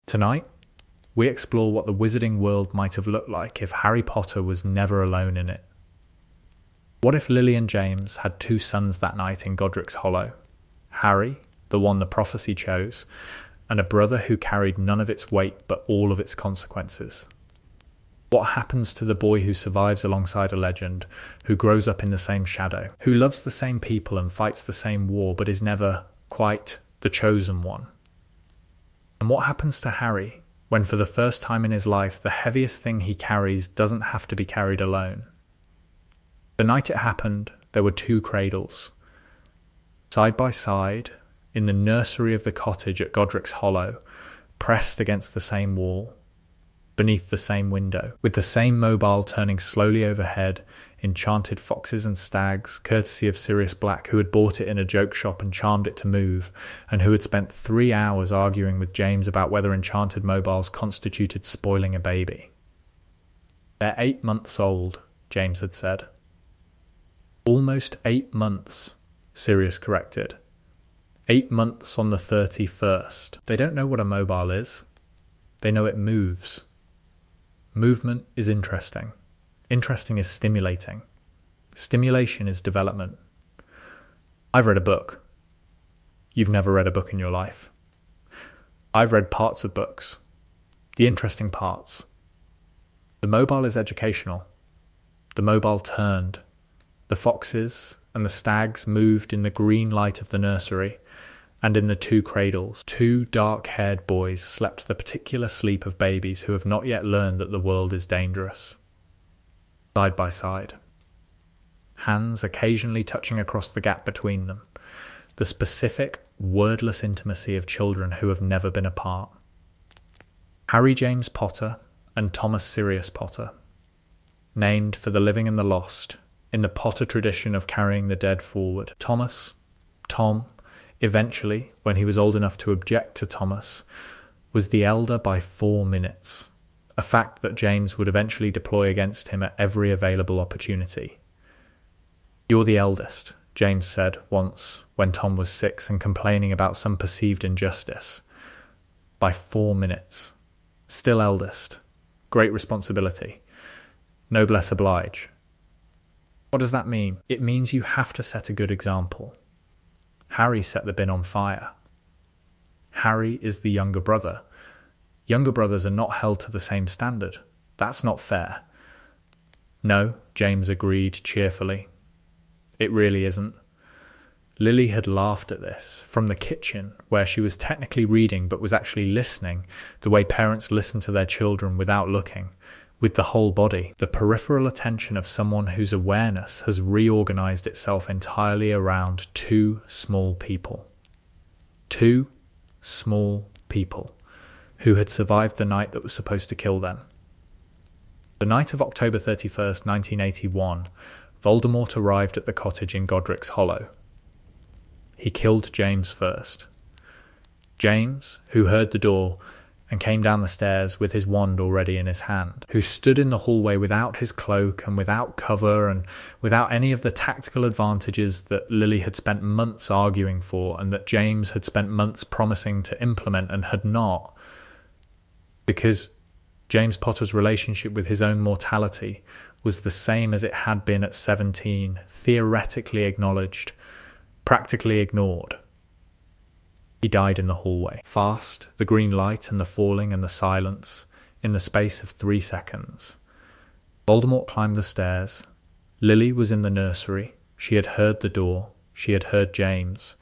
Tonight, we explore what the wizarding world might have looked like if Harry Potter was never alone in it. What if Lily and James had two sons that night in Godric's Hollow? Harry, the one the prophecy chose, and a brother who carried none of its weight but all of its consequences. What happens to the boy who survives alongside a legend, who grows up in the same shadow, who loves the same people and fights the same war but is never quite the chosen one? And what happens to Harry when for the first time in his life the heaviest thing he carries doesn't have to be carried alone? The night it happened, there were two cradles. Side by side, in the nursery of the cottage at Godric's Hollow, pressed against the same wall, beneath the same window, with the same mobile turning slowly overhead, enchanted foxes and stags, courtesy of Sirius Black, who had bought it in a joke shop and charmed it to move, and who had spent 3 hours arguing with James about whether enchanted mobiles constituted spoiling a baby. "They're 8 months old," James had said. "Almost 8 months," Sirius corrected. 8 months on the 31st. They don't know what a mobile is. They know it moves. Movement is interesting. Interesting is stimulating. Stimulation is development. I've read a book. You've never read a book in your life. I've read parts of books. The interesting parts. The mobile is educational. The mobile turned. The foxes and the stags moved in the green light of the nursery, and in the two cradles, two dark-haired boys slept the particular sleep of babies who have not yet learned that the world is dangerous. Side by side. Hands occasionally touching across the gap between them. The specific, wordless intimacy of children who have never been apart. Harry James Potter and Thomas Sirius Potter. Named for the living and the lost, in the Potter tradition of carrying the dead forward. Tom, eventually, when he was old enough to object to Thomas, was the elder by 4 minutes, a fact that James would eventually deploy against him at every available opportunity. "You're the eldest," James said once when Tom was 6 and complaining about some perceived injustice. By 4 minutes. Still eldest. Great responsibility. Noblesse oblige. What does that mean? It means you have to set a good example. Harry set the bin on fire. Harry is the younger brother. Younger brothers are not held to the same standard. That's not fair. No, James agreed cheerfully. It really isn't. Lily had laughed at this from the kitchen, where she was technically reading but was actually listening, the way parents listen to their children without looking, with the whole body, the peripheral attention of someone whose awareness has reorganized itself entirely around two small people. 2 small people who had survived the night that was supposed to kill them. The night of October 31st, 1981, Voldemort arrived at the cottage in Godric's Hollow. He killed James first. James, who heard the door and came down the stairs with his wand already in his hand, who stood in the hallway without his cloak and without cover and without any of the tactical advantages that Lily had spent months arguing for and that James had spent months promising to implement and had not, because James Potter's relationship with his own mortality was the same as it had been at 17, theoretically acknowledged, practically ignored. He died in the hallway. Fast, the green light and the falling and the silence, in the space of 3 seconds. Voldemort climbed the stairs. Lily was in the nursery. She had heard the door. She had heard James.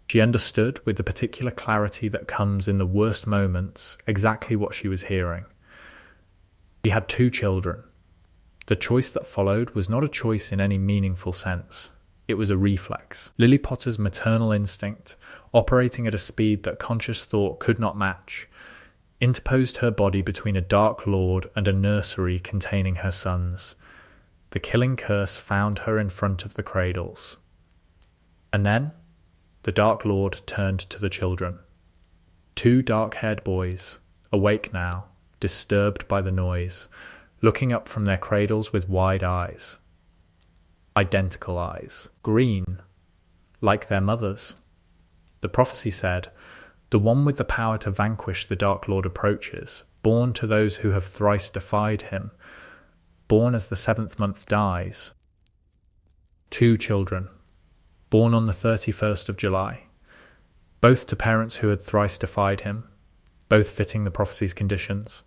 She understood, with the particular clarity that comes in the worst moments, exactly what she was hearing. She had 2 children. The choice that followed was not a choice in any meaningful sense. It was a reflex. Lily Potter's maternal instinct, operating at a speed that conscious thought could not match, interposed her body between a dark lord and a nursery containing her sons. The killing curse found her in front of the cradles. And then, the Dark Lord turned to the children. 2 dark-haired boys, awake now, disturbed by the noise, looking up from their cradles with wide eyes. Identical eyes, green, like their mother's. The prophecy said, The one with the power to vanquish the Dark Lord approaches, born to those who have thrice defied him, born as the 7th month dies. 2 children, born on the 31st of July, both to parents who had thrice defied him, both fitting the prophecy's conditions.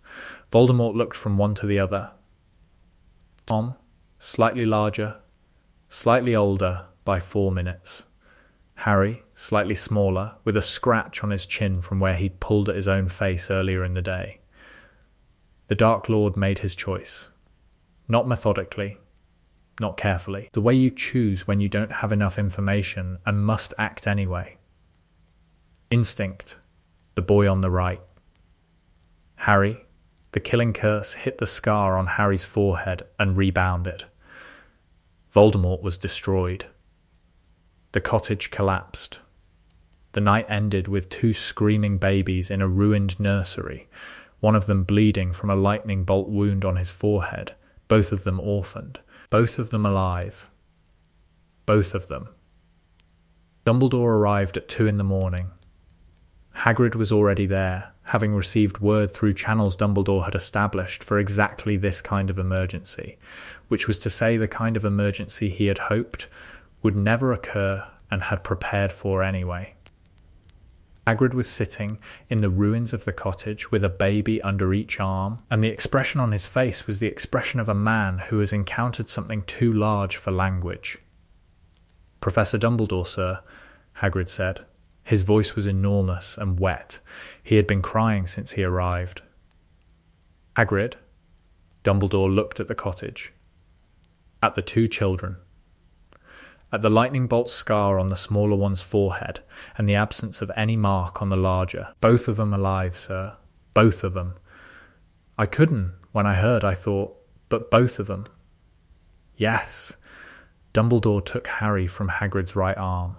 Voldemort looked from one to the other. Tom, slightly larger, slightly older by 4 minutes. Harry, slightly smaller, with a scratch on his chin from where he'd pulled at his own face earlier in the day. The Dark Lord made his choice. Not methodically, not carefully. The way you choose when you don't have enough information and must act anyway. Instinct, the boy on the right. Harry, the killing curse hit the scar on Harry's forehead and rebounded. Voldemort was destroyed. The cottage collapsed. The night ended with 2 screaming babies in a ruined nursery, one of them bleeding from a lightning bolt wound on his forehead, both of them orphaned, both of them alive. Both of them. Dumbledore arrived at 2 a.m. Hagrid was already there, having received word through channels Dumbledore had established for exactly this kind of emergency, which was to say the kind of emergency he had hoped would never occur and had prepared for anyway. Hagrid was sitting in the ruins of the cottage with a baby under each arm, and the expression on his face was the expression of a man who has encountered something too large for language. "Professor Dumbledore, sir," Hagrid said. His voice was enormous and wet. He had been crying since he arrived. "Hagrid," Dumbledore looked at the cottage, at the 2 children, at the lightning bolt scar on the smaller one's forehead and the absence of any mark on the larger. "Both of them alive, sir. Both of them. I couldn't. When I heard, I thought, but both of them." "Yes." Dumbledore took Harry from Hagrid's right arm,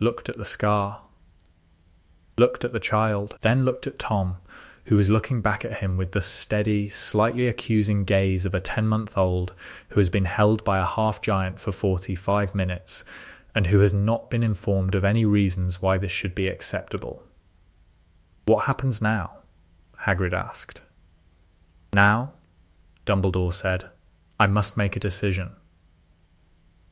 looked at the scar, looked at the child, then looked at Tom, who was looking back at him with the steady, slightly accusing gaze of a 10-month-old who has been held by a half-giant for 45 minutes and who has not been informed of any reasons why this should be acceptable. "What happens now?" Hagrid asked. "Now," Dumbledore said, "I must make a decision."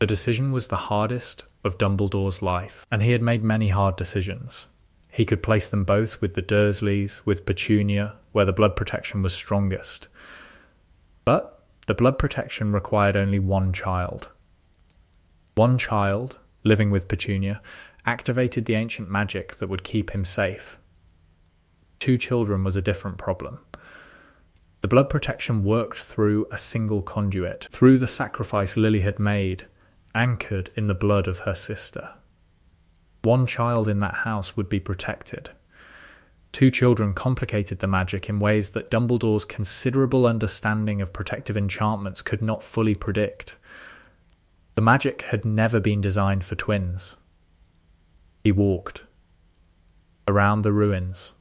The decision was the hardest of Dumbledore's life, and he had made many hard decisions. He could place them both with the Dursleys, with Petunia, where the blood protection was strongest. But the blood protection required only one child. One child, living with Petunia, activated the ancient magic that would keep him safe. 2 children was a different problem. The blood protection worked through a single conduit, through the sacrifice Lily had made, anchored in the blood of her sister. One child in that house would be protected. 2 children complicated the magic in ways that Dumbledore's considerable understanding of protective enchantments could not fully predict. The magic had never been designed for twins. He walked around the ruins,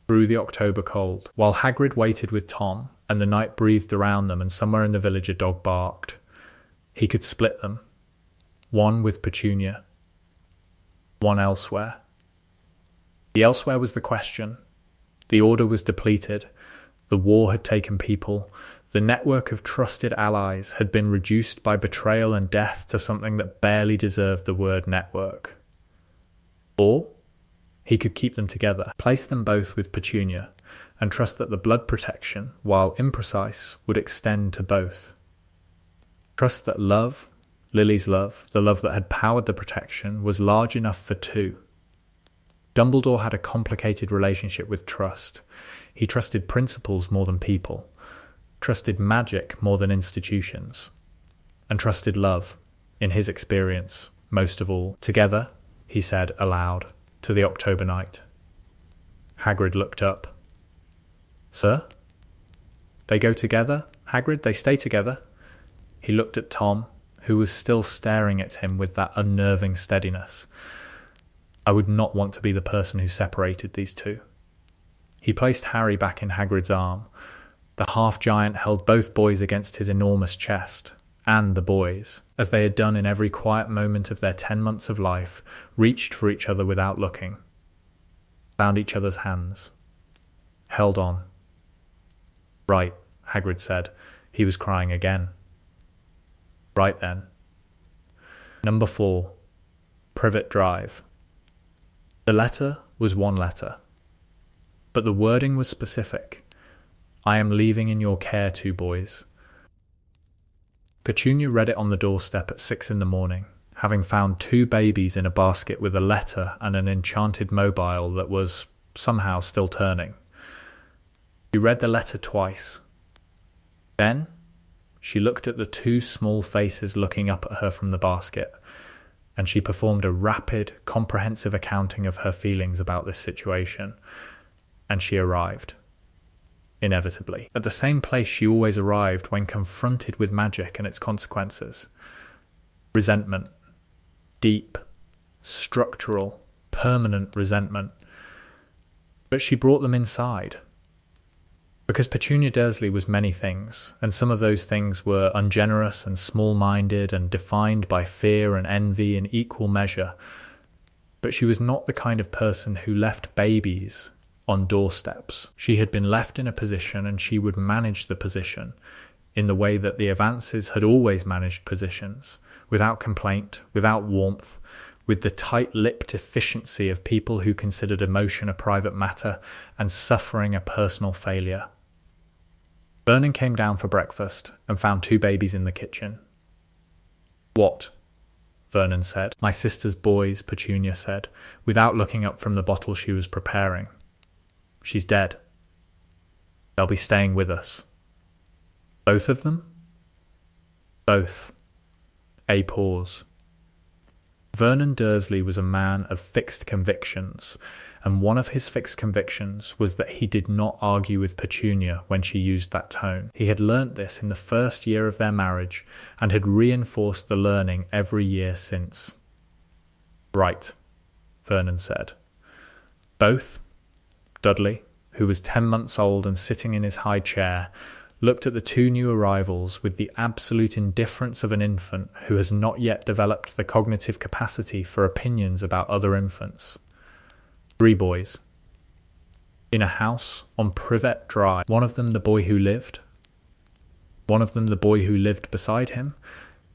through the October cold, while Hagrid waited with Tom, and the night breathed around them, and somewhere in the village a dog barked. He could split them, one with Petunia, one elsewhere. The elsewhere was the question. The order was depleted. The war had taken people. The network of trusted allies had been reduced by betrayal and death to something that barely deserved the word network. Or he could keep them together, place them both with Petunia, and trust that the blood protection, while imprecise, would extend to both. Trust that love, Lily's love, the love that had powered the protection, was large enough for 2. Dumbledore had a complicated relationship with trust. He trusted principles more than people, trusted magic more than institutions, and trusted love, in his experience, most of all. "Together," he said aloud, to the October night. Hagrid looked up. "Sir?" "They go together, Hagrid, they stay together." He looked at Tom, who was still staring at him with that unnerving steadiness. "I would not want to be the person who separated these 2. He placed Harry back in Hagrid's arm. The half-giant held both boys against his enormous chest, and the boys, as they had done in every quiet moment of their 10 months of life, reached for each other without looking. found each other's hands, held on. Right, Hagrid said. He was crying again. Right then. Number 4, Privet Drive. The letter was one letter, but the wording was specific. I am leaving in your care, 2 boys. Petunia read it on the doorstep at 6 a.m, having found 2 babies in a basket with a letter and an enchanted mobile that was somehow still turning. She read the letter twice. Then she looked at the 2 small faces looking up at her from the basket, and she performed a rapid, comprehensive accounting of her feelings about this situation, and she arrived. Inevitably, at the same place she always arrived when confronted with magic and its consequences. Resentment. Deep, structural, permanent resentment. But she brought them inside. Because Petunia Dursley was many things, and some of those things were ungenerous and small-minded and defined by fear and envy in equal measure, but she was not the kind of person who left babies on doorsteps. She had been left in a position, and she would manage the position in the way that the Avances had always managed positions, without complaint, without warmth, with the tight-lipped efficiency of people who considered emotion a private matter and suffering a personal failure. Vernon came down for breakfast and found 2 babies in the kitchen. What? Vernon said. My sister's boys, Petunia said, without looking up from the bottle she was preparing. She's dead. They'll be staying with us. Both of them? Both. A pause. Vernon Dursley was a man of fixed convictions, and one of his fixed convictions was that he did not argue with Petunia when she used that tone. He had learnt this in the first year of their marriage and had reinforced the learning every year since. Right, Vernon said. Both? Dudley, who was 10 months old and sitting in his high chair, looked at the 2 new arrivals with the absolute indifference of an infant who has not yet developed the cognitive capacity for opinions about other infants. 3 boys. In a house on Privet Drive. One of them the boy who lived. One of them the boy who lived beside him.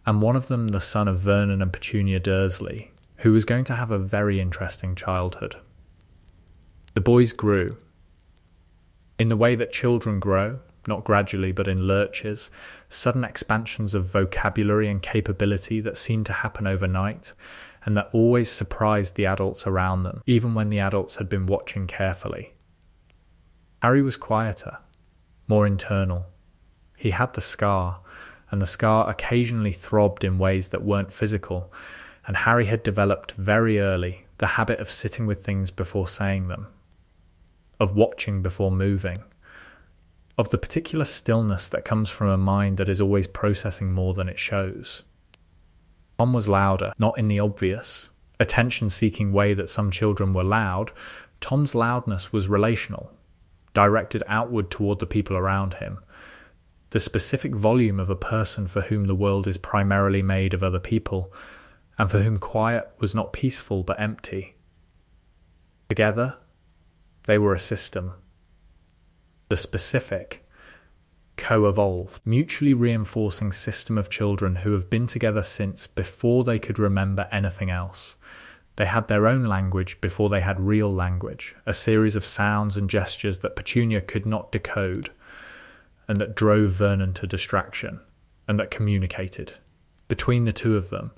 And one of them the son of Vernon and Petunia Dursley, who was going to have a very interesting childhood. The boys grew. In the way that children grow, not gradually but in lurches, sudden expansions of vocabulary and capability that seemed to happen overnight, and that always surprised the adults around them, even when the adults had been watching carefully. Harry was quieter, more internal. He had the scar, and the scar occasionally throbbed in ways that weren't physical, and Harry had developed very early the habit of sitting with things before saying them, of watching before moving, of the particular stillness that comes from a mind that is always processing more than it shows. Tom was louder, not in the obvious, attention-seeking way that some children were loud. Tom's loudness was relational, directed outward toward the people around him. The specific volume of a person for whom the world is primarily made of other people, and for whom quiet was not peaceful but empty. Together, they were a system. The specific, co-evolved, mutually reinforcing system of children who have been together since before they could remember anything else. They had their own language before they had real language, a series of sounds and gestures that Petunia could not decode, and that drove Vernon to distraction, and that communicated, between the 2 of them,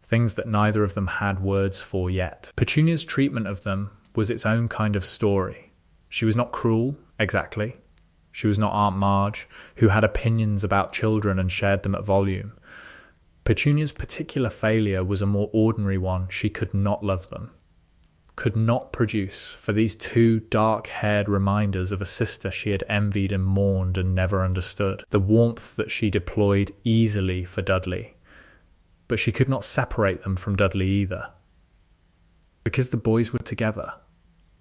things that neither of them had words for yet. Petunia's treatment of them was its own kind of story. She was not cruel, exactly. She was not Aunt Marge, who had opinions about children and shared them at volume. Petunia's particular failure was a more ordinary one. She could not love them, could not produce for these 2 dark-haired reminders of a sister she had envied and mourned and never understood, the warmth that she deployed easily for Dudley. But she could not separate them from Dudley either, because the boys were together,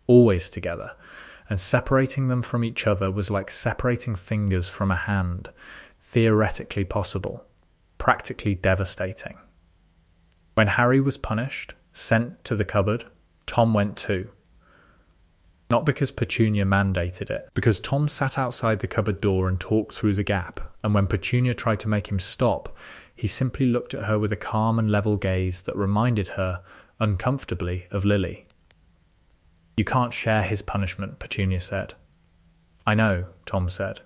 always together, and separating them from each other was like separating fingers from a hand, theoretically possible, practically devastating. When Harry was punished, sent to the cupboard, Tom went too. Not because Petunia mandated it, because Tom sat outside the cupboard door and talked through the gap, and when Petunia tried to make him stop, he simply looked at her with a calm and level gaze that reminded her, uncomfortably, of Lily. "You can't share his punishment," Petunia said. "I know," Tom said,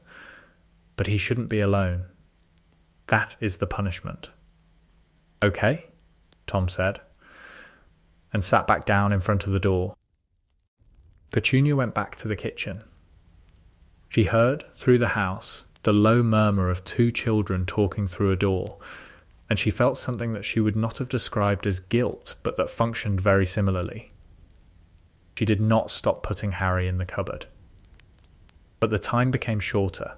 "but he shouldn't be alone. That is the punishment." "Okay," Tom said, and sat back down in front of the door. Petunia went back to the kitchen. She heard, through the house, the low murmur of two children talking through a door, and she felt something that she would not have described as guilt, but that functioned very similarly. She did not stop putting Harry in the cupboard. But the time became shorter,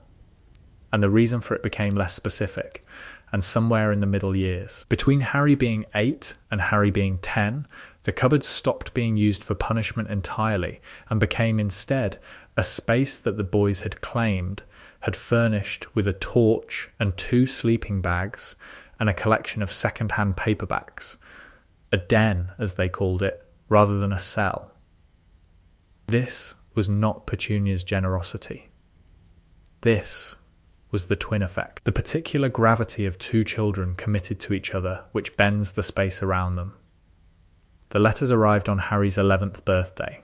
and the reason for it became less specific, and somewhere in the middle years. Between Harry being 8 and Harry being 10, the cupboard stopped being used for punishment entirely and became instead a space that the boys had claimed had furnished with a torch and 2 sleeping bags and a collection of second-hand paperbacks. A den, as they called it, rather than a cell. This was not Petunia's generosity. This was the twin effect, the particular gravity of 2 children committed to each other which bends the space around them. The letters arrived on Harry's 11th birthday.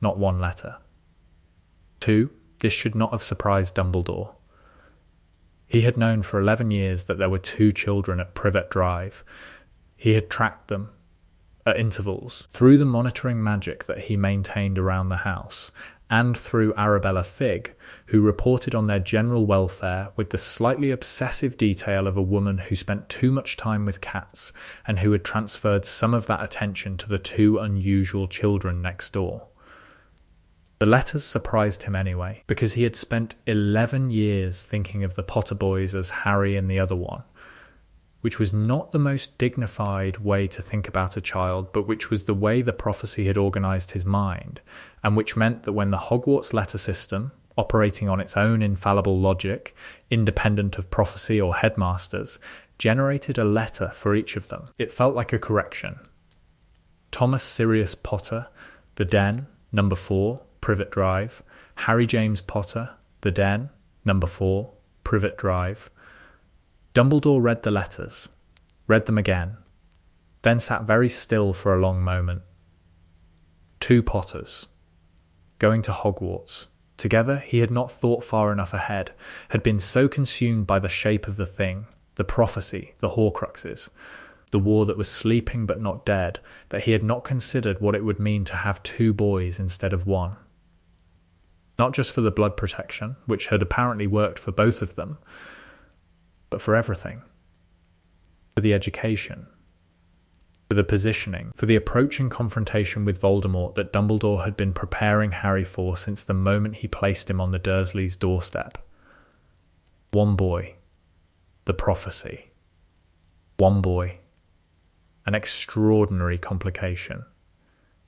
Not 1 letter. 2, this should not have surprised Dumbledore. He had known for 11 years that there were 2 children at Privet Drive. He had tracked them, at intervals, through the monitoring magic that he maintained around the house, and through Arabella Figg, who reported on their general welfare with the slightly obsessive detail of a woman who spent too much time with cats and who had transferred some of that attention to the 2 unusual children next door. The letters surprised him anyway, because he had spent 11 years thinking of the Potter boys as Harry and the other one, which was not the most dignified way to think about a child, but which was the way the prophecy had organised his mind, and which meant that when the Hogwarts letter system, operating on its own infallible logic, independent of prophecy or headmasters, generated a letter for each of them, it felt like a correction. Thomas Sirius Potter, The Den, number 4, Privet Drive. Harry James Potter, The Den, number 4, Privet Drive. Dumbledore read the letters, read them again, then sat very still for a long moment. 2 Potters. Going to Hogwarts. Together he had not thought far enough ahead, had been so consumed by the shape of the thing, the prophecy, the Horcruxes, the war that was sleeping but not dead, that he had not considered what it would mean to have 2 boys instead of 1. Not just for the blood protection, which had apparently worked for both of them, but for everything. For the education, for the positioning, for the approaching confrontation with Voldemort that Dumbledore had been preparing Harry for since the moment he placed him on the Dursleys' doorstep. 1 boy. The prophecy. 1 boy. An extraordinary complication.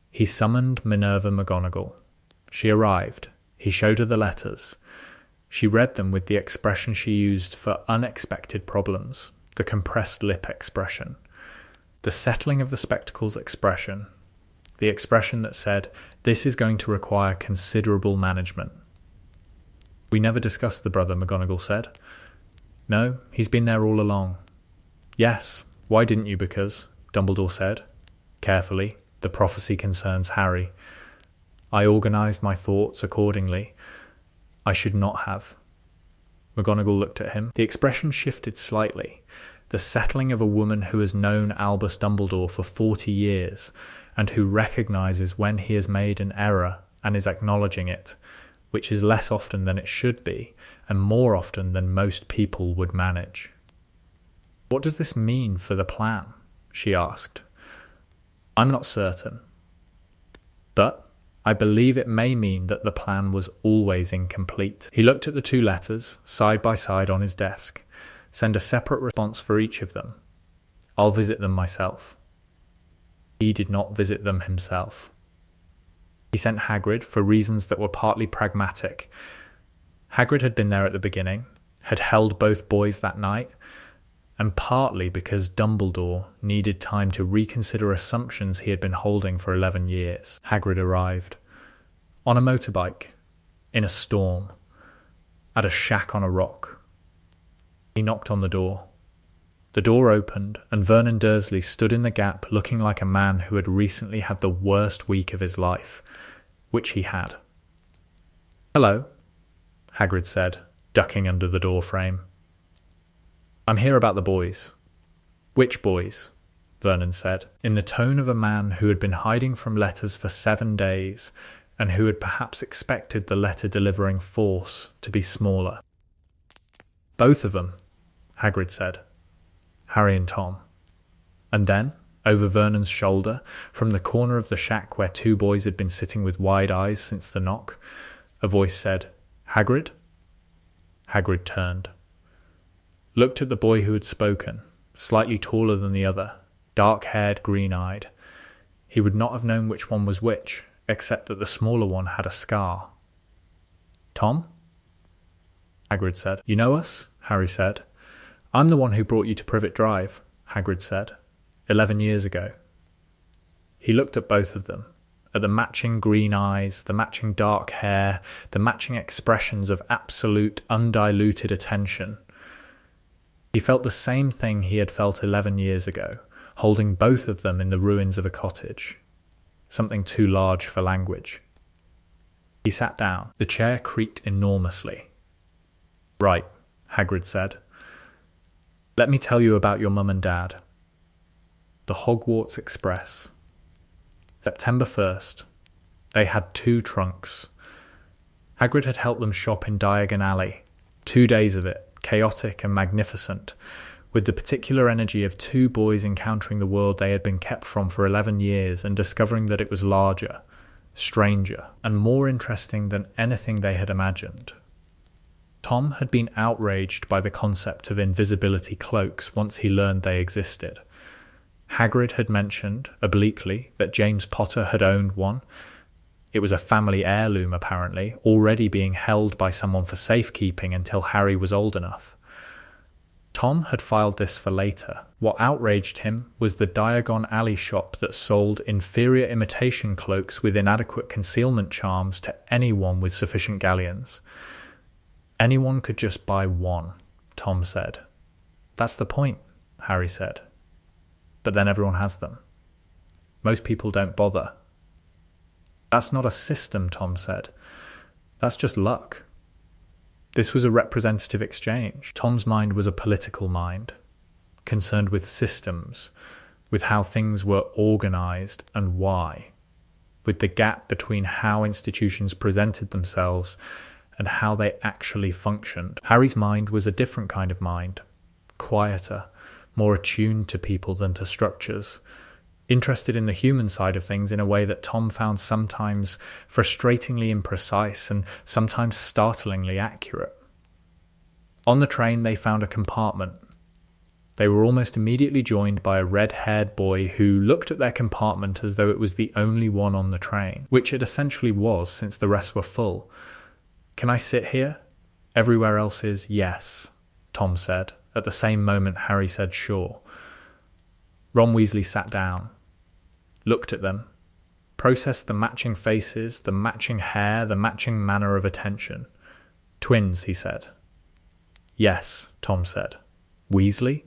He summoned Minerva McGonagall. She arrived. He showed her the letters. She read them with the expression she used for unexpected problems, the compressed lip expression, the settling of the spectacles expression, the expression that said, "This is going to require considerable management." "We never discussed the brother," McGonagall said. "No, he's been there all along." "Yes, why didn't you?" "Because," Dumbledore said, carefully, "the prophecy concerns Harry. I organised my thoughts accordingly. I should not have." McGonagall looked at him. The expression shifted slightly. The settling of a woman who has known Albus Dumbledore for 40 years and who recognises when he has made an error and is acknowledging it, which is less often than it should be and more often than most people would manage. "What does this mean for the plan?" she asked. "I'm not certain. But I believe it may mean that the plan was always incomplete." He looked at the 2 letters, side by side on his desk. "Send a separate response for each of them. I'll visit them myself." He did not visit them himself. He sent Hagrid for reasons that were partly pragmatic. Hagrid had been there at the beginning, had held both boys that night, and partly because Dumbledore needed time to reconsider assumptions he had been holding for 11 years. Hagrid arrived. On a motorbike, in a storm, at a shack on a rock. He knocked on the door. The door opened, and Vernon Dursley stood in the gap looking like a man who had recently had the worst week of his life, which he had. "Hello," Hagrid said, ducking under the door frame. "I'm here about the boys." "Which boys?" Vernon said, in the tone of a man who had been hiding from letters for 7 days and who had perhaps expected the letter-delivering force to be smaller. "Both of them," Hagrid said. "Harry and Tom." And then, over Vernon's shoulder, from the corner of the shack where 2 boys had been sitting with wide eyes since the knock, a voice said, "Hagrid?" Hagrid turned. Looked at the boy who had spoken, slightly taller than the other, dark-haired, green-eyed. He would not have known which one was which, except that the smaller one had a scar. "Tom?" Hagrid said. "You know us?" Harry said. "I'm the one who brought you to Privet Drive," Hagrid said, 11 years ago. He looked at both of them, at the matching green eyes, the matching dark hair, the matching expressions of absolute, undiluted attention. He felt the same thing he had felt 11 years ago, holding both of them in the ruins of a cottage. Something too large for language. He sat down. The chair creaked enormously. "Right," Hagrid said. "Let me tell you about your mum and dad." The Hogwarts Express. September 1st. They had 2 trunks. Hagrid had helped them shop in Diagon Alley. 2 days of it, chaotic and magnificent, with the particular energy of 2 boys encountering the world they had been kept from for 11 years and discovering that it was larger, stranger, and more interesting than anything they had imagined. Tom had been outraged by the concept of invisibility cloaks once he learned they existed. Hagrid had mentioned, obliquely, that James Potter had owned one. It was a family heirloom, apparently, already being held by someone for safekeeping until Harry was old enough. Tom had filed this for later. What outraged him was the Diagon Alley shop that sold inferior imitation cloaks with inadequate concealment charms to anyone with sufficient galleons. "Anyone could just buy one," Tom said. "That's the point," Harry said. "But then everyone has them. Most people don't bother." "That's not a system," Tom said. "That's just luck." This was a representative exchange. Tom's mind was a political mind, concerned with systems, with how things were organized and why, with the gap between how institutions presented themselves and how they actually functioned. Harry's mind was a different kind of mind, quieter, more attuned to people than to structures, interested in the human side of things in a way that Tom found sometimes frustratingly imprecise and sometimes startlingly accurate. On the train they found a compartment. They were almost immediately joined by a red-haired boy who looked at their compartment as though it was the only one on the train, which it essentially was since the rest were full. "Can I sit here? Everywhere else is yes," Tom said. At the same moment Harry said sure. Ron Weasley sat down, looked at them, processed the matching faces, the matching hair, the matching manner of attention. "Twins," he said. "Yes," Tom said. "Weasley?"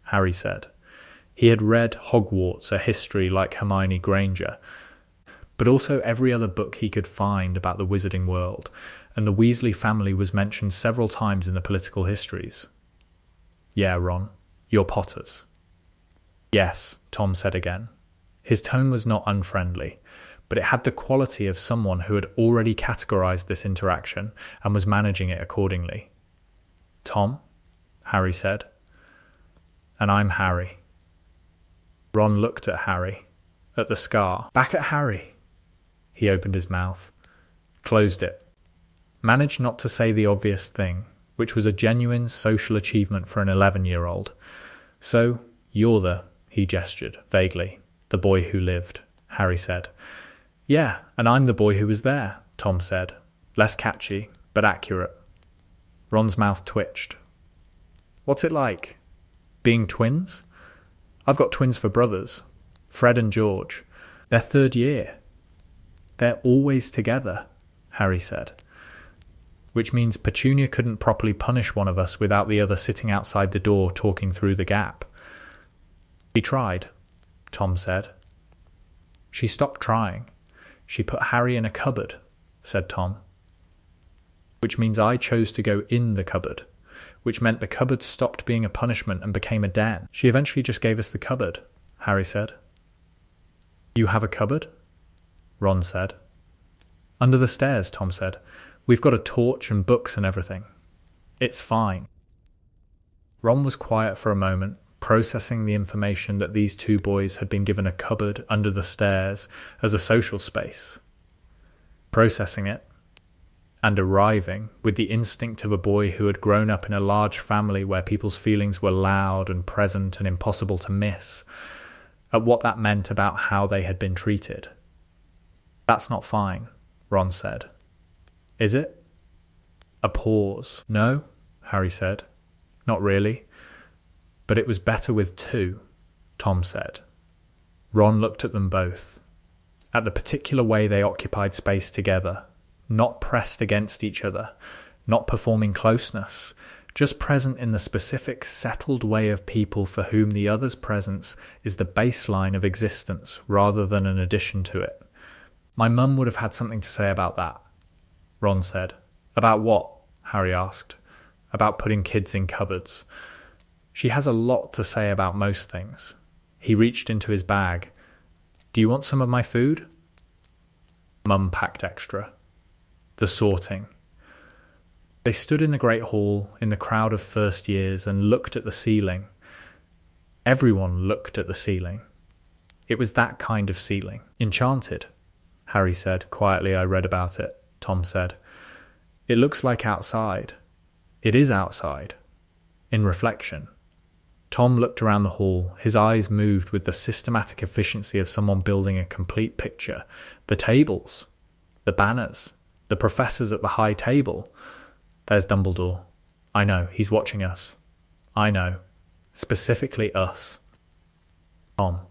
Harry said. He had read Hogwarts, a history like Hermione Granger, but also every other book he could find about the wizarding world, and the Weasley family was mentioned several times in the political histories. "Yeah, Ron, you're Potters." "Yes," Tom said again. His tone was not unfriendly, but it had the quality of someone who had already categorized this interaction and was managing it accordingly. "Tom," Harry said. "And I'm Harry." Ron looked at Harry, at the scar. Back at Harry. He opened his mouth, closed it, managed not to say the obvious thing, which was a genuine social achievement for an 11-year-old. "So, you're he gestured, vaguely, "the boy who lived," Harry said. "Yeah, and I'm the boy who was there," Tom said, less catchy, but accurate. Ron's mouth twitched. "What's it like? Being twins? I've got twins for brothers, Fred and George. They're 3rd year. They're always together. Harry said. Which means Petunia couldn't properly punish one of us without the other sitting outside the door talking through the gap. She tried, Tom said. She stopped trying. She put Harry in a cupboard, said Tom. Which means I chose to go in the cupboard, which meant the cupboard stopped being a punishment and became a den. She eventually just gave us the cupboard, Harry said. You have a cupboard? Ron said. Under the stairs, Tom said. We've got a torch and books and everything. It's fine. Ron was quiet for a moment, processing the information that these two boys had been given a cupboard under the stairs as a social space. Processing it, and arriving with the instinct of a boy who had grown up in a large family where people's feelings were loud and present and impossible to miss, at what that meant about how they had been treated. That's not fine, Ron said. Is it? A pause. No, Harry said. Not really. But it was better with two, Tom said. Ron looked at them both, at the particular way they occupied space together, not pressed against each other, not performing closeness, just present in the specific, settled way of people for whom the other's presence is the baseline of existence rather than an addition to it. My mum would have had something to say about that, Ron said. About what? Harry asked. About putting kids in cupboards. She has a lot to say about most things. He reached into his bag. Do you want some of my food? Mum packed extra. The sorting. They stood in the Great Hall in the crowd of first years and looked at the ceiling. Everyone looked at the ceiling. It was that kind of ceiling. Enchanted, Harry said. Quietly, I read about it, Tom said. It looks like outside. It is outside. In reflection. Tom looked around the hall. His eyes moved with the systematic efficiency of someone building a complete picture. The tables. The banners. The professors at the high table. There's Dumbledore. I know, he's watching us. I know. Specifically us. Tom.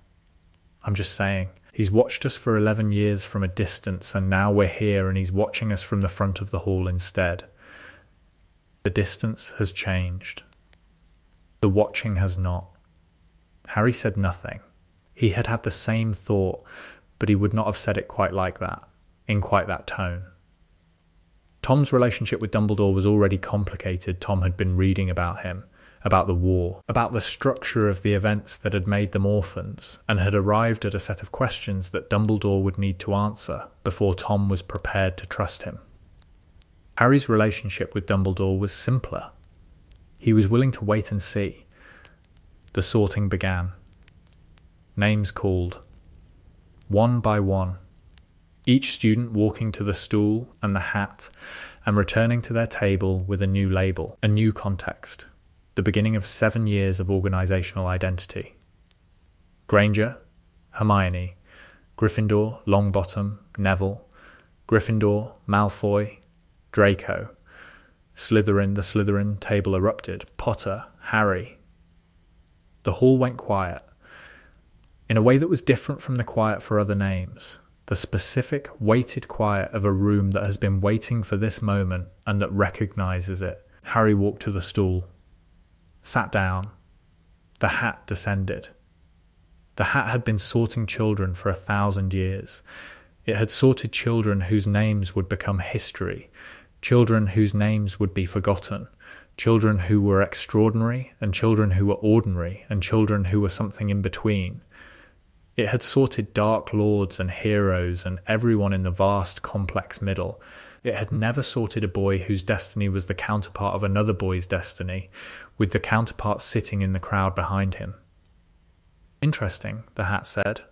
I'm just saying. He's watched us for 11 years from a distance, and now we're here and he's watching us from the front of the hall instead. The distance has changed. The watching has not. Harry said nothing. He had had the same thought, but he would not have said it quite like that, in quite that tone. Tom's relationship with Dumbledore was already complicated. Tom had been reading about him, about the war, about the structure of the events that had made them orphans, and had arrived at a set of questions that Dumbledore would need to answer before Tom was prepared to trust him. Harry's relationship with Dumbledore was simpler. He was willing to wait and see. The sorting began. Names called. One by one. Each student walking to the stool and the hat and returning to their table with a new label, a new context. The beginning of 7 years of organisational identity. Granger, Hermione, Gryffindor, Longbottom, Neville, Gryffindor, Malfoy, Draco, Slytherin, the Slytherin table erupted, Potter, Harry. The hall went quiet, in a way that was different from the quiet for other names, the specific, weighted quiet of a room that has been waiting for this moment and that recognises it. Harry walked to the stool, sat down. The hat descended. The hat had been sorting children for 1,000 years. It had sorted children whose names would become history, children whose names would be forgotten, children who were extraordinary and children who were ordinary and children who were something in between. It had sorted dark lords and heroes and everyone in the vast, complex middle. It had never sorted a boy whose destiny was the counterpart of another boy's destiny, with the counterpart sitting in the crowd behind him. Interesting, the hat said.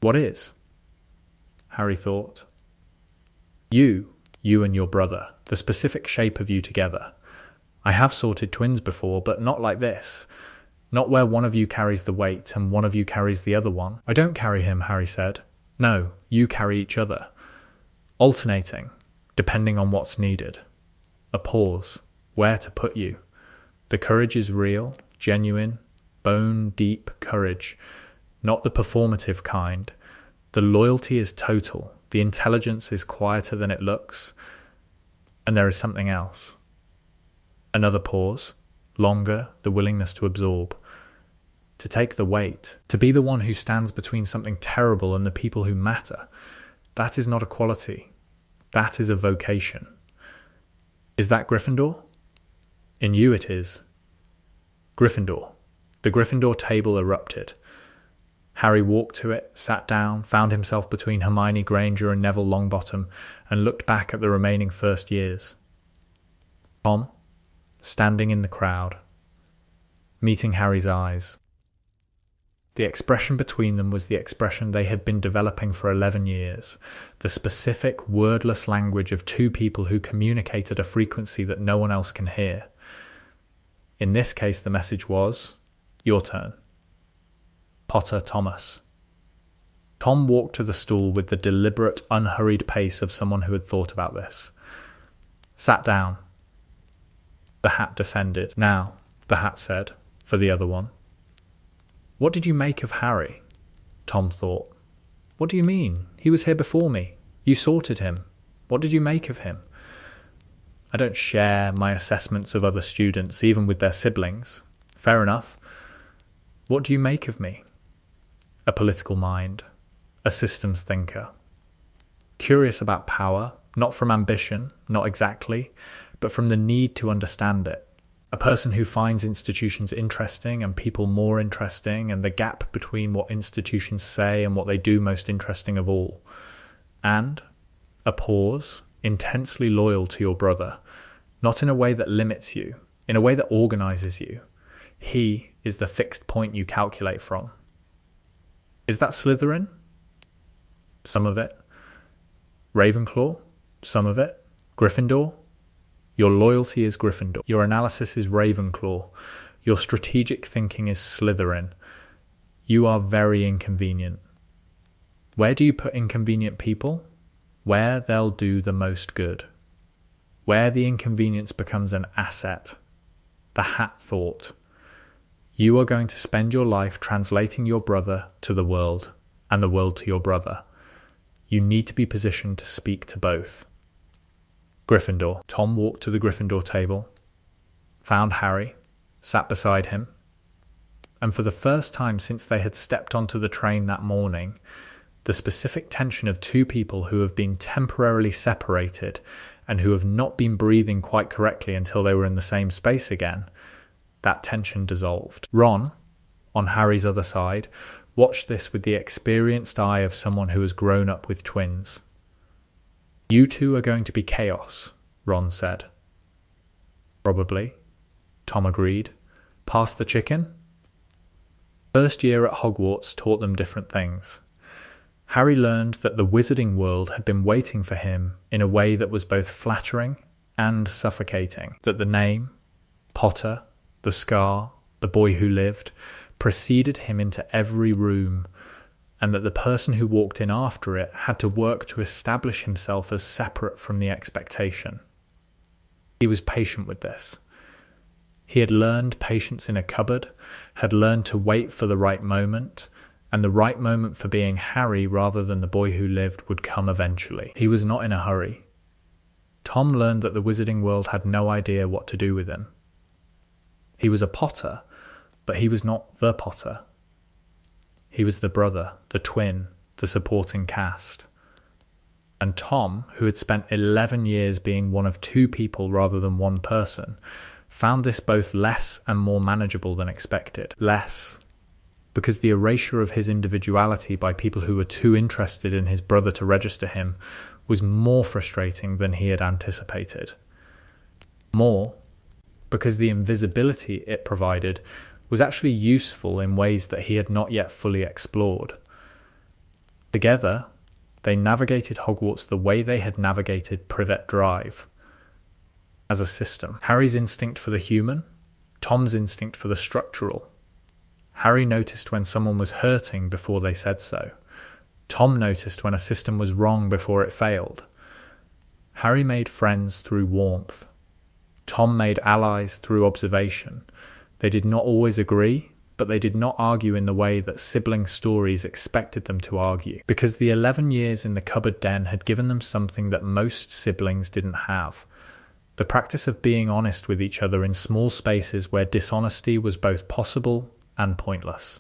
What is? Harry thought. You and your brother, the specific shape of you together. I have sorted twins before, but not like this. Not where one of you carries the weight and one of you carries the other one. I don't carry him, Harry said. No, you carry each other. Alternating, depending on what's needed. A pause. Where to put you. The courage is real, genuine, bone-deep courage, not the performative kind. The loyalty is total. The intelligence is quieter than it looks, and there is something else. Another pause, longer, the willingness to absorb, to take the weight, to be the one who stands between something terrible and the people who matter. That is not a quality. That is a vocation. Is that Gryffindor? In you it is. Gryffindor. The Gryffindor table erupted. Harry walked to it, sat down, found himself between Hermione Granger and Neville Longbottom, and looked back at the remaining first years. Tom, standing in the crowd, meeting Harry's eyes. The expression between them was the expression they had been developing for 11 years, the specific, wordless language of two people who communicate at a frequency that no one else can hear. In this case, the message was, your turn. Potter Thomas. Tom walked to the stool with the deliberate, unhurried pace of someone who had thought about this. Sat down. The hat descended. Now, the hat said, for the other one. What did you make of Harry? Tom thought. What do you mean? He was here before me. You sorted him. What did you make of him? I don't share my assessments of other students, even with their siblings. Fair enough. What do you make of me? A political mind, a systems thinker. Curious about power, not from ambition, not exactly, but from the need to understand it. A person who finds institutions interesting and people more interesting, and the gap between what institutions say and what they do most interesting of all. And a pause, intensely loyal to your brother, not in a way that limits you, in a way that organizes you. He is the fixed point you calculate from. Is that Slytherin? Some of it. Ravenclaw? Some of it. Gryffindor? Your loyalty is Gryffindor. Your analysis is Ravenclaw. Your strategic thinking is Slytherin. You are very inconvenient. Where do you put inconvenient people? Where they'll do the most good. Where the inconvenience becomes an asset. The hat thought. You are going to spend your life translating your brother to the world, and the world to your brother. You need to be positioned to speak to both. Gryffindor. Tom walked to the Gryffindor table, found Harry, sat beside him, and for the first time since they had stepped onto the train that morning, the specific tension of two people who have been temporarily separated and who have not been breathing quite correctly until they were in the same space again, that tension dissolved. Ron, on Harry's other side, watched this with the experienced eye of someone who has grown up with twins. You two are going to be chaos, Ron said. Probably, Tom agreed. Pass the chicken? First year at Hogwarts taught them different things. Harry learned that the wizarding world had been waiting for him in a way that was both flattering and suffocating. That the name, Potter, the scar, the boy who lived, preceded him into every room, and that the person who walked in after it had to work to establish himself as separate from the expectation. He was patient with this. He had learned patience in a cupboard, had learned to wait for the right moment, and the right moment for being Harry rather than the boy who lived would come eventually. He was not in a hurry. Tom learned that the wizarding world had no idea what to do with him. He was a Potter, but he was not the Potter. He was the brother, the twin, the supporting cast. And Tom, who had spent 11 years being one of two people rather than one person, found this both less and more manageable than expected. Less, because the erasure of his individuality by people who were too interested in his brother to register him was more frustrating than he had anticipated. More, because the invisibility it provided was actually useful in ways that he had not yet fully explored. Together, they navigated Hogwarts the way they had navigated Privet Drive, as a system. Harry's instinct for the human, Tom's instinct for the structural. Harry noticed when someone was hurting before they said so. Tom noticed when a system was wrong before it failed. Harry made friends through warmth. Tom made allies through observation. They did not always agree, but they did not argue in the way that sibling stories expected them to argue, because the 11 years in the cupboard den had given them something that most siblings didn't have: the practice of being honest with each other in small spaces where dishonesty was both possible and pointless.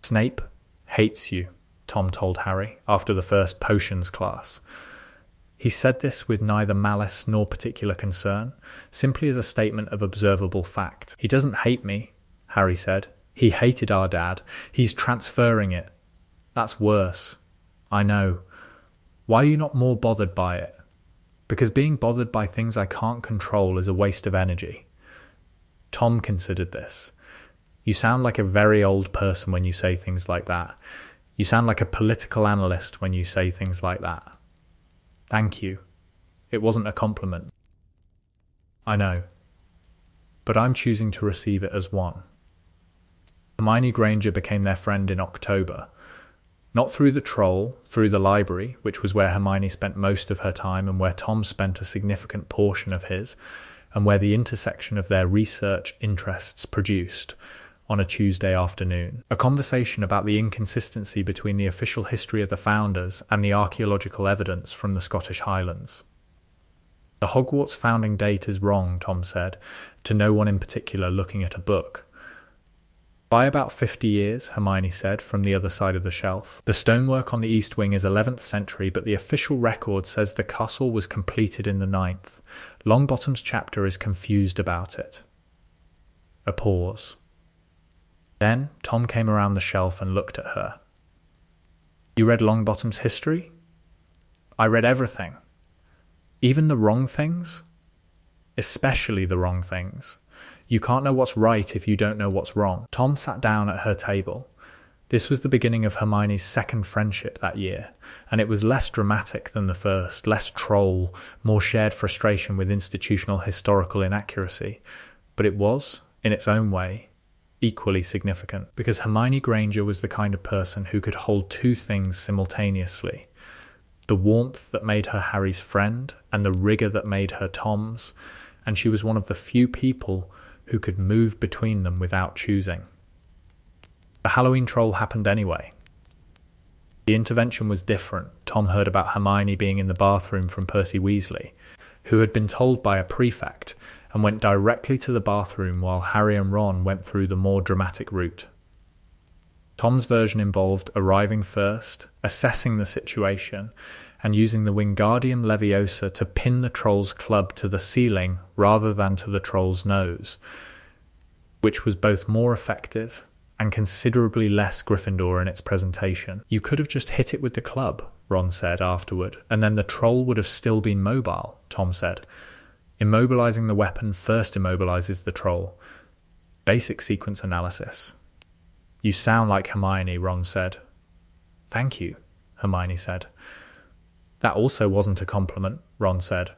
"Snape hates you," Tom told Harry after the first potions class. He said this with neither malice nor particular concern, simply as a statement of observable fact. "He doesn't hate me," Harry said. "He hated our dad. He's transferring it. That's worse. I know. Why are you not more bothered by it? Because being bothered by things I can't control is a waste of energy." Tom considered this. "You sound like a very old person when you say things like that. You sound like a political analyst when you say things like that." "Thank you. It wasn't a compliment." "I know. But I'm choosing to receive it as one." Hermione Granger became their friend in October. Not through the troll, through the library, which was where Hermione spent most of her time and where Tom spent a significant portion of his, and where the intersection of their research interests produced, on a Tuesday afternoon, a conversation about the inconsistency between the official history of the founders and the archaeological evidence from the Scottish Highlands. "The Hogwarts founding date is wrong," Tom said, to no one in particular looking at a book. "By about 50 years, Hermione said from the other side of the shelf. "The stonework on the east wing is 11th century, but the official record says the castle was completed in the 9th. Longbottom's chapter is confused about it." A pause. Then Tom came around the shelf and looked at her. "You read Longbottom's history?" "I read everything." "Even the wrong things?" "Especially the wrong things. You can't know what's right if you don't know what's wrong." Tom sat down at her table. This was the beginning of Hermione's second friendship that year, and it was less dramatic than the first, less troll, more shared frustration with institutional historical inaccuracy. But it was, in its own way, equally significant, because Hermione Granger was the kind of person who could hold two things simultaneously: the warmth that made her Harry's friend and the rigour that made her Tom's, and she was one of the few people who could move between them without choosing. The Halloween troll happened anyway. The intervention was different. Tom heard about Hermione being in the bathroom from Percy Weasley, who had been told by a prefect, and went directly to the bathroom while Harry and Ron went through the more dramatic route. Tom's version involved arriving first, assessing the situation, and using the Wingardium Leviosa to pin the troll's club to the ceiling rather than to the troll's nose, which was both more effective and considerably less Gryffindor in its presentation. "You could have just hit it with the club," Ron said afterward, "and then the troll would have still been mobile," Tom said. "Immobilizing the weapon first immobilizes the troll. Basic sequence analysis." "You sound like Hermione," Ron said. "Thank you," Hermione said. "That also wasn't a compliment," Ron said.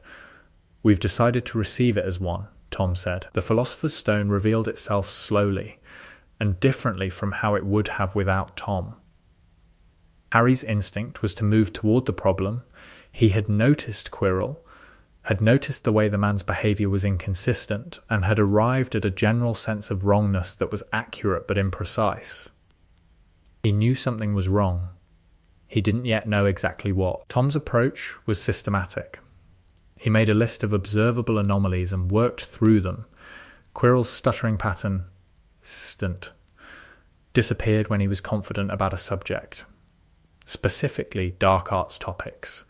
"We've decided to receive it as one," Tom said. The Philosopher's Stone revealed itself slowly, and differently from how it would have without Tom. Harry's instinct was to move toward the problem. He had noticed Quirrell, had noticed the way the man's behaviour was inconsistent, and had arrived at a general sense of wrongness that was accurate but imprecise. He knew something was wrong. He didn't yet know exactly what. Tom's approach was systematic. He made a list of observable anomalies and worked through them. Quirrell's stuttering pattern, disappeared when he was confident about a subject. Specifically, dark arts topics.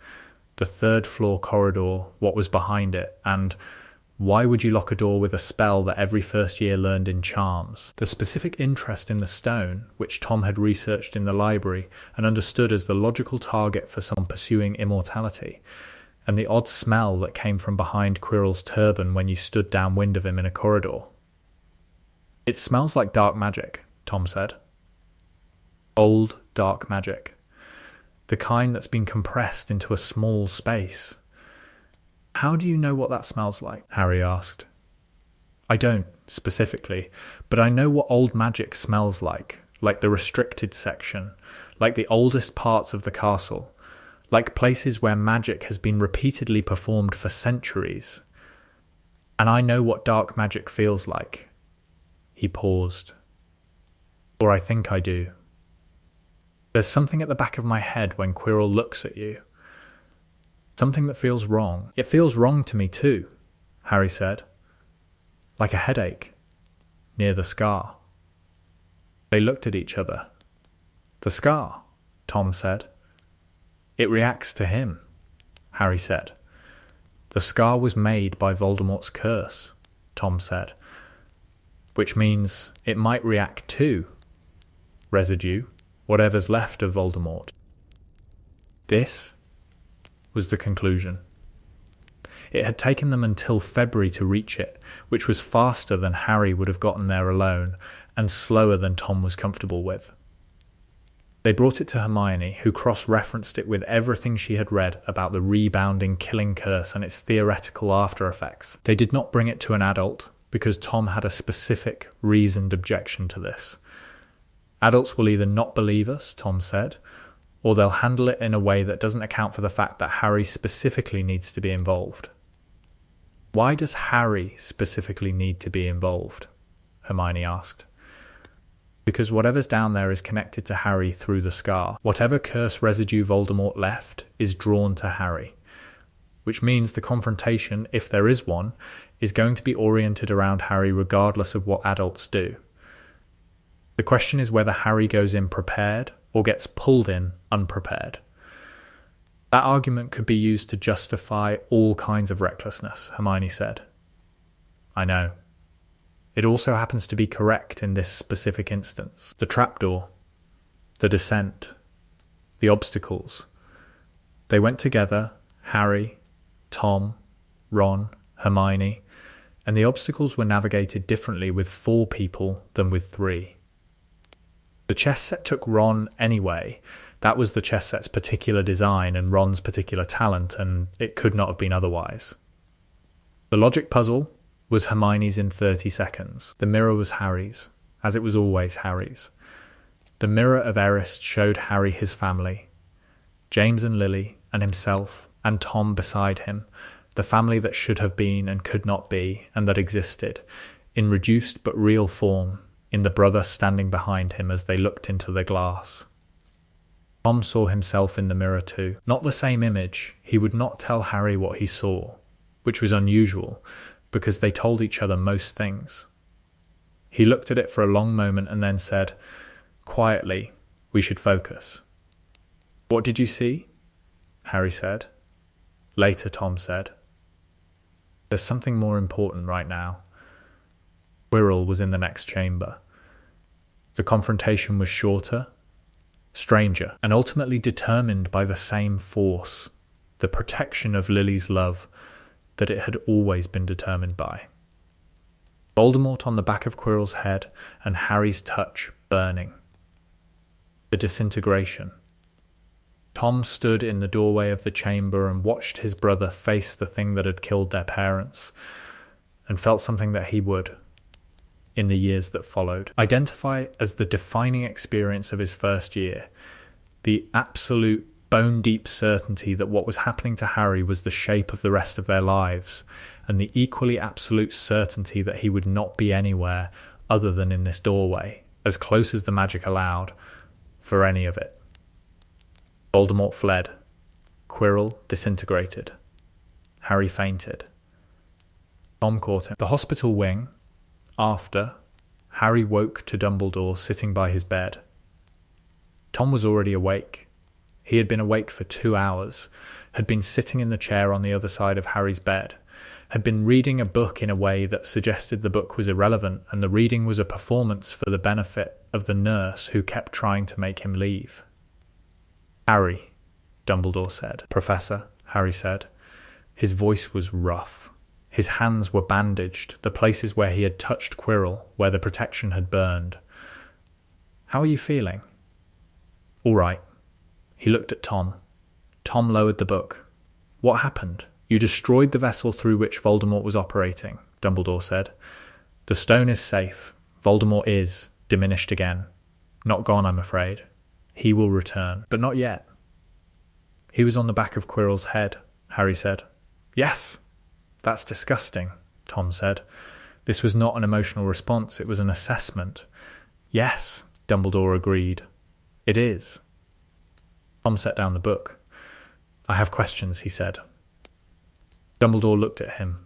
The third floor corridor, what was behind it, and why would you lock a door with a spell that every first year learned in charms? The specific interest in the stone, which Tom had researched in the library and understood as the logical target for someone pursuing immortality, and the odd smell that came from behind Quirrell's turban when you stood downwind of him in a corridor. "It smells like dark magic," Tom said. "Old dark magic. The kind that's been compressed into a small space." "How do you know what that smells like?" Harry asked. "I don't, specifically, but I know what old magic smells like the restricted section, like the oldest parts of the castle, like places where magic has been repeatedly performed for centuries. And I know what dark magic feels like." He paused. Or I think I do. There's something at the back of my head when Quirrell looks at you. Something that feels wrong. It feels wrong to me too, Harry said. Like a headache. Near the scar. They looked at each other. The scar, Tom said. It reacts to him, Harry said. The scar was made by Voldemort's curse, Tom said. Which means it might react to residue, whatever's left of Voldemort. This was the conclusion. It had taken them until February to reach it, which was faster than Harry would have gotten there alone, and slower than Tom was comfortable with. They brought it to Hermione, who cross-referenced it with everything she had read about the rebounding killing curse and its theoretical after-effects. They did not bring it to an adult, because Tom had a specific, reasoned objection to this. Adults will either not believe us, Tom said, or they'll handle it in a way that doesn't account for the fact that Harry specifically needs to be involved. Why does Harry specifically need to be involved? Hermione asked. Because whatever's down there is connected to Harry through the scar. Whatever curse residue Voldemort left is drawn to Harry, which means the confrontation, if there is one, is going to be oriented around Harry regardless of what adults do. The question is whether Harry goes in prepared or gets pulled in unprepared. That argument could be used to justify all kinds of recklessness, Hermione said. I know. It also happens to be correct in this specific instance. The trapdoor, the descent, the obstacles. They went together, Harry, Tom, Ron, Hermione, and the obstacles were navigated differently with 4 people than with 3. The chess set took Ron anyway. That was the chess set's particular design and Ron's particular talent, and it could not have been otherwise. The logic puzzle was Hermione's in 30 seconds. The mirror was Harry's, as it was always Harry's. The mirror of Eris showed Harry his family, James and Lily, and himself, and Tom beside him, the family that should have been and could not be, and that existed, in reduced but real form, in the brother standing behind him as they looked into the glass. Tom saw himself in the mirror too. Not the same image. He would not tell Harry what he saw, which was unusual, because they told each other most things. He looked at it for a long moment and then said, quietly, we should focus. What did you see? Harry said. Later, Tom said. There's something more important right now. Quirrell was in the next chamber. The confrontation was shorter, stranger, and ultimately determined by the same force, the protection of Lily's love, that it had always been determined by. Voldemort on the back of Quirrell's head and Harry's touch burning. The disintegration. Tom stood in the doorway of the chamber and watched his brother face the thing that had killed their parents, and felt something that he would, in the years that followed, identify as the defining experience of his first year, the absolute bone-deep certainty that what was happening to Harry was the shape of the rest of their lives, and the equally absolute certainty that he would not be anywhere other than in this doorway, as close as the magic allowed, for any of it. Voldemort fled. Quirrell disintegrated. Harry fainted. Tom caught him. The hospital wing. After, Harry woke to Dumbledore sitting by his bed. Tom was already awake. He had been awake for 2 hours, had been sitting in the chair on the other side of Harry's bed, had been reading a book in a way that suggested the book was irrelevant and the reading was a performance for the benefit of the nurse who kept trying to make him leave. Harry, Dumbledore said. Professor, Harry said. His voice was rough. His hands were bandaged, the places where he had touched Quirrell, where the protection had burned. How are you feeling? All right. He looked at Tom. Tom lowered the book. What happened? You destroyed the vessel through which Voldemort was operating, Dumbledore said. The stone is safe. Voldemort is diminished again. Not gone, I'm afraid. He will return, but not yet. He was on the back of Quirrell's head, Harry said. Yes. That's disgusting, Tom said. This was not an emotional response, it was an assessment. Yes, Dumbledore agreed. It is. Tom set down the book. I have questions, he said. Dumbledore looked at him.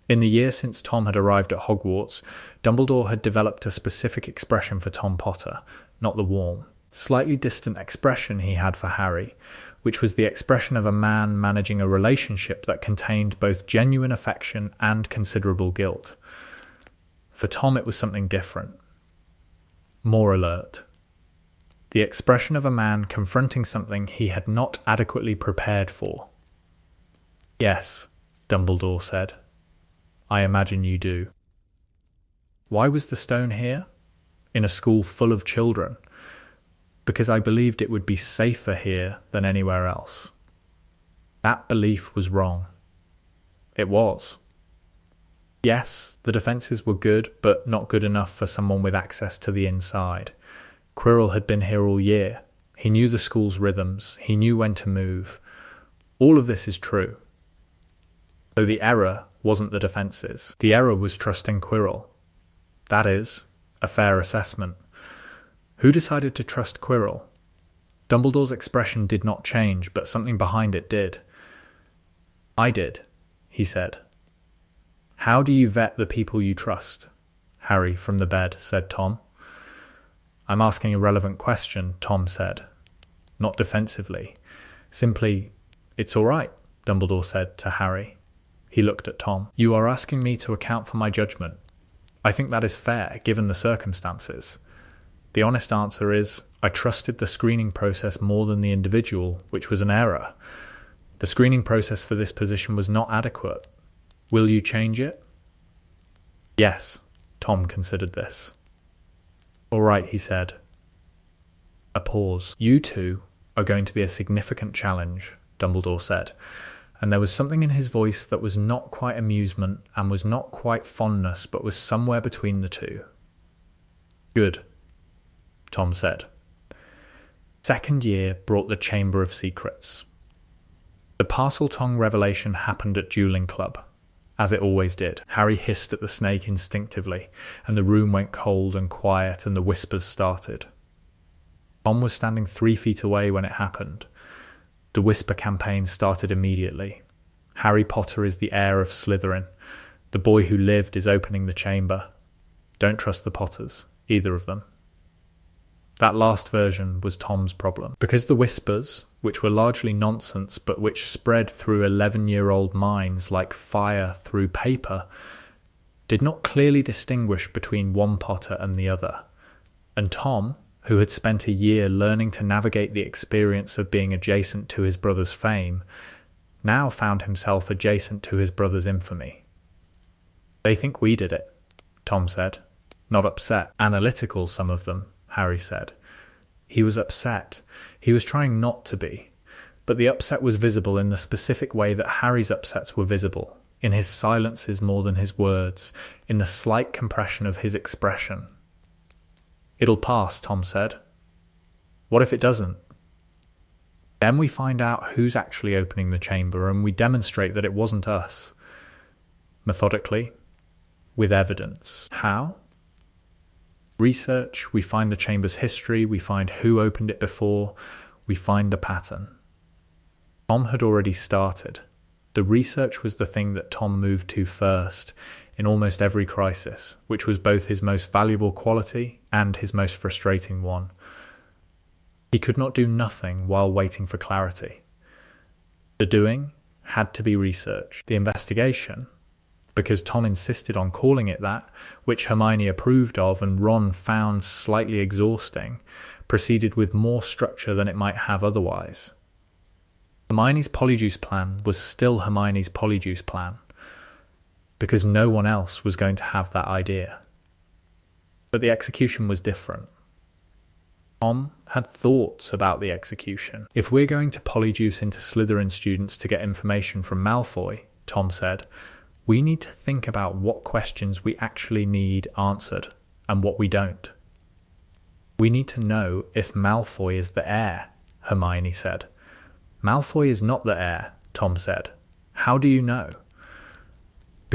In the year since Tom had arrived at Hogwarts, Dumbledore had developed a specific expression for Tom Potter, not the warm, slightly distant expression he had for Harry, which was the expression of a man managing a relationship that contained both genuine affection and considerable guilt. For Tom, it was something different, more alert. The expression of a man confronting something he had not adequately prepared for. Yes, Dumbledore said. I imagine you do. Why was the stone here? In a school full of children? Because I believed it would be safer here than anywhere else. That belief was wrong. It was. Yes, the defences were good, but not good enough for someone with access to the inside. Quirrell had been here all year. He knew the school's rhythms. He knew when to move. All of this is true. So the error wasn't the defences. The error was trusting Quirrell. That is, a fair assessment. Who decided to trust Quirrell? Dumbledore's expression did not change, but something behind it did. I did, he said. How do you vet the people you trust? Harry from the bed, said Tom. I'm asking a relevant question, Tom said. Not defensively. Simply, it's all right, Dumbledore said to Harry. He looked at Tom. You are asking me to account for my judgment. I think that is fair, given the circumstances. The honest answer is, I trusted the screening process more than the individual, which was an error. The screening process for this position was not adequate. Will you change it? Yes, Tom considered this. All right, he said. A pause. You two are going to be a significant challenge, Dumbledore said, and there was something in his voice that was not quite amusement and was not quite fondness, but was somewhere between the two. Good, Tom said. Second year brought the Chamber of Secrets. The Parseltongue revelation happened at Dueling Club, as it always did. Harry hissed at the snake instinctively, and the room went cold and quiet, and the whispers started. Tom was standing 3 feet away when it happened. The whisper campaign started immediately. Harry Potter is the heir of Slytherin. The boy who lived is opening the chamber. Don't trust the Potters, either of them. That last version was Tom's problem. Because the whispers, which were largely nonsense but which spread through 11-year-old minds like fire through paper, did not clearly distinguish between one Potter and the other. And Tom, who had spent a year learning to navigate the experience of being adjacent to his brother's fame, now found himself adjacent to his brother's infamy. They think we did it, Tom said. Not upset. Analytical, some of them, Harry said. He was upset. He was trying not to be. But the upset was visible in the specific way that Harry's upsets were visible, in his silences more than his words, in the slight compression of his expression. It'll pass, Tom said. What if it doesn't? Then we find out who's actually opening the chamber, and we demonstrate that it wasn't us. Methodically, with evidence. How? Research, we find the chamber's history, we find who opened it before, we find the pattern. Tom had already started. The research was the thing that Tom moved to first in almost every crisis, which was both his most valuable quality and his most frustrating one. He could not do nothing while waiting for clarity. The doing had to be research. The investigation, because Tom insisted on calling it that, which Hermione approved of and Ron found slightly exhausting, proceeded with more structure than it might have otherwise. Hermione's Polyjuice plan was still Hermione's Polyjuice plan, because no one else was going to have that idea. But the execution was different. Tom had thoughts about the execution. If we're going to polyjuice into Slytherin students to get information from Malfoy, Tom said, we need to think about what questions we actually need answered and what we don't. We need to know if Malfoy is the heir, Hermione said. Malfoy is not the heir, Tom said. How do you know?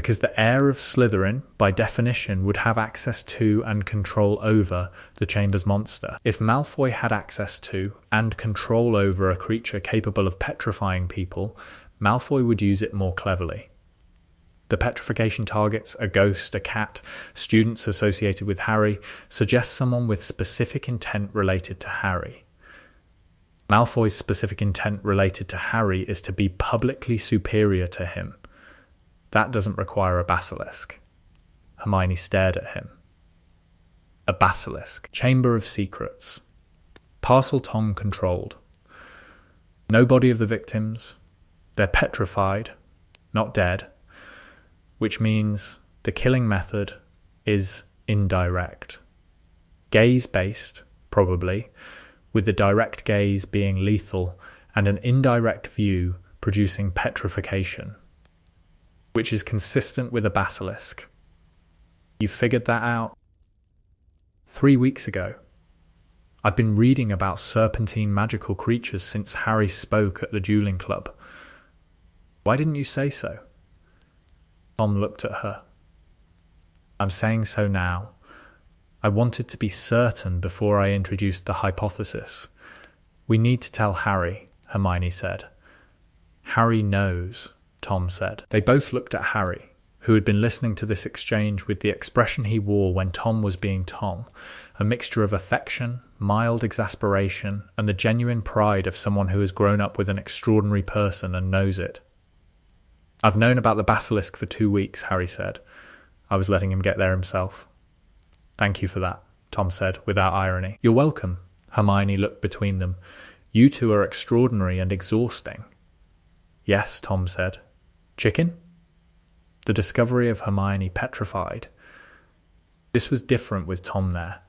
because the heir of Slytherin, by definition, would have access to and control over the Chamber's monster. If Malfoy had access to and control over a creature capable of petrifying people, Malfoy would use it more cleverly. The petrification targets, a ghost, a cat, students associated with Harry, suggest someone with specific intent related to Harry. Malfoy's specific intent related to Harry is to be publicly superior to him. That doesn't require a basilisk. Hermione stared at him. A basilisk. Chamber of Secrets. Parseltongue controlled. No body of the victims. They're petrified, not dead, which means the killing method is indirect. Gaze-based, probably, with the direct gaze being lethal and an indirect view producing petrification, which is consistent with a basilisk. You figured that out? 3 weeks ago. I've been reading about serpentine magical creatures since Harry spoke at the dueling club. Why didn't you say so? Tom looked at her. I'm saying so now. I wanted to be certain before I introduced the hypothesis. We need to tell Harry, Hermione said. Harry knows, Tom said. They both looked at Harry, who had been listening to this exchange with the expression he wore when Tom was being Tom, a mixture of affection, mild exasperation, and the genuine pride of someone who has grown up with an extraordinary person and knows it. I've known about the basilisk for 2 weeks, Harry said. I was letting him get there himself. Thank you for that, Tom said, without irony. You're welcome. Hermione looked between them. You two are extraordinary and exhausting. Yes, Tom said. Chicken? The discovery of Hermione petrified. This was different with Tom there.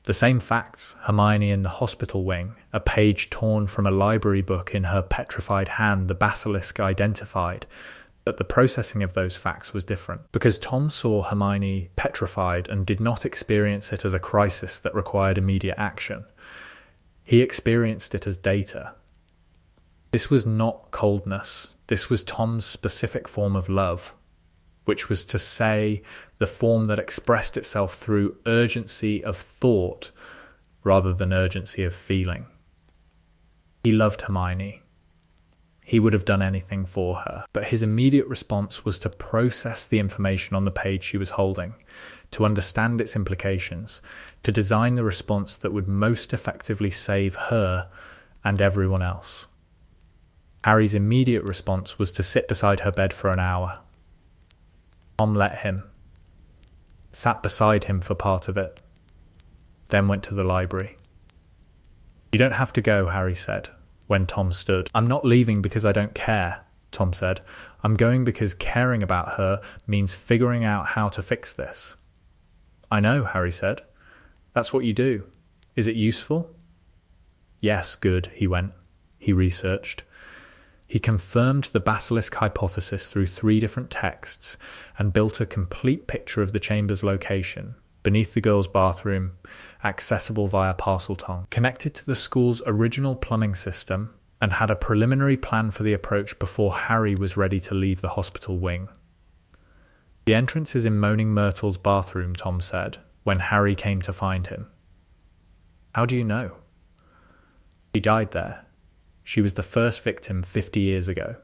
The same facts, Hermione in the hospital wing, a page torn from a library book in her petrified hand the basilisk identified, but the processing of those facts was different, because Tom saw Hermione petrified and did not experience it as a crisis that required immediate action. He experienced it as data. This was not coldness. This was Tom's specific form of love, which was to say, the form that expressed itself through urgency of thought rather than urgency of feeling. He loved Hermione. He would have done anything for her, but his immediate response was to process the information on the page she was holding, to understand its implications, to design the response that would most effectively save her and everyone else. Harry's immediate response was to sit beside her bed for an hour. Tom let him, sat beside him for part of it, then went to the library. You don't have to go, Harry said, when Tom stood. I'm not leaving because I don't care, Tom said. I'm going because caring about her means figuring out how to fix this. I know, Harry said. That's what you do. Is it useful? Yes, good, he went. He researched. He confirmed the basilisk hypothesis through 3 different texts and built a complete picture of the chamber's location, beneath the girls' bathroom, accessible via Parseltongue, connected to the school's original plumbing system, and had a preliminary plan for the approach before Harry was ready to leave the hospital wing. The entrance is in Moaning Myrtle's bathroom, Tom said, when Harry came to find him. How do you know? She died there. She was the first victim 50 years ago.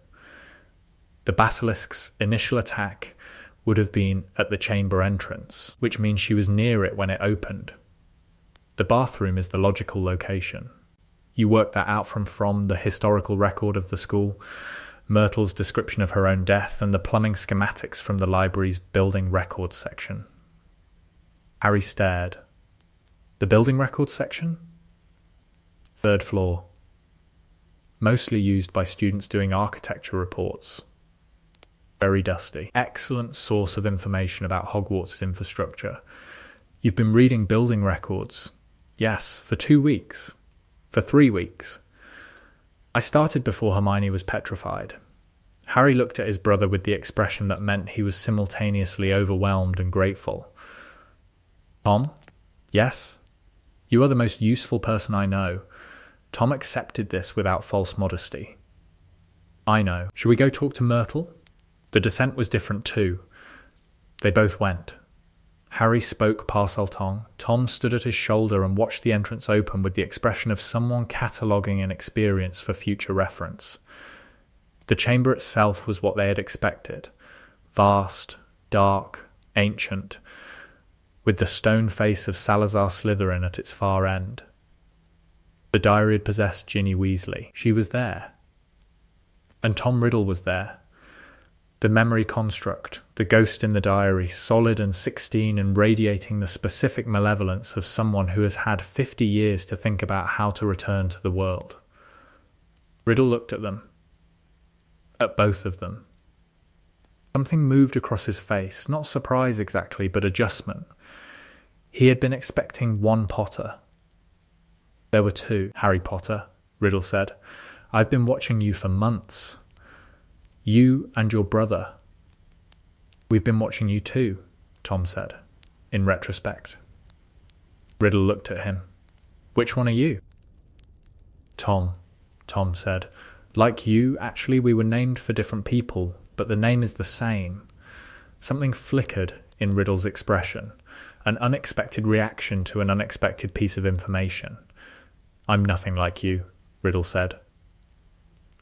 The basilisk's initial attack would have been at the chamber entrance, which means she was near it when it opened. The bathroom is the logical location. You work that out from the historical record of the school, Myrtle's description of her own death, and the plumbing schematics from the library's building records section. Harry stared. The building records section? 3rd floor. Mostly used by students doing architecture reports. Very dusty. Excellent source of information about Hogwarts' infrastructure. You've been reading building records. Yes, for 2 weeks. For 3 weeks. I started before Hermione was petrified. Harry looked at his brother with the expression that meant he was simultaneously overwhelmed and grateful. Tom? Yes? You are the most useful person I know. Tom accepted this without false modesty. I know. Shall we go talk to Myrtle? The descent was different too. They both went. Harry spoke Parseltongue. Tom stood at his shoulder and watched the entrance open with the expression of someone cataloguing an experience for future reference. The chamber itself was what they had expected. Vast, dark, ancient, with the stone face of Salazar Slytherin at its far end. The diary had possessed Ginny Weasley. She was there. And Tom Riddle was there. The memory construct, the ghost in the diary, solid and 16 and radiating the specific malevolence of someone who has had 50 years to think about how to return to the world. Riddle looked at them. At both of them. Something moved across his face, not surprise exactly, but adjustment. He had been expecting one Potter. There were two, Harry Potter, Riddle said. I've been watching you for months. You and your brother. We've been watching you too, Tom said, in retrospect. Riddle looked at him. Which one are you? Tom said. Like you, actually we were named for different people, but the name is the same. Something flickered in Riddle's expression, an unexpected reaction to an unexpected piece of information. I'm nothing like you, Riddle said.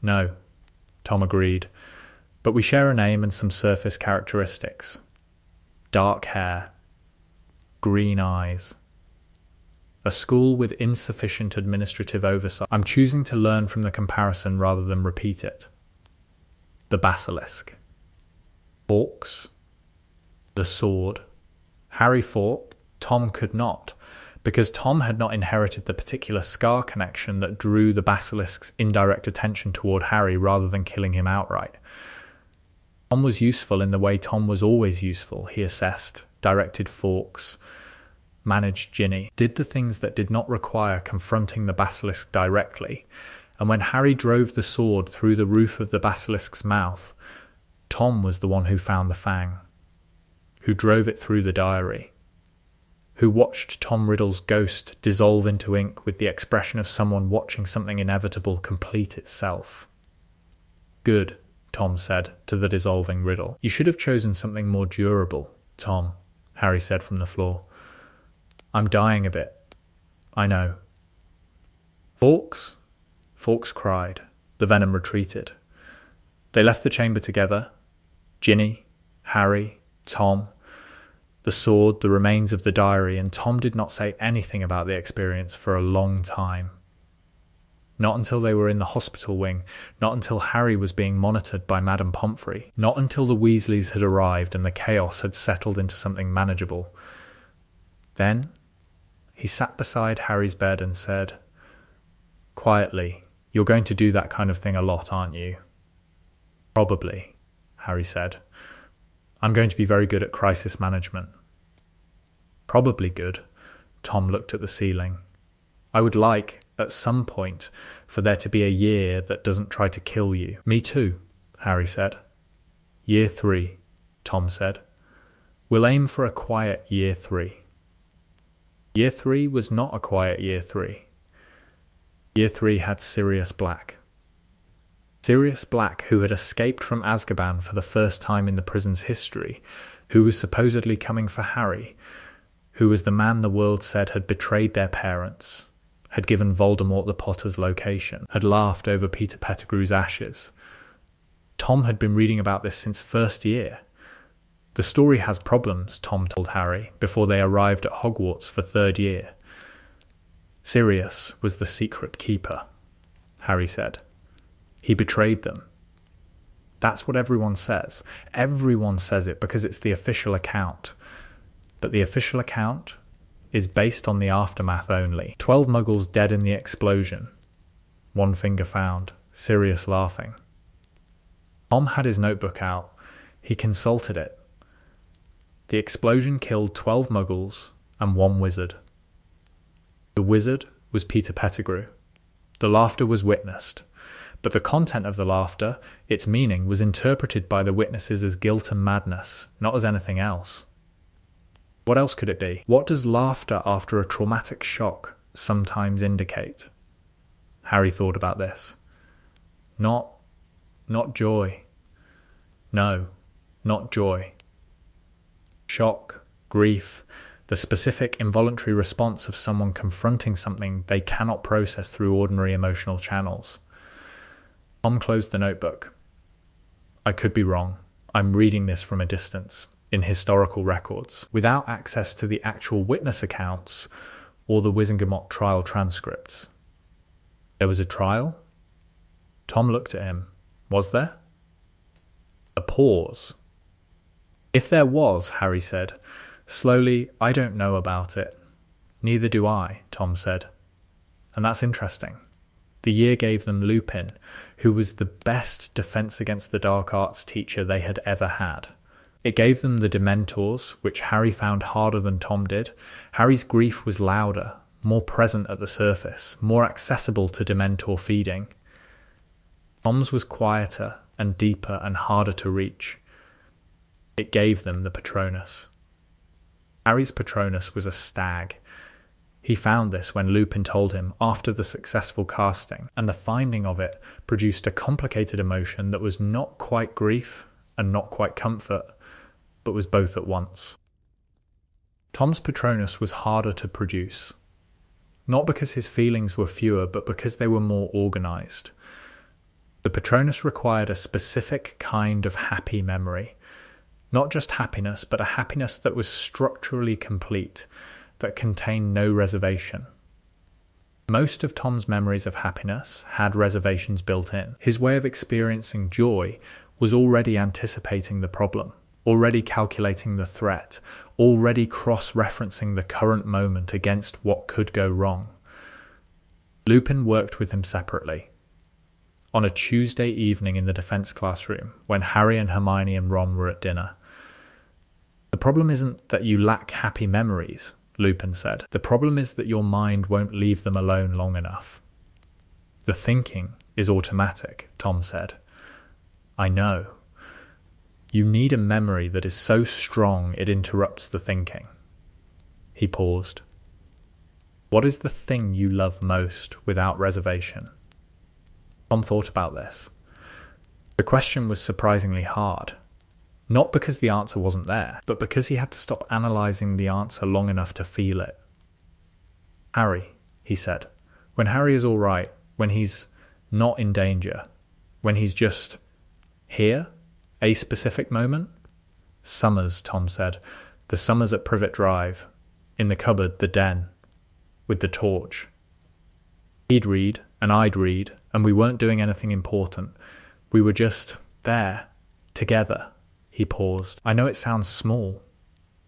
No, Tom agreed, but we share a name and some surface characteristics. Dark hair, green eyes. A school with insufficient administrative oversight. I'm choosing to learn from the comparison rather than repeat it. The basilisk. Forks. The sword. Harry fought, Tom could not, because Tom had not inherited the particular scar connection that drew the basilisk's indirect attention toward Harry rather than killing him outright. Tom was useful in the way Tom was always useful. He assessed, directed Fawkes, managed Ginny, did the things that did not require confronting the basilisk directly, and when Harry drove the sword through the roof of the basilisk's mouth, Tom was the one who found the fang, who drove it through the diary, who watched Tom Riddle's ghost dissolve into ink with the expression of someone watching something inevitable complete itself. Good, Tom said to the dissolving Riddle. You should have chosen something more durable, Tom, Harry said from the floor. I'm dying a bit. I know. Fawkes? Fawkes cried. The venom retreated. They left the chamber together. Ginny, Harry, Tom, the sword, the remains of the diary, and Tom did not say anything about the experience for a long time. Not until they were in the hospital wing, not until Harry was being monitored by Madame Pomfrey, not until the Weasleys had arrived and the chaos had settled into something manageable. Then he sat beside Harry's bed and said, quietly, "You're going to do that kind of thing a lot, aren't you?" "Probably," Harry said. "I'm going to be very good at crisis management." "Probably good." Tom looked at the ceiling. "I would like, at some point, for there to be a year that doesn't try to kill you." "Me too," Harry said. "Year 3, Tom said. "We'll aim for a quiet year 3. Year 3 was not a quiet year 3. Year 3 had Sirius Black. Sirius Black, who had escaped from Azkaban for the first time in the prison's history, who was supposedly coming for Harry, who was the man the world said had betrayed their parents, had given Voldemort the Potter's location, had laughed over Peter Pettigrew's ashes. Tom had been reading about this since first year. The story has problems, Tom told Harry, before they arrived at Hogwarts for third year. Sirius was the secret keeper, Harry said. He betrayed them. That's what everyone says. Everyone says it because it's the official account. But the official account is based on the aftermath only. 12 muggles dead in the explosion. One finger found. Sirius laughing. Tom had his notebook out. He consulted it. The explosion killed 12 muggles and 1 wizard. The wizard was Peter Pettigrew. The laughter was witnessed. But the content of the laughter, its meaning, was interpreted by the witnesses as guilt and madness, not as anything else. What else could it be? What does laughter after a traumatic shock sometimes indicate? Harry thought about this. Not joy. No, not joy. Shock, grief, the specific involuntary response of someone confronting something they cannot process through ordinary emotional channels. Tom closed the notebook. I could be wrong. I'm reading this from a distance, in historical records, without access to the actual witness accounts or the Wizengamot trial transcripts. There was a trial? Tom looked at him. Was there? A pause. If there was, Harry said, slowly, I don't know about it. Neither do I, Tom said. And that's interesting. The year gave them Lupin, who was the best defense against the dark arts teacher they had ever had. It gave them the Dementors, which Harry found harder than Tom did. Harry's grief was louder, more present at the surface, more accessible to Dementor feeding. Tom's was quieter and deeper and harder to reach. It gave them the Patronus. Harry's Patronus was a stag. He found this when Lupin told him after the successful casting, and the finding of it produced a complicated emotion that was not quite grief and not quite comfort, but was both at once. Tom's Patronus was harder to produce, not because his feelings were fewer, but because they were more organised. The Patronus required a specific kind of happy memory, not just happiness, but a happiness that was structurally complete, that contained no reservation. Most of Tom's memories of happiness had reservations built in. His way of experiencing joy was already anticipating the problem, already calculating the threat, already cross-referencing the current moment against what could go wrong. Lupin worked with him separately. On a Tuesday evening in the defense classroom, when Harry and Hermione and Ron were at dinner. The problem isn't that you lack happy memories, Lupin said. The problem is that your mind won't leave them alone long enough. The thinking is automatic, Tom said. I know. You need a memory that is so strong it interrupts the thinking. He paused. What is the thing you love most without reservation? Tom thought about this. The question was surprisingly hard. Not because the answer wasn't there, but because he had to stop analysing the answer long enough to feel it. Harry, he said. When Harry is all right, when he's not in danger, when he's just here, a specific moment? Summers, Tom said. The summers at Privet Drive, in the cupboard, the den, with the torch. He'd read, and I'd read, and we weren't doing anything important. We were just there, together. He paused. I know it sounds small.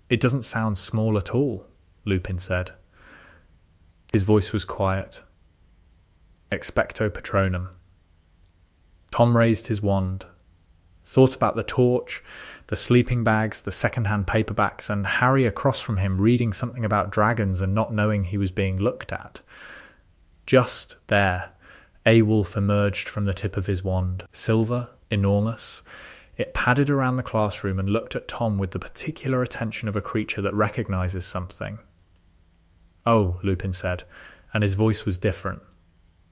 It doesn't sound small at all, Lupin said. His voice was quiet. Expecto Patronum. Tom raised his wand, thought about the torch, the sleeping bags, the second-hand paperbacks, and Harry across from him reading something about dragons and not knowing he was being looked at. Just there, a wolf emerged from the tip of his wand, silver, enormous. It padded around the classroom and looked at Tom with the particular attention of a creature that recognises something. Oh, Lupin said, and his voice was different.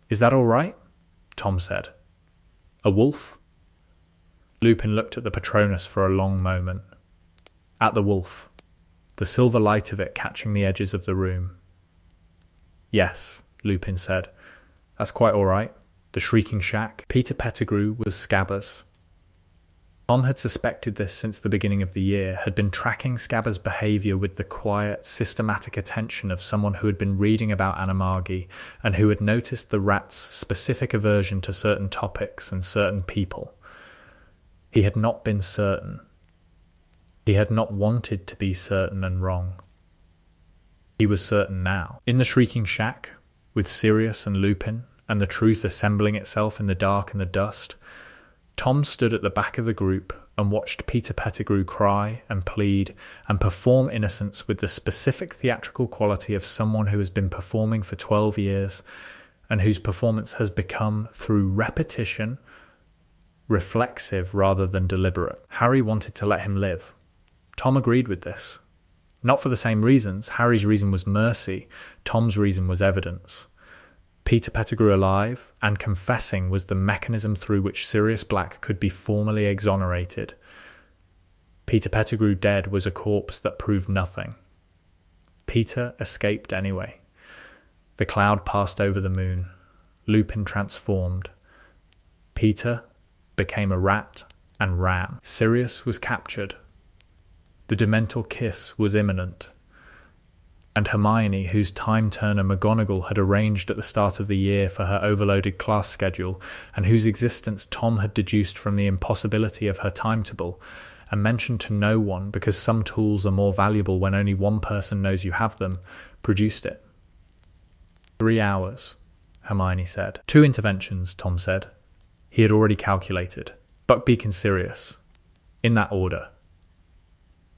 Is that all right? Tom said. A wolf? Lupin looked at the Patronus for a long moment. At the wolf, the silver light of it catching the edges of the room. Yes, Lupin said. That's quite all right. The Shrieking Shack. Peter Pettigrew was Scabbers. Tom had suspected this since the beginning of the year, had been tracking Scabbers' behaviour with the quiet, systematic attention of someone who had been reading about Animagi and who had noticed the rat's specific aversion to certain topics and certain people. He had not been certain. He had not wanted to be certain and wrong. He was certain now. In the Shrieking Shack, with Sirius and Lupin, and the truth assembling itself in the dark and the dust, Tom stood at the back of the group and watched Peter Pettigrew cry and plead and perform innocence with the specific theatrical quality of someone who has been performing for 12 years and whose performance has become, through repetition, reflexive rather than deliberate. Harry wanted to let him live. Tom agreed with this. Not for the same reasons. Harry's reason was mercy. Tom's reason was evidence. Peter Pettigrew alive and confessing was the mechanism through which Sirius Black could be formally exonerated. Peter Pettigrew dead was a corpse that proved nothing. Peter escaped anyway. The cloud passed over the moon. Lupin transformed. Peter became a rat and ran. Sirius was captured. The Dementor kiss was imminent. And Hermione, whose time turner McGonagall had arranged at the start of the year for her overloaded class schedule, and whose existence Tom had deduced from the impossibility of her timetable, and mentioned to no one because some tools are more valuable when only one person knows you have them, produced it. 3 hours, Hermione said. 2 interventions, Tom said. He had already calculated. Buckbeak and Sirius. In that order.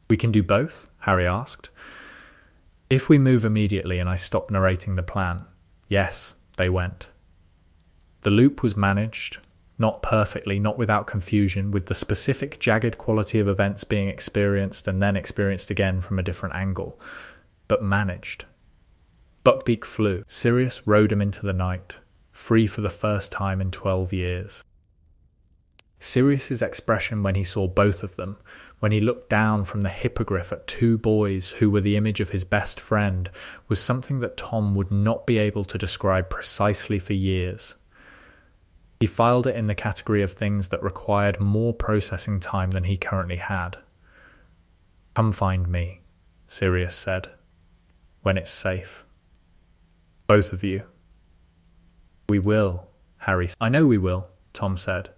We can do both? Harry asked. If we move immediately and I stop narrating the plan. Yes, they went. The loop was managed, not perfectly, not without confusion, with the specific jagged quality of events being experienced and then experienced again from a different angle, but managed. Buckbeak flew. Sirius rode him into the night, free for the first time in 12 years. Sirius's expression when he saw both of them, when he looked down from the hippogriff at 2 boys who were the image of his best friend, was something that Tom would not be able to describe precisely for years. He filed it in the category of things that required more processing time than he currently had. Come find me, Sirius said, when it's safe. Both of you. We will, Harry said. I know we will, Tom said.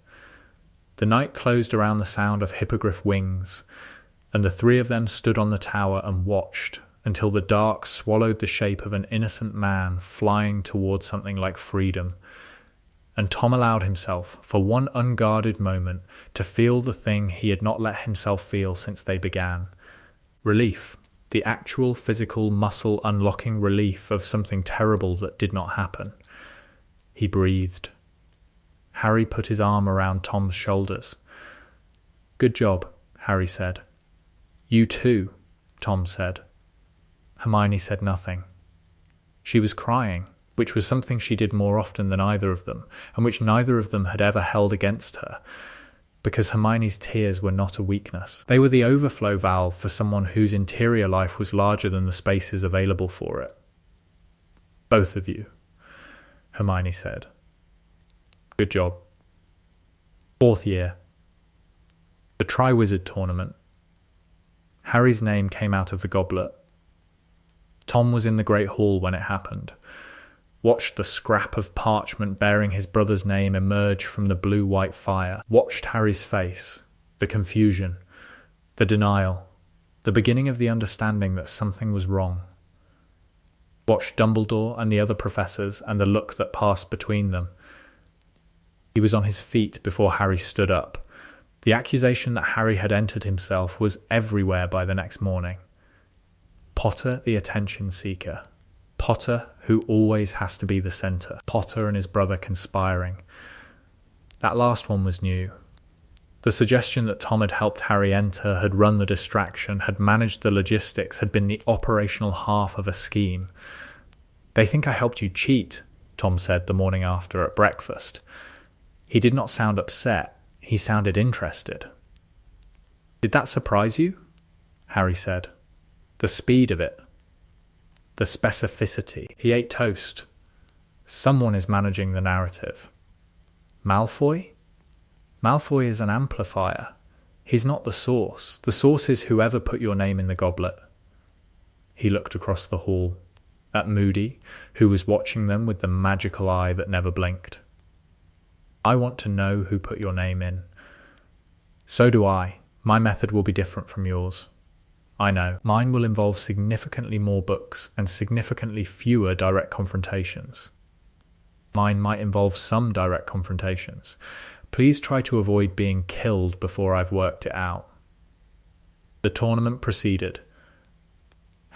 The night closed around the sound of hippogriff wings, and the 3 of them stood on the tower and watched until the dark swallowed the shape of an innocent man flying towards something like freedom, and Tom allowed himself, for one unguarded moment, to feel the thing he had not let himself feel since they began. Relief, the actual physical muscle unlocking relief of something terrible that did not happen. He breathed. Harry put his arm around Tom's shoulders. Good job, Harry said. You too, Tom said. Hermione said nothing. She was crying, which was something she did more often than either of them, and which neither of them had ever held against her, because Hermione's tears were not a weakness. They were the overflow valve for someone whose interior life was larger than the spaces available for it. Both of you, Hermione said. Good job. 4th year. The Triwizard Tournament. Harry's name came out of the goblet. Tom was in the Great Hall when it happened. Watched the scrap of parchment bearing his brother's name emerge from the blue-white fire. Watched Harry's face, the confusion, the denial, the beginning of the understanding that something was wrong. Watched Dumbledore and the other professors and the look that passed between them. He was on his feet before Harry stood up. The accusation that Harry had entered himself was everywhere by the next morning. Potter, the attention seeker. Potter, who always has to be the centre. Potter and his brother conspiring. That last one was new. The suggestion that Tom had helped Harry enter, had run the distraction, had managed the logistics, had been the operational half of a scheme. They think I helped you cheat, Tom said the morning after at breakfast. He did not sound upset. He sounded interested. Did that surprise you? Harry said. The speed of it. The specificity. He ate toast. Someone is managing the narrative. Malfoy? Malfoy is an amplifier. He's not the source. The source is whoever put your name in the goblet. He looked across the hall at Moody, who was watching them with the magical eye that never blinked. I want to know who put your name in. So do I. My method will be different from yours. I know. Mine will involve significantly more books and significantly fewer direct confrontations. Mine might involve some direct confrontations. Please try to avoid being killed before I've worked it out. The tournament proceeded.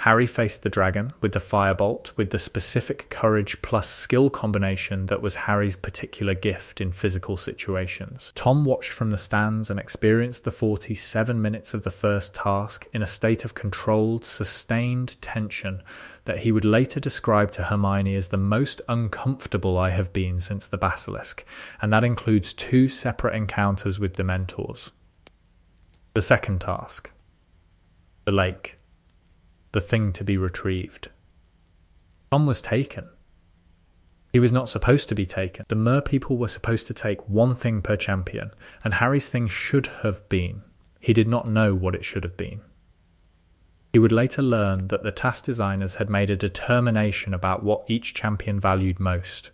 Harry faced the dragon with the firebolt, with the specific courage plus skill combination that was Harry's particular gift in physical situations. Tom watched from the stands and experienced the 47 minutes of the first task in a state of controlled, sustained tension that he would later describe to Hermione as the most uncomfortable I have been since the Basilisk, and that includes 2 separate encounters with Dementors. The second task. The lake. The thing to be retrieved. Tom was taken. He was not supposed to be taken. The Mer people were supposed to take one thing per champion, and Harry's thing should have been. He did not know what it should have been. He would later learn that the task designers had made a determination about what each champion valued most,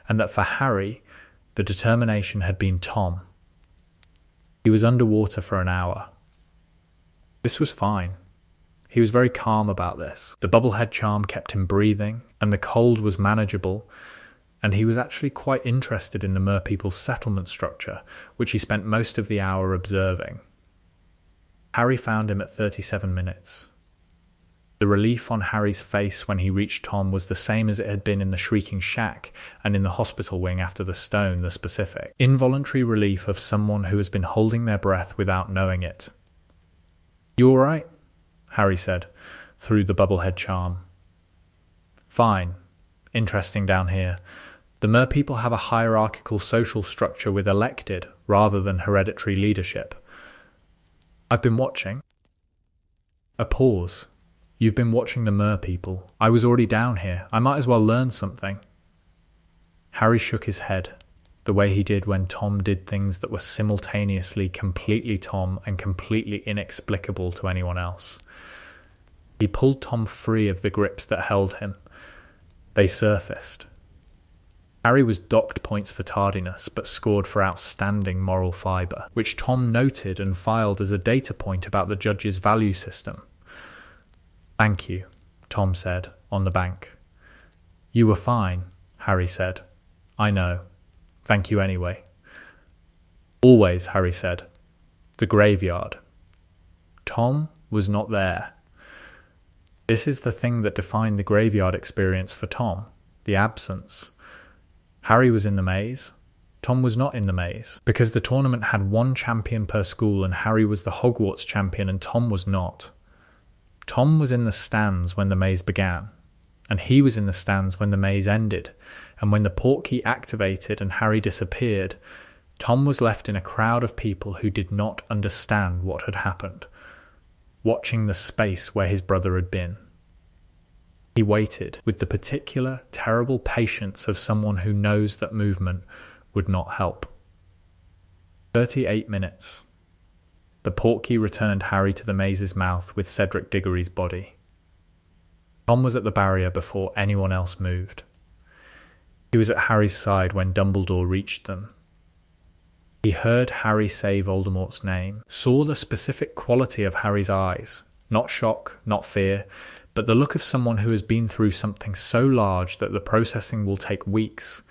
and that for Harry, the determination had been Tom. He was underwater for an hour. This was fine. He was very calm about this. The bubblehead charm kept him breathing, and the cold was manageable, and he was actually quite interested in the Mer people's settlement structure, which he spent most of the hour observing. Harry found him at 37 minutes. The relief on Harry's face when he reached Tom was the same as it had been in the Shrieking Shack and in the hospital wing after the stone, the specific. Involuntary relief of someone who has been holding their breath without knowing it. "You all right?" Harry said, through the bubblehead charm. "Fine. Interesting down here. The Mer people have a hierarchical social structure with elected rather than hereditary leadership. I've been watching." A pause. "You've been watching the Mer people. I was already down here. I might as well learn something." Harry shook his head, the way he did when Tom did things that were simultaneously completely Tom and completely inexplicable to anyone else. He pulled Tom free of the grips that held him. They surfaced. Harry was docked points for tardiness, but scored for outstanding moral fibre, which Tom noted and filed as a data point about the judge's value system. "Thank you," Tom said, on the bank. "You were fine," Harry said. "I know. Thank you anyway." "Always," Harry said. "The graveyard." Tom was not there. This is the thing that defined the graveyard experience for Tom, the absence. Harry was in the maze. Tom was not in the maze, because the tournament had one champion per school and Harry was the Hogwarts champion and Tom was not. Tom was in the stands when the maze began, and he was in the stands when the maze ended, and when the portkey activated and Harry disappeared, Tom was left in a crowd of people who did not understand what had happened, watching the space where his brother had been. He waited with the particular, terrible patience of someone who knows that movement would not help. 38 minutes. The portkey returned Harry to the maze's mouth with Cedric Diggory's body. Tom was at the barrier before anyone else moved. He was at Harry's side when Dumbledore reached them. He heard Harry say Voldemort's name, saw the specific quality of Harry's eyes, not shock, not fear, but the look of someone who has been through something so large that the processing will take weeks,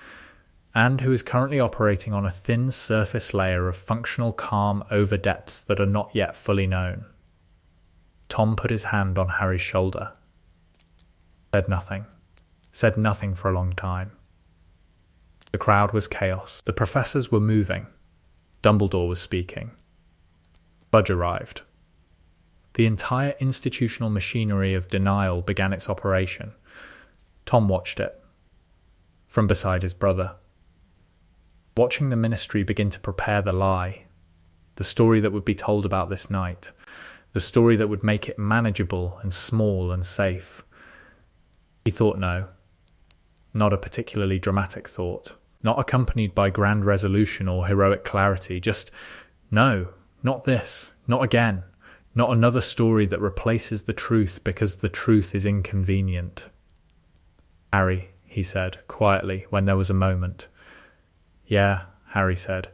and who is currently operating on a thin surface layer of functional calm over depths that are not yet fully known. Tom put his hand on Harry's shoulder. Said nothing for a long time. The crowd was chaos. The professors were moving. Dumbledore was speaking. Budge arrived. The entire institutional machinery of denial began its operation. Tom watched it, from beside his brother. Watching the ministry begin to prepare the lie, the story that would be told about this night, the story that would make it manageable and small and safe. He thought no, not a particularly dramatic thought, not accompanied by grand resolution or heroic clarity, just no, not this, not again, not another story that replaces the truth because the truth is inconvenient. "Harry," he said, quietly, when there was a moment. "Yeah," Harry said.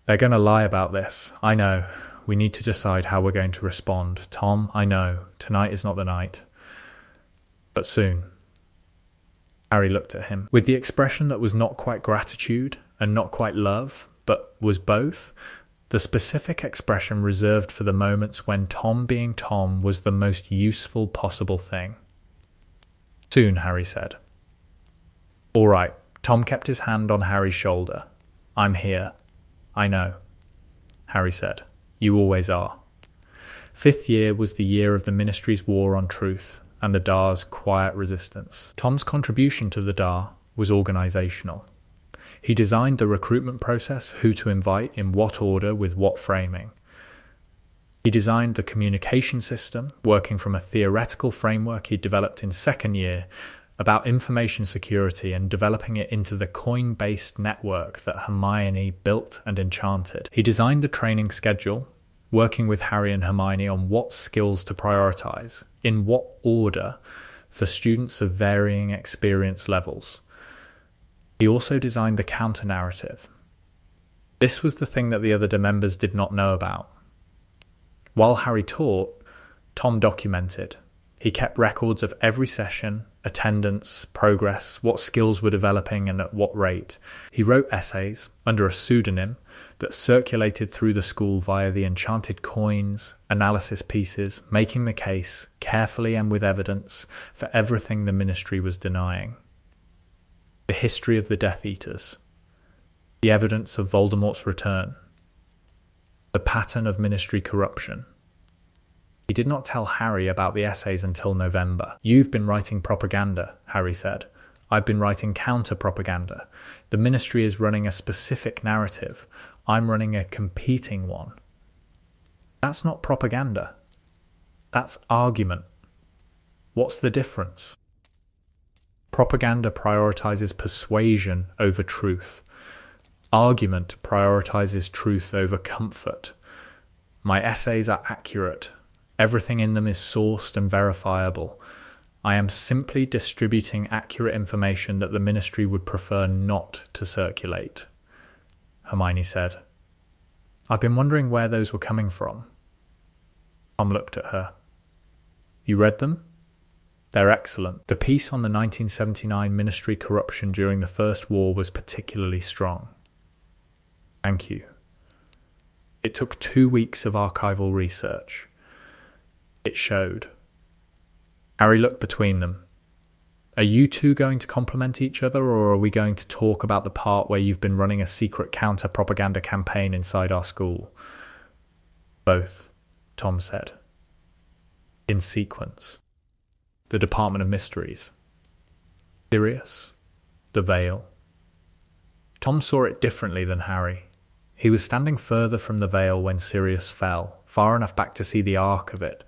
"They're going to lie about this. I know. We need to decide how we're going to respond. Tom, I know. Tonight is not the night. But soon." Harry looked at him, with the expression that was not quite gratitude and not quite love, but was both, the specific expression reserved for the moments when Tom being Tom was the most useful possible thing. "Soon," Harry said. "All right." Tom kept his hand on Harry's shoulder. "I'm here." "I know," Harry said. "You always are." 5th year was the year of the Ministry's war on truth and the Dar's quiet resistance. Tom's contribution to the Dar was organisational. He designed the recruitment process, who to invite, in what order, with what framing. He designed the communication system, working from a theoretical framework he developed in second year about information security and developing it into the coin-based network that Hermione built and enchanted. He designed the training schedule, working with Harry and Hermione on what skills to prioritize, in what order, for students of varying experience levels. He also designed the counter-narrative. This was the thing that the other members did not know about. While Harry taught, Tom documented. He kept records of every session, attendance, progress, what skills were developing and at what rate. He wrote essays under a pseudonym that circulated through the school via the enchanted coins, analysis pieces, making the case, carefully and with evidence, for everything the Ministry was denying. The history of the Death Eaters. The evidence of Voldemort's return. The pattern of Ministry corruption. He did not tell Harry about the essays until November. "You've been writing propaganda," Harry said. "I've been writing counter-propaganda. The Ministry is running a specific narrative. I'm running a competing one." That's not propaganda. That's argument. What's the difference? Propaganda prioritizes persuasion over truth. Argument prioritizes truth over comfort. My essays are accurate. Everything in them is sourced and verifiable. I am simply distributing accurate information that the Ministry would prefer not to circulate, Hermione said. "I've been wondering where those were coming from." Tom looked at her. "You read them? They're excellent. The piece on the 1979 Ministry corruption during the First War was particularly strong." "Thank you. It took 2 weeks of archival research. It showed." Harry looked between them. "Are you two going to compliment each other, or are we going to talk about the part where you've been running a secret counter-propaganda campaign inside our school?" "Both," Tom said. "In sequence. The Department of Mysteries. Sirius. The Veil." Tom saw it differently than Harry. He was standing further from the veil when Sirius fell, far enough back to see the arc of it,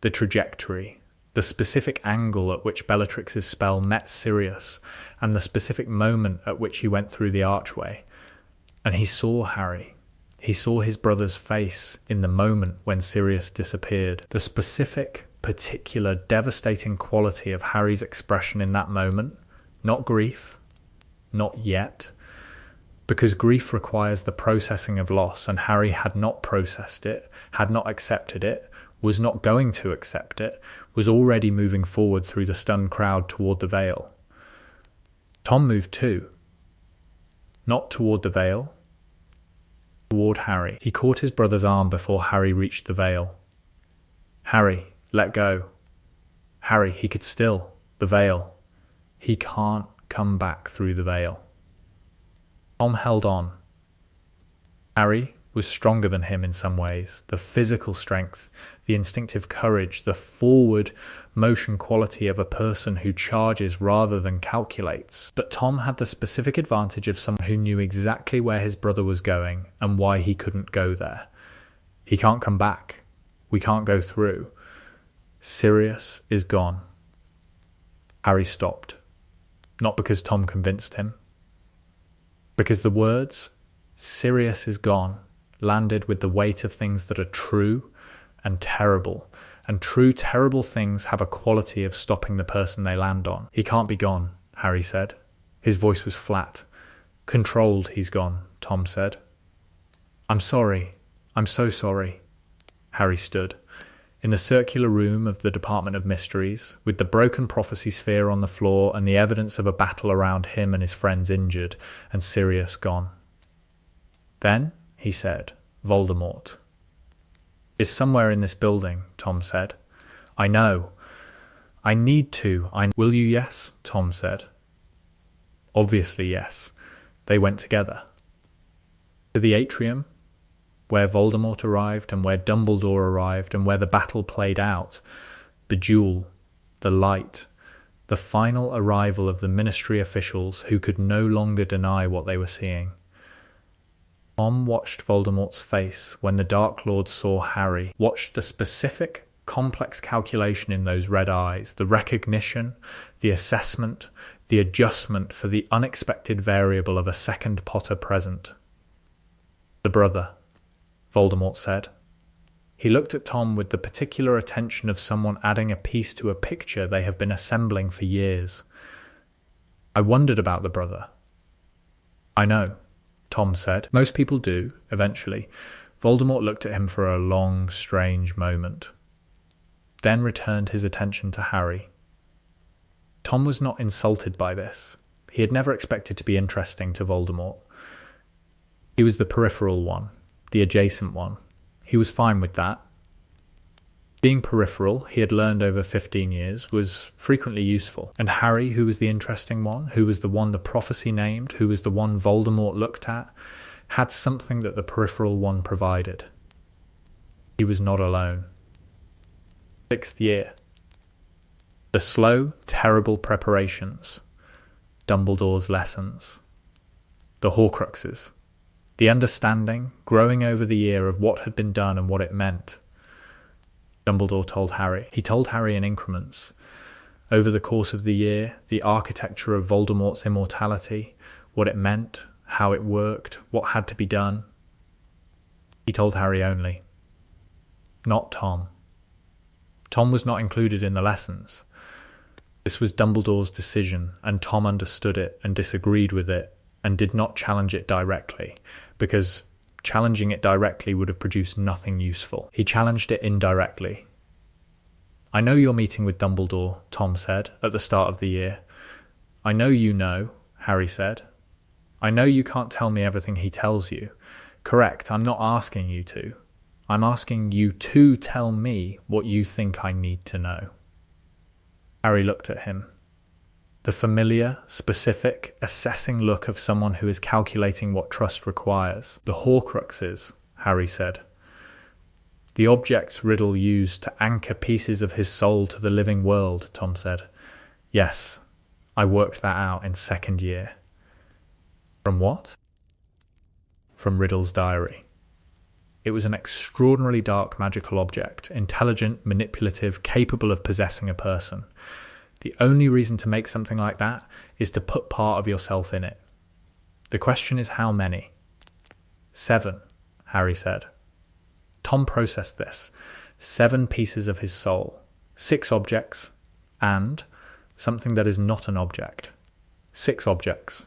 the trajectory, the specific angle at which Bellatrix's spell met Sirius, and the specific moment at which he went through the archway. And he saw Harry. He saw his brother's face in the moment when Sirius disappeared. The specific, particular, devastating quality of Harry's expression in that moment, not grief, not yet, because grief requires the processing of loss, and Harry had not processed it, had not accepted it, was not going to accept it, was already moving forward through the stunned crowd toward the veil. Tom moved too. Not toward the veil, toward Harry. He caught his brother's arm before Harry reached the veil. "Harry, let go. Harry, he could still. The veil. He can't come back through the veil." Tom held on. Harry was stronger than him in some ways. The physical strength, the instinctive courage, the forward motion quality of a person who charges rather than calculates. But Tom had the specific advantage of someone who knew exactly where his brother was going and why he couldn't go there. "He can't come back. We can't go through. Sirius is gone." Harry stopped. Not because Tom convinced him. Because the words, "Sirius is gone," landed with the weight of things that are true and terrible. And true, terrible things have a quality of stopping the person they land on. "He can't be gone," Harry said. His voice was flat. "Controlled, he's gone," Tom said. "I'm sorry. I'm so sorry." Harry stood. In the circular room of the Department of Mysteries, with the broken prophecy sphere on the floor and the evidence of a battle around him and his friends injured, and Sirius gone. "Then," he said, "Voldemort is somewhere in this building," Tom said. "I know. I need to. Will you, yes?" Tom said. Obviously, yes. They went together. To the atrium, where Voldemort arrived and where Dumbledore arrived and where the battle played out, the duel, the light, the final arrival of the Ministry officials who could no longer deny what they were seeing. Tom watched Voldemort's face when the Dark Lord saw Harry, watched the specific, complex calculation in those red eyes, the recognition, the assessment, the adjustment for the unexpected variable of a second Potter present. "The brother," Voldemort said. He looked at Tom with the particular attention of someone adding a piece to a picture they have been assembling for years. "I wondered about the brother." "I know," Tom said. "Most people do, eventually." Voldemort looked at him for a long, strange moment, then returned his attention to Harry. Tom was not insulted by this. He had never expected to be interesting to Voldemort. He was the peripheral one, the adjacent one. He was fine with that. Being peripheral, he had learned over 15 years, was frequently useful. And Harry, who was the interesting one, who was the one the prophecy named, who was the one Voldemort looked at, had something that the peripheral one provided. He was not alone. 6th year. The slow, terrible preparations. Dumbledore's lessons. The Horcruxes. The understanding, growing over the year, of what had been done and what it meant. Dumbledore told Harry. He told Harry in increments. Over the course of the year, the architecture of Voldemort's immortality, what it meant, how it worked, what had to be done. He told Harry only. Not Tom. Tom was not included in the lessons. This was Dumbledore's decision, and Tom understood it and disagreed with it and did not challenge it directly, because challenging it directly would have produced nothing useful. He challenged it indirectly. "I know you're meeting with Dumbledore," Tom said at the start of the year. "I know you know," Harry said. "I know you can't tell me everything he tells you. Correct, I'm not asking you to. I'm asking you to tell me what you think I need to know." Harry looked at him. The familiar, specific, assessing look of someone who is calculating what trust requires. "The Horcruxes," Harry said. "The objects Riddle used to anchor pieces of his soul to the living world," Tom said. "Yes, I worked that out in 2nd year." "From what?" "From Riddle's diary. It was an extraordinarily dark magical object, intelligent, manipulative, capable of possessing a person. The only reason to make something like that is to put part of yourself in it. The question is how many?" 7, Harry said. Tom processed this. 7 pieces of his soul. 6 objects. And something that is not an object. 6 objects.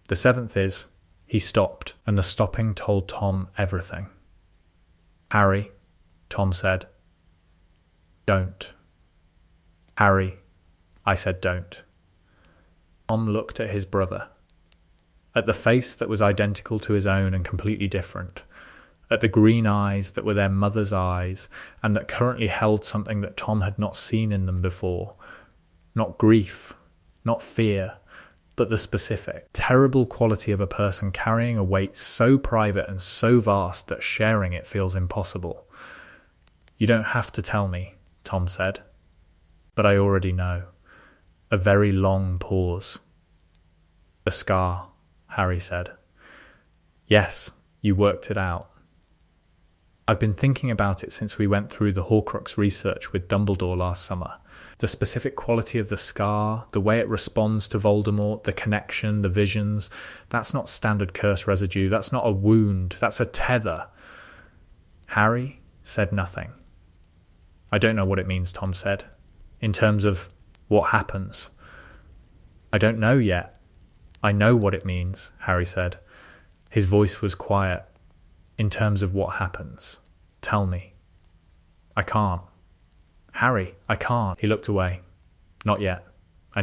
The 7th is, he stopped, and the stopping told Tom everything. "Harry," Tom said. "Don't." "Harry," I said don't. Tom looked at his brother, at the face that was identical to his own and completely different, at the green eyes that were their mother's eyes and that currently held something that Tom had not seen in them before. Not grief, not fear, but the specific, terrible quality of a person carrying a weight so private and so vast that sharing it feels impossible. "You don't have to tell me," Tom said, "but I already know." A very long pause. "The scar," Harry said. "Yes, you worked it out." "I've been thinking about it since we went through the Horcrux research with Dumbledore last summer. The specific quality of the scar, the way it responds to Voldemort, the connection, the visions, that's not standard curse residue, that's not a wound, that's a tether." Harry said nothing. "I don't know what it means," Tom said. "In terms of what happens." "I don't know yet. I know what it means," Harry said. His voice was quiet. "In terms of what happens. Tell me." "I can't." "Harry, I can't." He looked away. "Not yet. I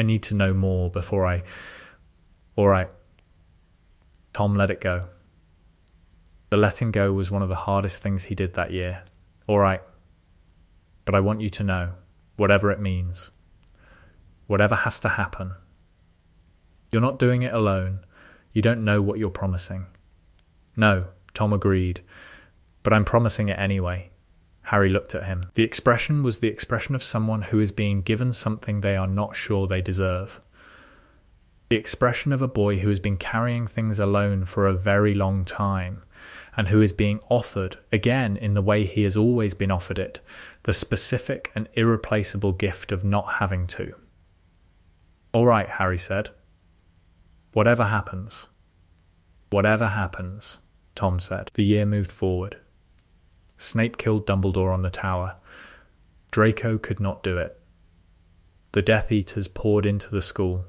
need to know more before I..." "All right." Tom let it go. The letting go was one of the hardest things he did that year. "All right. But I want you to know, whatever it means. Whatever has to happen. You're not doing it alone. You don't know what you're promising." "No," Tom agreed, "but I'm promising it anyway." Harry looked at him. The expression was the expression of someone who is being given something they are not sure they deserve. The expression of a boy who has been carrying things alone for a very long time, and who is being offered, again in the way he has always been offered it, the specific and irreplaceable gift of not having to. "All right," Harry said. "Whatever happens." "Whatever happens," Tom said. The year moved forward. Snape killed Dumbledore on the tower. Draco could not do it. The Death Eaters poured into the school.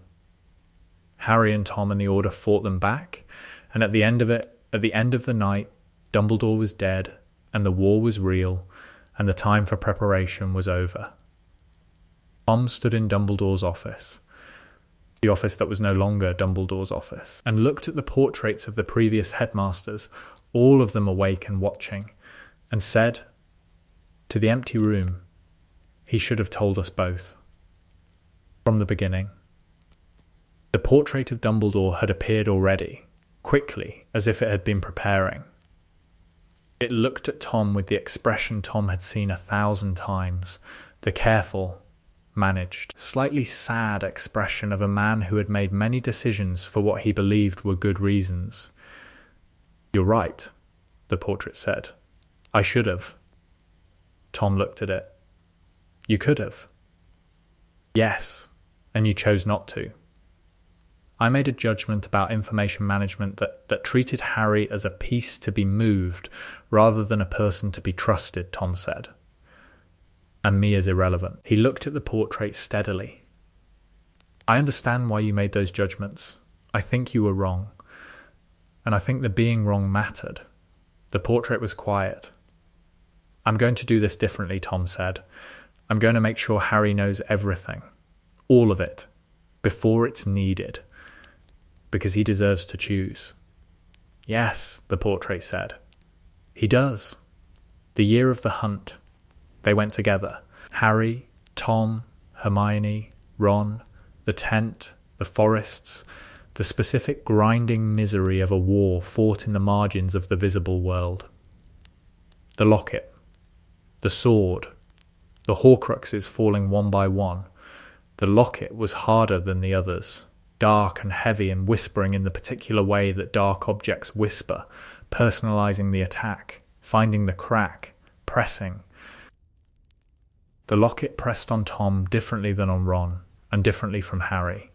Harry and Tom and the Order fought them back, and at the end of the night, Dumbledore was dead, and the war was real, and the time for preparation was over. Tom stood in Dumbledore's office, the office that was no longer Dumbledore's office, and looked at the portraits of the previous headmasters, all of them awake and watching, and said, to the empty room, "He should have told us both. From the beginning." The portrait of Dumbledore had appeared already, quickly, as if it had been preparing. It looked at Tom with the expression Tom had seen 1,000 times, the careful, managed, slightly sad expression of a man who had made many decisions for what he believed were good reasons. "You're right," the portrait said. "I should have." Tom looked at it. "You could have." "Yes, and you chose not to." "I made a judgment about information management that treated Harry as a piece to be moved rather than a person to be trusted," Tom said. "And me as irrelevant." He looked at the portrait steadily. "I understand why you made those judgments. I think you were wrong. And I think the being wrong mattered." The portrait was quiet. "I'm going to do this differently," Tom said. "I'm going to make sure Harry knows everything. All of it. Before it's needed. Because he deserves to choose." "Yes," the portrait said. "He does. The year of the hunt." They went together. Harry, Tom, Hermione, Ron, the tent, the forests, the specific grinding misery of a war fought in the margins of the visible world. The locket, the sword, the Horcruxes falling one by one. The locket was harder than the others, dark and heavy and whispering in the particular way that dark objects whisper, personalizing the attack, finding the crack, pressing. The locket pressed on Tom differently than on Ron, and differently from Harry.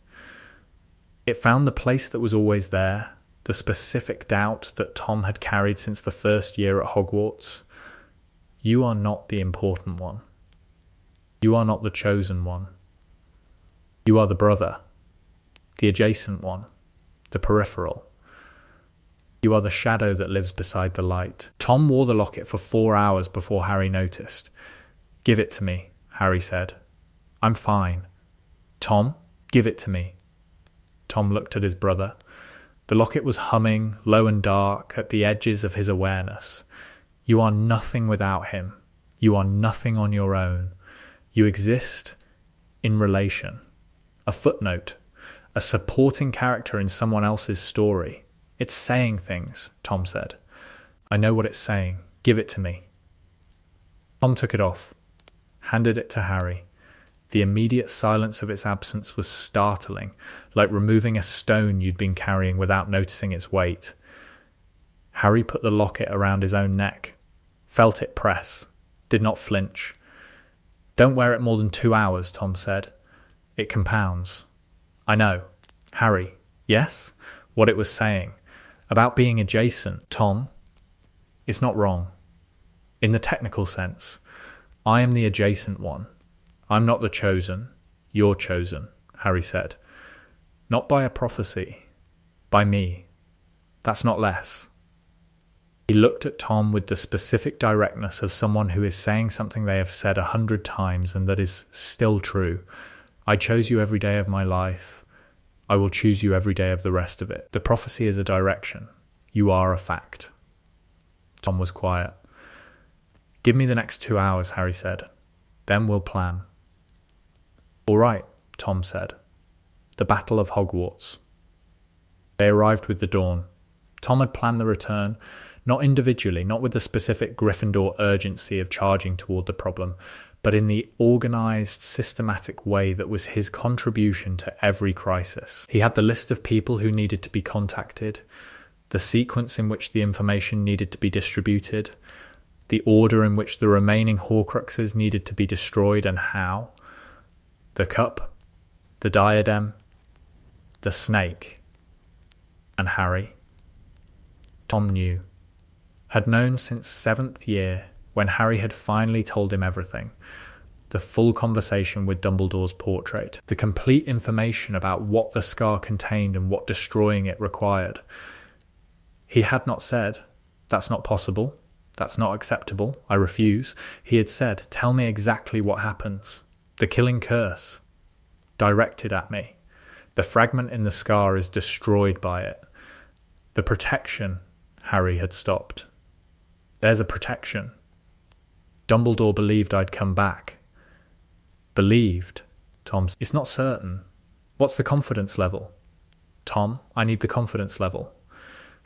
It found the place that was always there, the specific doubt that Tom had carried since the first year at Hogwarts. You are not the important one. You are not the chosen one. You are the brother, the adjacent one, the peripheral. You are the shadow that lives beside the light. Tom wore the locket for 4 hours before Harry noticed. "Give it to me," Harry said. "I'm fine." "Tom, give it to me." Tom looked at his brother. The locket was humming, low and dark, at the edges of his awareness. You are nothing without him. You are nothing on your own. You exist in relation. A footnote. A supporting character in someone else's story. "It's saying things," Tom said. "I know what it's saying. Give it to me." Tom took it off, handed it to Harry. The immediate silence of its absence was startling, like removing a stone you'd been carrying without noticing its weight. Harry put the locket around his own neck, felt it press, did not flinch. "Don't wear it more than 2 hours," Tom said. "It compounds." "I know." "Harry." "Yes?" What it was saying. About being adjacent, Tom. It's not wrong. In the technical sense, I am the adjacent one. I'm not the chosen. You're chosen, Harry said. Not by a prophecy. By me. That's not less. He looked at Tom with the specific directness of someone who is saying something they have said 100 times and that is still true. I chose you every day of my life. I will choose you every day of the rest of it. The prophecy is a direction. You are a fact. Tom was quiet. Give me the next 2 hours, Harry said. Then we'll plan. All right, Tom said. The Battle of Hogwarts. They arrived with the dawn. Tom had planned the return, not individually, not with the specific Gryffindor urgency of charging toward the problem, but in the organised, systematic way that was his contribution to every crisis. He had the list of people who needed to be contacted, the sequence in which the information needed to be distributed, the order in which the remaining Horcruxes needed to be destroyed and how, the cup, the diadem, the snake, and Harry. Tom knew, had known since 7th year, when Harry had finally told him everything, the full conversation with Dumbledore's portrait, the complete information about what the scar contained and what destroying it required. He had not said, "That's not possible, that's not acceptable, I refuse." He had said, "Tell me exactly what happens. The killing curse, directed at me. The fragment in the scar is destroyed by it. The protection," Harry had stopped. "There's a protection. Dumbledore believed I'd come back." "Believed?" Tom. "It's not certain. What's the confidence level?" "Tom, I need the confidence level."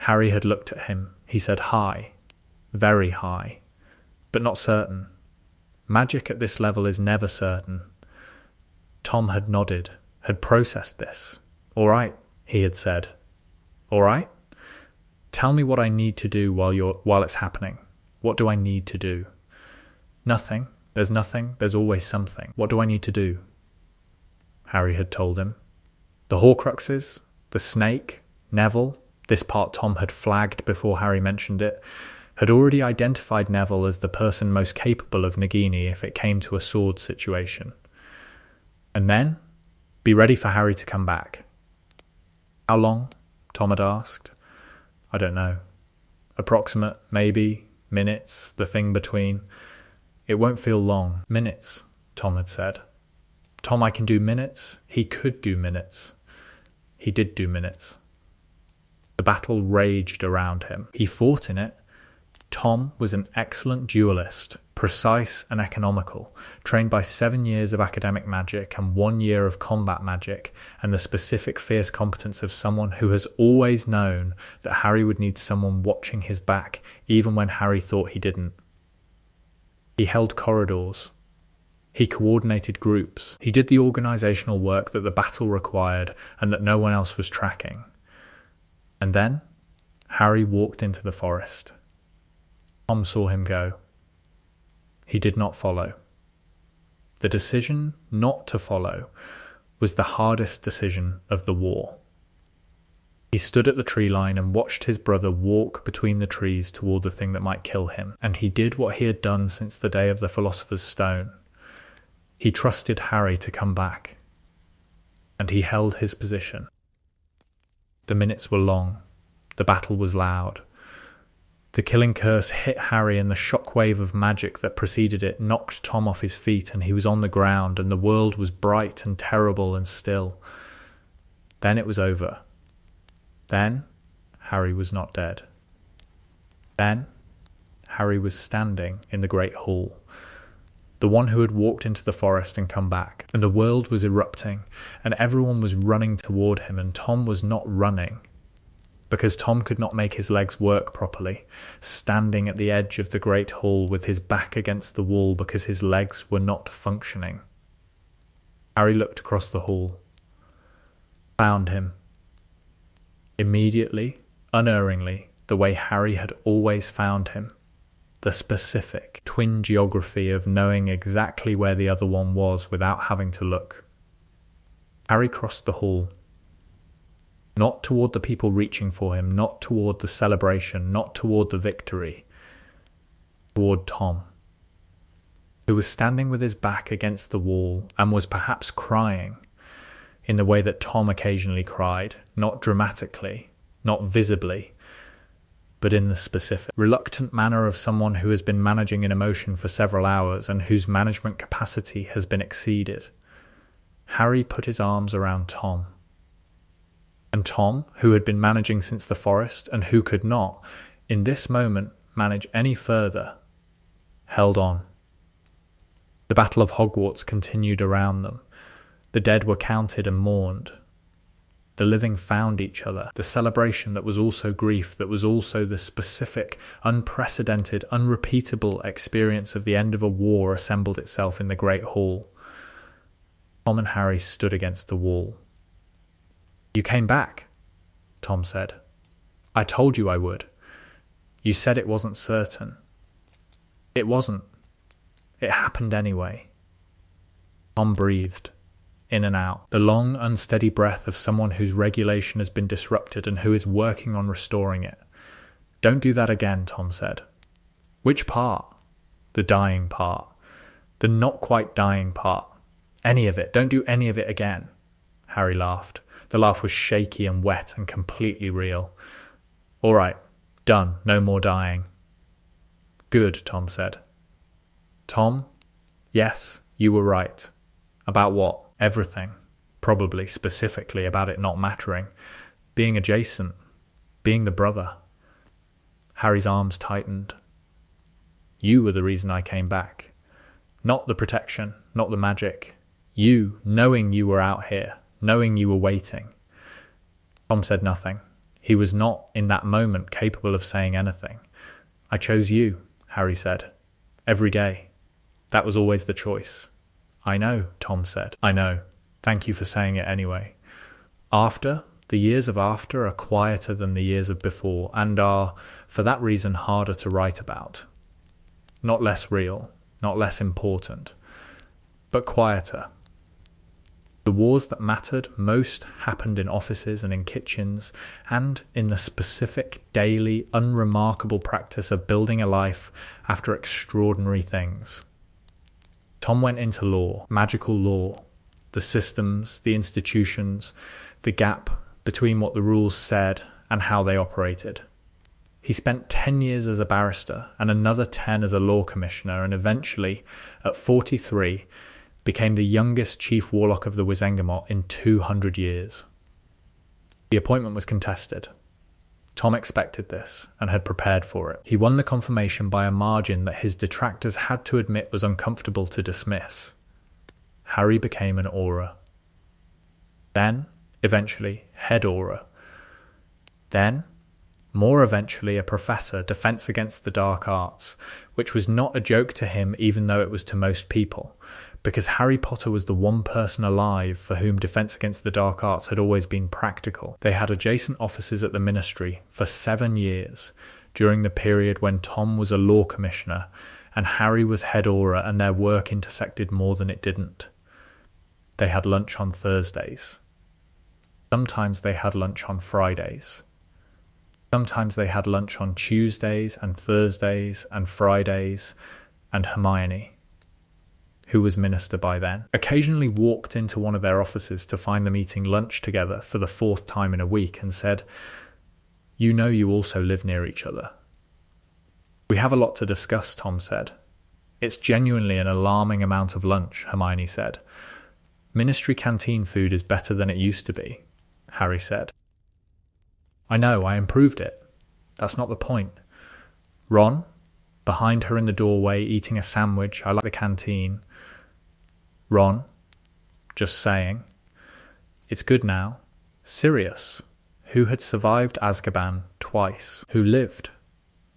Harry had looked at him. He said, "High. Very high. But not certain. Magic at this level is never certain." Tom had nodded, had processed this. "All right," he had said. "All right? Tell me what I need to do while it's happening. What do I need to do?" "Nothing. There's nothing. There's always something. What do I need to do?" Harry had told him. The Horcruxes, the snake, Neville, this part Tom had flagged before Harry mentioned it, had already identified Neville as the person most capable of Nagini if it came to a sword situation. And then, be ready for Harry to come back. "How long?" Tom had asked. "I don't know. Approximate, maybe, minutes, the thing between. It won't feel long." "Minutes," Tom had said. "Tom, I can do minutes." He could do minutes. He did do minutes. The battle raged around him. He fought in it. Tom was an excellent duelist, precise and economical, trained by 7 years of academic magic and 1 year of combat magic, and the specific fierce competence of someone who has always known that Harry would need someone watching his back, even when Harry thought he didn't. He held corridors. He coordinated groups. He did the organizational work that the battle required and that no one else was tracking. And then, Harry walked into the forest. Tom saw him go. He did not follow. The decision not to follow was the hardest decision of the war. He stood at the tree line and watched his brother walk between the trees toward the thing that might kill him, and he did what he had done since the day of the Philosopher's Stone. He trusted Harry to come back, and he held his position. The minutes were long. The battle was loud. The killing curse hit Harry, and the shockwave of magic that preceded it knocked Tom off his feet, and he was on the ground, and the world was bright and terrible and still. Then it was over. Then Harry was not dead. Then Harry was standing in the great hall, the one who had walked into the forest and come back, and the world was erupting, and everyone was running toward him, and Tom was not running, because Tom could not make his legs work properly, standing at the edge of the great hall with his back against the wall because his legs were not functioning. Harry looked across the hall. Found him. Immediately, unerringly, the way Harry had always found him. The specific twin geography of knowing exactly where the other one was without having to look. Harry crossed the hall. Not toward the people reaching for him, not toward the celebration, not toward the victory. Toward Tom, who was standing with his back against the wall and was perhaps crying in the way that Tom occasionally cried, not dramatically, not visibly, but in the specific, reluctant manner of someone who has been managing an emotion for several hours and whose management capacity has been exceeded. Harry put his arms around Tom. And Tom, who had been managing since the forest and who could not, in this moment, manage any further, held on. The Battle of Hogwarts continued around them. The dead were counted and mourned. The living found each other. The celebration that was also grief, that was also the specific, unprecedented, unrepeatable experience of the end of a war assembled itself in the Great Hall. Tom and Harry stood against the wall. "You came back," Tom said. "I told you I would. You said it wasn't certain." "It wasn't. It happened anyway." Tom breathed, in and out, the long, unsteady breath of someone whose regulation has been disrupted and who is working on restoring it. "Don't do that again," Tom said. "Which part?" "The dying part. The not quite dying part. Any of it. Don't do any of it again." Harry laughed. The laugh was shaky and wet and completely real. "All right. Done. No more dying." "Good," Tom said. "Tom, yes, you were right." "About what?" "Everything. Probably specifically about it not mattering. Being adjacent. Being the brother." Harry's arms tightened. "You were the reason I came back. Not the protection, not the magic. You, knowing you were out here, knowing you were waiting." Tom said nothing. He was not, in that moment, capable of saying anything. "I chose you," Harry said. "Every day. That was always the choice." "I know," Tom said. "I know. Thank you for saying it anyway. The years of after are quieter than the years of before, and are, for that reason, harder to write about. Not less real, not less important, but quieter. The wars that mattered most happened in offices and in kitchens, and in the specific, daily, unremarkable practice of building a life after extraordinary things." Tom went into law, magical law, the systems, the institutions, the gap between what the rules said and how they operated. He spent 10 years as a barrister and another 10 as a law commissioner, and eventually, at 43, became the youngest chief warlock of the Wizengamot in 200 years. The appointment was contested. Tom expected this and had prepared for it. He won the confirmation by a margin that his detractors had to admit was uncomfortable to dismiss. Harry became an Auror. Then, eventually, head Auror. Then, more eventually, a professor, Defense Against the Dark Arts, which was not a joke to him even though it was to most people, because Harry Potter was the one person alive for whom Defense Against the Dark Arts had always been practical. They had adjacent offices at the Ministry for 7 years, during the period when Tom was a law commissioner and Harry was head Auror, and their work intersected more than it didn't. They had lunch on Thursdays. Sometimes they had lunch on Fridays. Sometimes they had lunch on Tuesdays and Thursdays and Fridays, and Hermione, who was minister by then, occasionally walked into one of their offices to find them eating lunch together for the 4th time in a week and said, "You know you also live near each other." "We have a lot to discuss," Tom said. "It's genuinely an alarming amount of lunch," Hermione said. "Ministry canteen food is better than it used to be," Harry said. "I know, I improved it. That's not the point." Ron, behind her in the doorway, eating a sandwich, "I like the canteen." Ron, just saying. "It's good now." Sirius, who had survived Azkaban twice, who lived,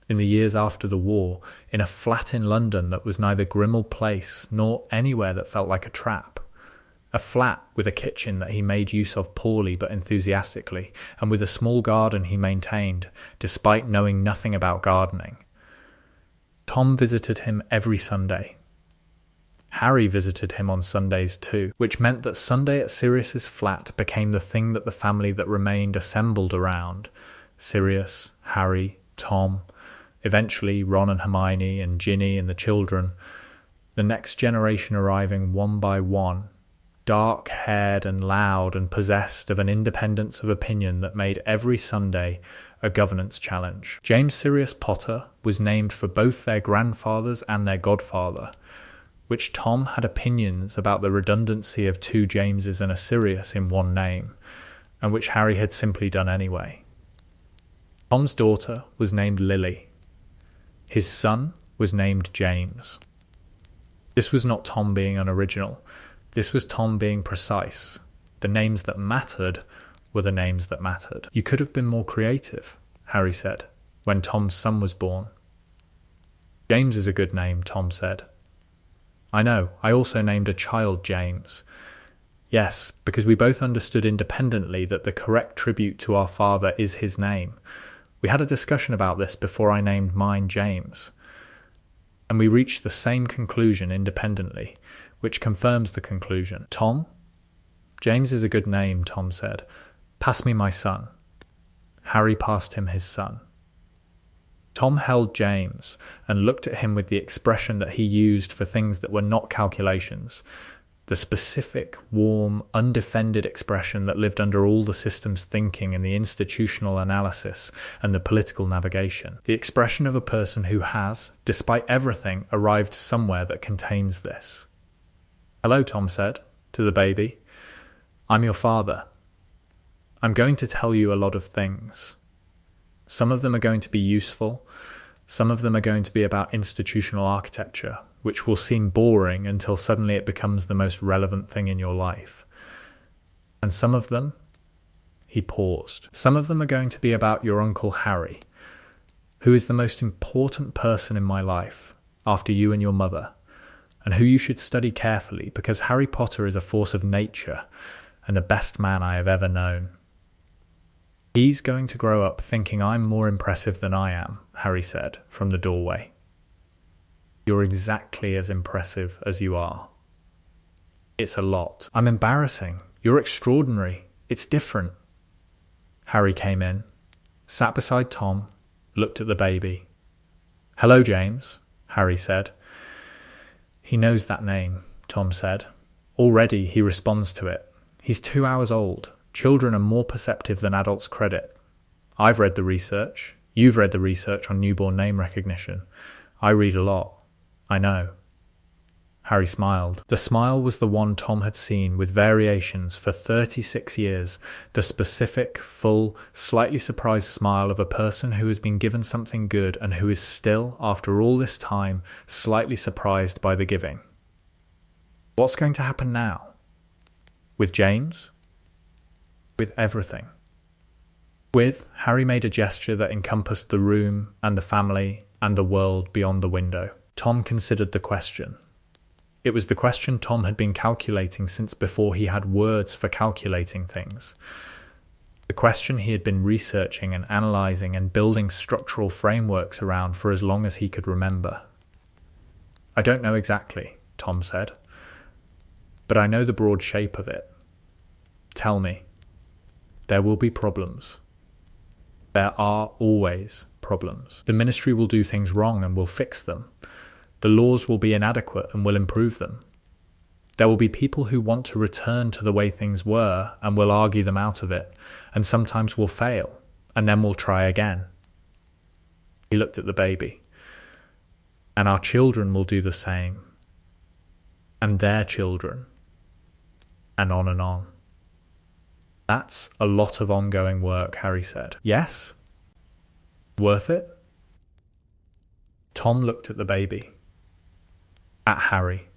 in the years after the war, in a flat in London that was neither Grimmauld Place nor anywhere that felt like a trap. A flat with a kitchen that he made use of poorly but enthusiastically, and with a small garden he maintained, despite knowing nothing about gardening. Tom visited him every Sunday. Harry visited him on Sundays too, which meant that Sunday at Sirius's flat became the thing that the family that remained assembled around. Sirius, Harry, Tom, eventually Ron and Hermione and Ginny and the children, the next generation arriving one by one, dark-haired and loud and possessed of an independence of opinion that made every Sunday a governance challenge. James Sirius Potter was named for both their grandfathers and their godfather, which Tom had opinions about the redundancy of 2 Jameses and a Sirius in one name, and which Harry had simply done anyway. Tom's daughter was named Lily. His son was named James. This was not Tom being unoriginal. This was Tom being precise. The names that mattered were the names that mattered. You could have been more creative, Harry said, when Tom's son was born. James is a good name, Tom said. I know, I also named a child James. Yes, because we both understood independently that the correct tribute to our father is his name. We had a discussion about this before I named mine James. And we reached the same conclusion independently, which confirms the conclusion. Tom? James is a good name, Tom said. Pass me my son. Harry passed him his son. Tom held James and looked at him with the expression that he used for things that were not calculations, the specific, warm, undefended expression that lived under all the systems thinking and the institutional analysis and the political navigation, the expression of a person who has, despite everything, arrived somewhere that contains this. Hello, Tom said, to the baby. I'm your father. I'm going to tell you a lot of things. Some of them are going to be useful. Some of them are going to be about institutional architecture, which will seem boring until suddenly it becomes the most relevant thing in your life. And some of them, he paused, some of them are going to be about your Uncle Harry, who is the most important person in my life, after you and your mother, and who you should study carefully because Harry Potter is a force of nature and the best man I have ever known. He's going to grow up thinking I'm more impressive than I am, Harry said from the doorway. You're exactly as impressive as you are. It's a lot. I'm embarrassing. You're extraordinary. It's different. Harry came in, sat beside Tom, looked at the baby. Hello, James, Harry said. He knows that name, Tom said. Already he responds to it. He's 2 hours old. Children are more perceptive than adults credit. I've read the research. You've read the research on newborn name recognition. I read a lot. I know. Harry smiled. The smile was the one Tom had seen with variations for 36 years, the specific, full, slightly surprised smile of a person who has been given something good and who is still, after all this time, slightly surprised by the giving. What's going to happen now? With James? With everything. Harry made a gesture that encompassed the room and the family and the world beyond the window. Tom considered the question. It was the question Tom had been calculating since before he had words for calculating things. The question he had been researching and analysing and building structural frameworks around for as long as he could remember. I don't know exactly, Tom said, but I know the broad shape of it. Tell me. There will be problems. There are always problems. The ministry will do things wrong and will fix them. The laws will be inadequate and will improve them. There will be people who want to return to the way things were and will argue them out of it, and sometimes will fail, and then will try again. He looked at the baby. And our children will do the same. And their children. And on and on. That's a lot of ongoing work, Harry said. Yes? Worth it? Tom looked at the baby. At Harry.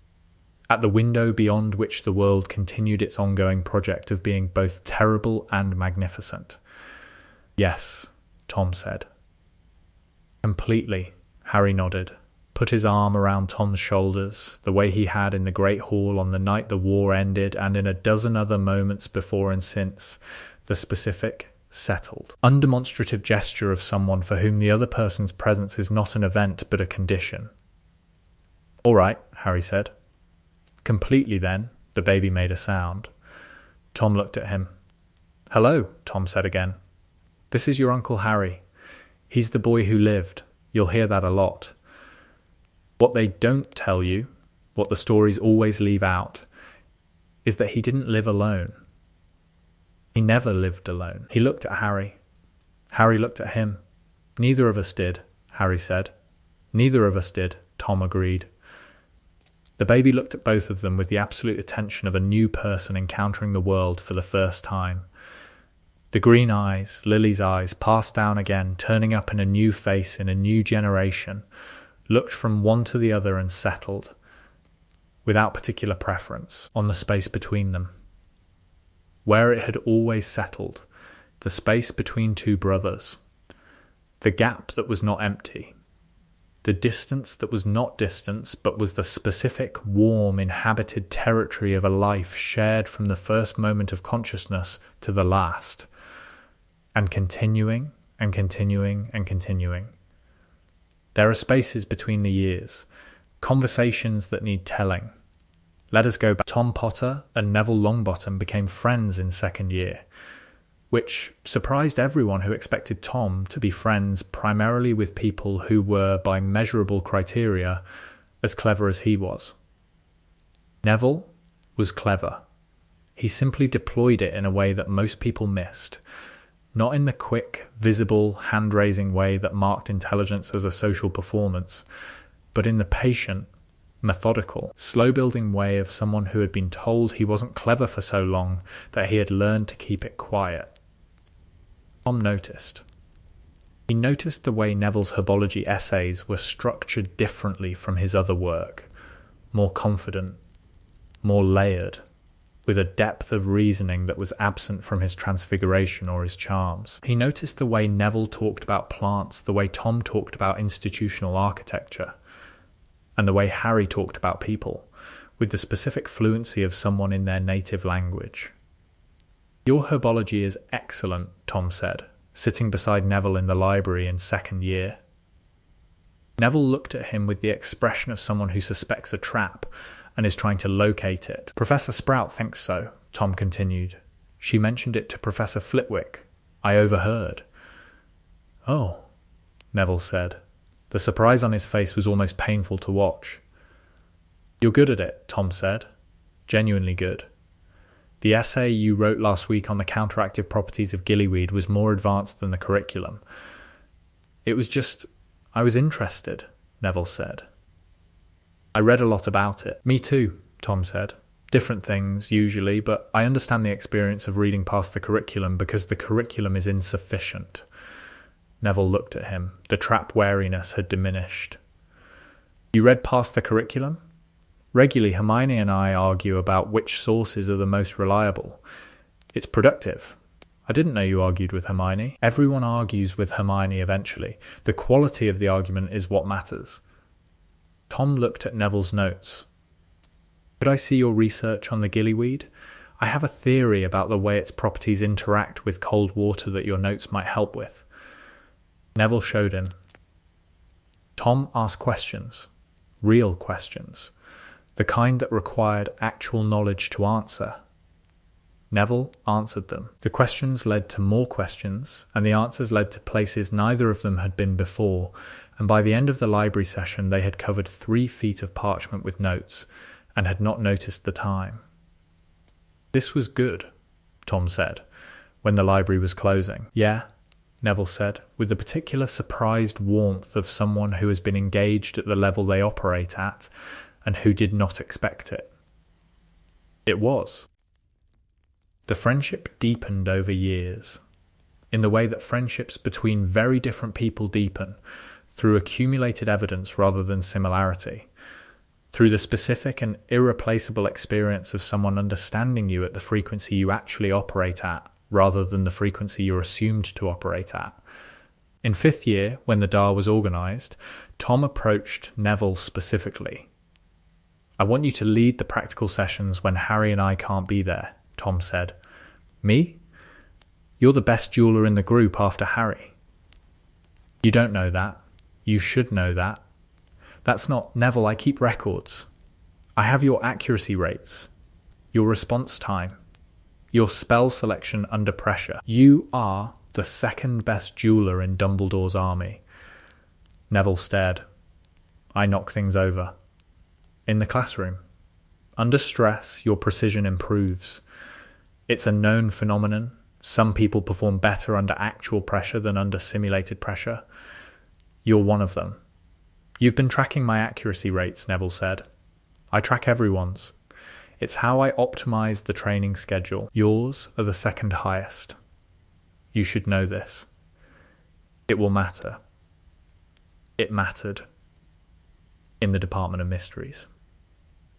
At the window beyond which the world continued its ongoing project of being both terrible and magnificent. Yes, Tom said. Completely, Harry nodded, put his arm around Tom's shoulders, the way he had in the Great Hall on the night the war ended and in a dozen other moments before and since, the specific, settled, undemonstrative gesture of someone for whom the other person's presence is not an event but a condition. All right, Harry said. Completely then, the baby made a sound. Tom looked at him. Hello, Tom said again. This is your Uncle Harry. He's the boy who lived. You'll hear that a lot. What they don't tell you, what the stories always leave out, is that he didn't live alone. He never lived alone. He looked at Harry. Harry looked at him. Neither of us did, Harry said. Neither of us did, Tom agreed. The baby looked at both of them with the absolute attention of a new person encountering the world for the first time. The green eyes, Lily's eyes, passed down again, turning up in a new face in a new generation, looked from one to the other and settled, without particular preference, on the space between them. where it had always settled, the space between two brothers, the gap that was not empty, the distance that was not distance but was the specific, warm, inhabited territory of a life shared from the first moment of consciousness to the last, and continuing and continuing and continuing. There are spaces between the years, conversations that need telling. Let us go back. Tom Potter and Neville Longbottom became friends in second year, which surprised everyone who expected Tom to be friends primarily with people who were, by measurable criteria, as clever as he was. Neville was clever. He simply deployed it in a way that most people missed, not in the quick, visible, hand-raising way that marked intelligence as a social performance, but in the patient, methodical, slow-building way of someone who had been told he wasn't clever for so long that he had learned to keep it quiet. Tom noticed. He noticed the way Neville's herbology essays were structured differently from his other work, more confident, more layered, with a depth of reasoning that was absent from his transfiguration or his charms. He noticed the way Neville talked about plants, the way Tom talked about institutional architecture, and the way Harry talked about people, with the specific fluency of someone in their native language. "Your herbology is excellent," Tom said, sitting beside Neville in the library in second year. Neville looked at him with the expression of someone who suspects a trap and is trying to locate it. "Professor Sprout thinks so," Tom continued. "She mentioned it to Professor Flitwick. I overheard." "Oh," Neville said. The surprise on his face was almost painful to watch. "You're good at it," Tom said. "Genuinely good. The essay you wrote last week on the counteractive properties of gillyweed was more advanced than the curriculum." "It was just, I was interested," Neville said. "I read a lot about it." "Me too," Tom said. "Different things, usually, but I understand the experience of reading past the curriculum because the curriculum is insufficient." Neville looked at him. The trap wariness had diminished. "You read past the curriculum? Regularly, Hermione and I argue about which sources are the most reliable. It's productive. I didn't know you argued with Hermione." "Everyone argues with Hermione eventually. The quality of the argument is what matters." Tom looked at Neville's notes. "Could I see your research on the gillyweed? I have a theory about the way its properties interact with cold water that your notes might help with." Neville showed him. Tom asked questions, real questions, the kind that required actual knowledge to answer. Neville answered them. The questions led to more questions, and the answers led to places neither of them had been before, and by the end of the library session they had covered 3 feet of parchment with notes, and had not noticed the time. "This was good," Tom said, when the library was closing. "Yeah," Neville said, with the particular surprised warmth of someone who has been engaged at the level they operate at, and who did not expect it. "It was." The friendship deepened over years, in the way that friendships between very different people deepen, through accumulated evidence rather than similarity, through the specific and irreplaceable experience of someone understanding you at the frequency you actually operate at, rather than the frequency you're assumed to operate at. In 5th year, when the DAR was organised, Tom approached Neville specifically. "I want you to lead the practical sessions when Harry and I can't be there," Tom said. "Me? You're the best jeweller in the group after Harry." "You don't know that. You should know that. That's not Neville. I keep records. I have your accuracy rates, your response time, your spell selection under pressure. You are the second best jeweller in Dumbledore's army." Neville stared. "I knock things over." "In the classroom. Under stress, your precision improves. It's a known phenomenon. Some people perform better under actual pressure than under simulated pressure. You're one of them." "You've been tracking my accuracy rates," Neville said. "I track everyone's. It's how I optimize the training schedule. Yours are the second highest. You should know this. It will matter." It mattered. In the Department of Mysteries.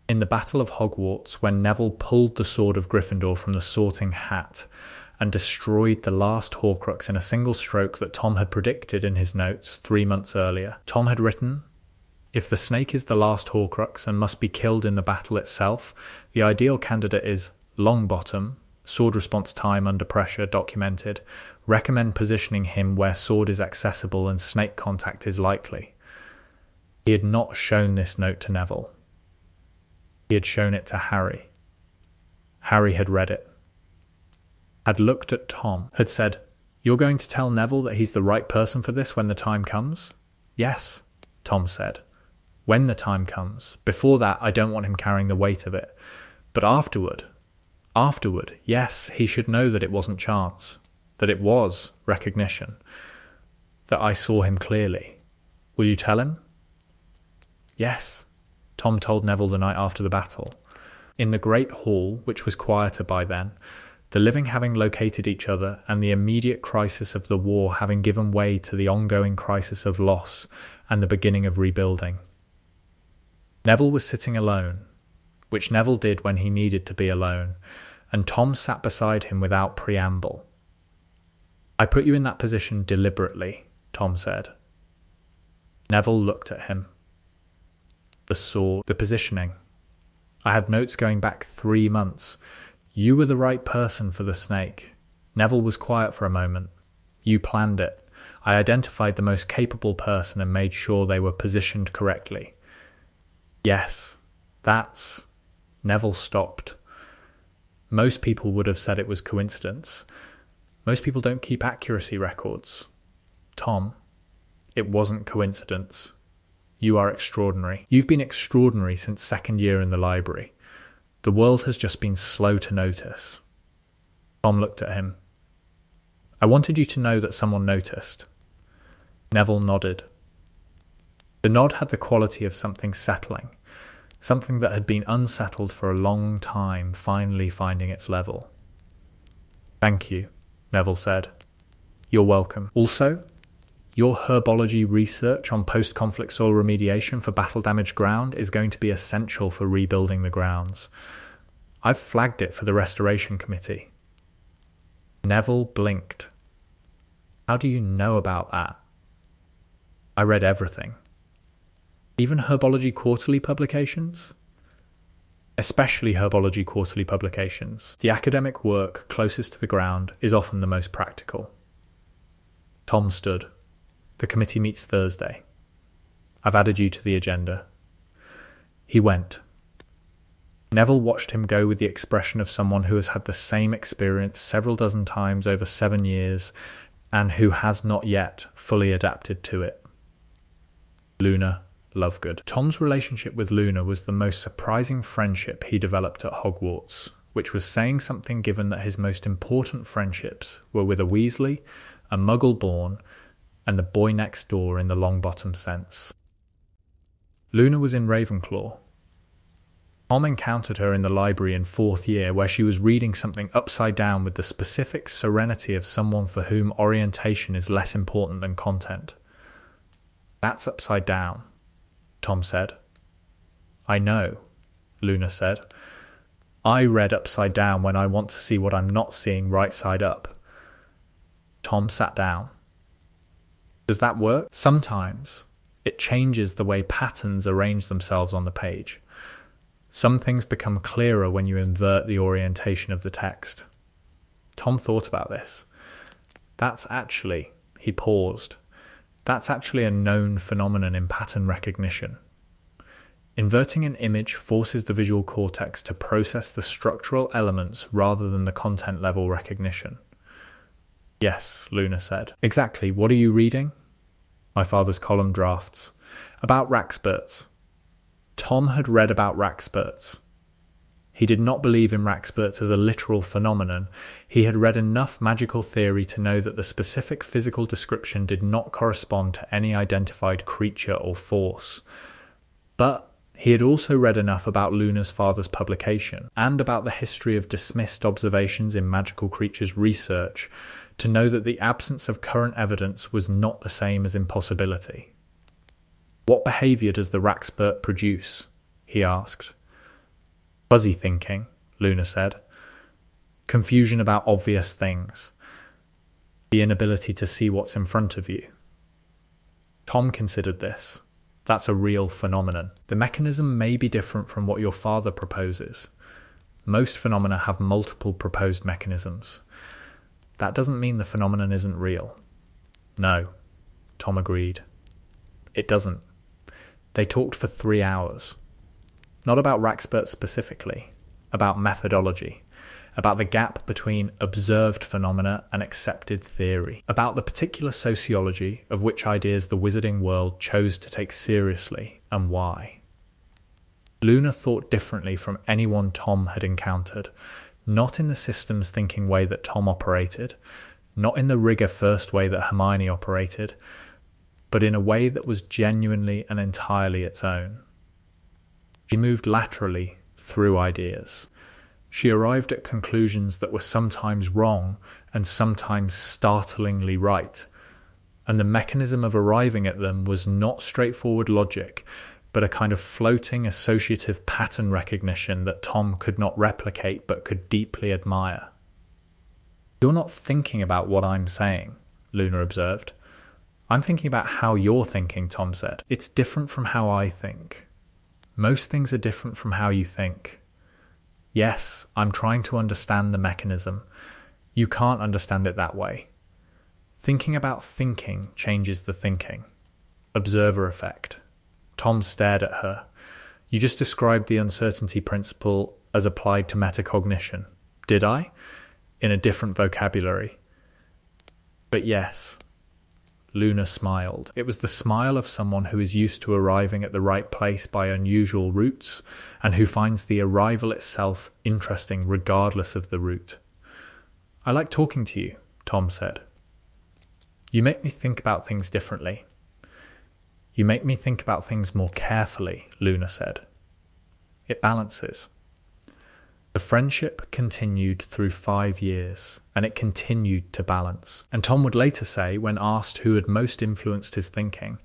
In the Battle of Hogwarts, when Neville pulled the sword of Gryffindor from the sorting hat and destroyed the last Horcrux in a single stroke that Tom had predicted in his notes 3 months earlier. Tom had written, "If the snake is the last Horcrux and must be killed in the battle itself, the ideal candidate is Longbottom, sword response time under pressure documented, recommend positioning him where sword is accessible and snake contact is likely." He had not shown this note to Neville. He had shown it to Harry. Harry had read it, had looked at Tom, had said, "You're going to tell Neville that he's the right person for this when the time comes?" "Yes," Tom said. "When the time comes. Before that, I don't want him carrying the weight of it. But afterward, yes, he should know that it wasn't chance, that it was recognition, that I saw him clearly. Will you tell him?" "Yes," Tom told Neville the night after the battle. In the Great Hall, which was quieter by then, the living having located each other and the immediate crisis of the war having given way to the ongoing crisis of loss and the beginning of rebuilding. Neville was sitting alone, which Neville did when he needed to be alone, and Tom sat beside him without preamble. "I put you in that position deliberately," Tom said. Neville looked at him. The sword, the positioning. "I had notes going back 3 months. You were the right person for the snake." Neville was quiet for a moment. "You planned it. I identified the most capable person and made sure they were positioned correctly." "Yes, that's..." Neville stopped. Most people would have said it was coincidence. Most people don't keep accuracy records. Tom, it wasn't coincidence. You are extraordinary. You've been extraordinary since second year in the library. The world has just been slow to notice." Tom looked at him. "I wanted you to know that someone noticed." Neville nodded. The nod had the quality of something settling, something that had been unsettled for a long time finally finding its level. "Thank you," Neville said. "You're welcome. Also, your herbology research on post-conflict soil remediation for battle-damaged ground is going to be essential for rebuilding the grounds. I've flagged it for the Restoration Committee." Neville blinked. "How do you know about that?" "I read everything." "Even Herbology Quarterly publications?" "Especially Herbology Quarterly publications. The academic work closest to the ground is often the most practical." Tom stood. "The committee meets Thursday. I've added you to the agenda." He went. Neville watched him go with the expression of someone who has had the same experience several dozen times over 7 years and who has not yet fully adapted to it. Luna Lovegood. Tom's relationship with Luna was the most surprising friendship he developed at Hogwarts, which was saying something given that his most important friendships were with a Weasley, a Muggle-born, and the boy next door in the Longbottom sense. Luna was in Ravenclaw. Tom encountered her in the library in 4th year where she was reading something upside down with the specific serenity of someone for whom orientation is less important than content. "That's upside down," Tom said. "I know," Luna said. "I read upside down when I want to see what I'm not seeing right side up." Tom sat down. "Does that work?" "Sometimes. It changes the way patterns arrange themselves on the page. Some things become clearer when you invert the orientation of the text." Tom thought about this. He paused. That's actually a known phenomenon in pattern recognition. Inverting an image forces the visual cortex to process the structural elements rather than the content level recognition. "Yes," Luna said. "Exactly. What are you reading?" "My father's column drafts." "About Raxperts." Tom had read about Raxperts. He did not believe in Raxperts as a literal phenomenon. He had read enough magical theory to know that the specific physical description did not correspond to any identified creature or force. But he had also read enough about Luna's father's publication, and about the history of dismissed observations in magical creatures research, to know that the absence of current evidence was not the same as impossibility. "What behaviour does the Raxpert produce?" he asked. Fuzzy thinking, Luna said. Confusion about obvious things. The inability to see what's in front of you. Tom considered this. That's a real phenomenon. The mechanism may be different from what your father proposes. Most phenomena have multiple proposed mechanisms. That doesn't mean the phenomenon isn't real. No, Tom agreed. It doesn't. They talked for 3 hours. Not about Raxpert specifically, about methodology, about the gap between observed phenomena and accepted theory, about the particular sociology of which ideas the wizarding world chose to take seriously and why. Luna thought differently from anyone Tom had encountered, not in the systems thinking way that Tom operated, not in the rigor first way that Hermione operated, but in a way that was genuinely and entirely its own. She moved laterally through ideas. She arrived at conclusions that were sometimes wrong and sometimes startlingly right, and the mechanism of arriving at them was not straightforward logic, but a kind of floating associative pattern recognition that Tom could not replicate but could deeply admire. "You're not thinking about what I'm saying," Luna observed. "I'm thinking about how you're thinking," Tom said. "It's different from how I think. Most things are different from how you think. Yes, I'm trying to understand the mechanism. You can't understand it that way. Thinking about thinking changes the thinking. Observer effect." Tom stared at her. "You just described the uncertainty principle as applied to metacognition. Did I? In a different vocabulary." "But yes." Luna smiled. It was the smile of someone who is used to arriving at the right place by unusual routes, and who finds the arrival itself interesting regardless of the route. "I like talking to you," Tom said. "You make me think about things differently." "You make me think about things more carefully," Luna said. "It balances." The friendship continued through 5 years, and it continued to balance. And Tom would later say, when asked who had most influenced his thinking,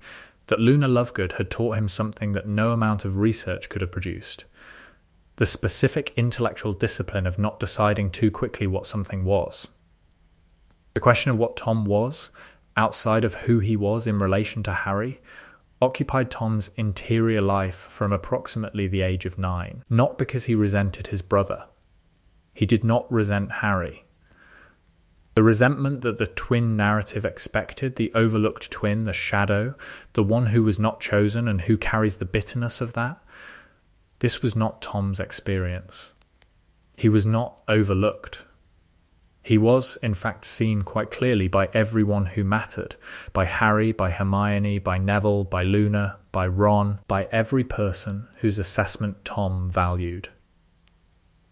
that Luna Lovegood had taught him something that no amount of research could have produced: the specific intellectual discipline of not deciding too quickly what something was. The question of what Tom was, outside of who he was in relation to Harry, occupied Tom's interior life from approximately the age of 9, not because he resented his brother. He did not resent Harry. The resentment that the twin narrative expected, the overlooked twin, the shadow, the one who was not chosen and who carries the bitterness of that, this was not Tom's experience. He was not overlooked. He was, in fact, seen quite clearly by everyone who mattered, by Harry, by Hermione, by Neville, by Luna, by Ron, by every person whose assessment Tom valued.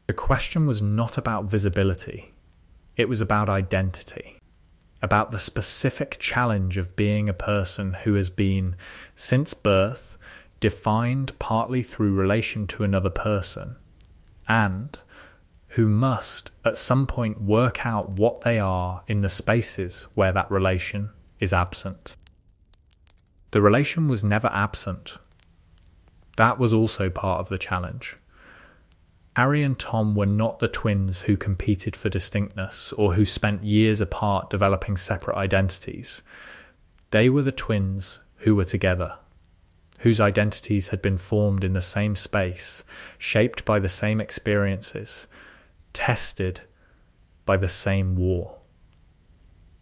The question was not about visibility. It was about identity, about the specific challenge of being a person who has been, since birth, defined partly through relation to another person, and who must at some point work out what they are in the spaces where that relation is absent. The relation was never absent. That was also part of the challenge. Harry and Tom were not the twins who competed for distinctness or who spent years apart developing separate identities. They were the twins who were together, whose identities had been formed in the same space, shaped by the same experiences, tested by the same war.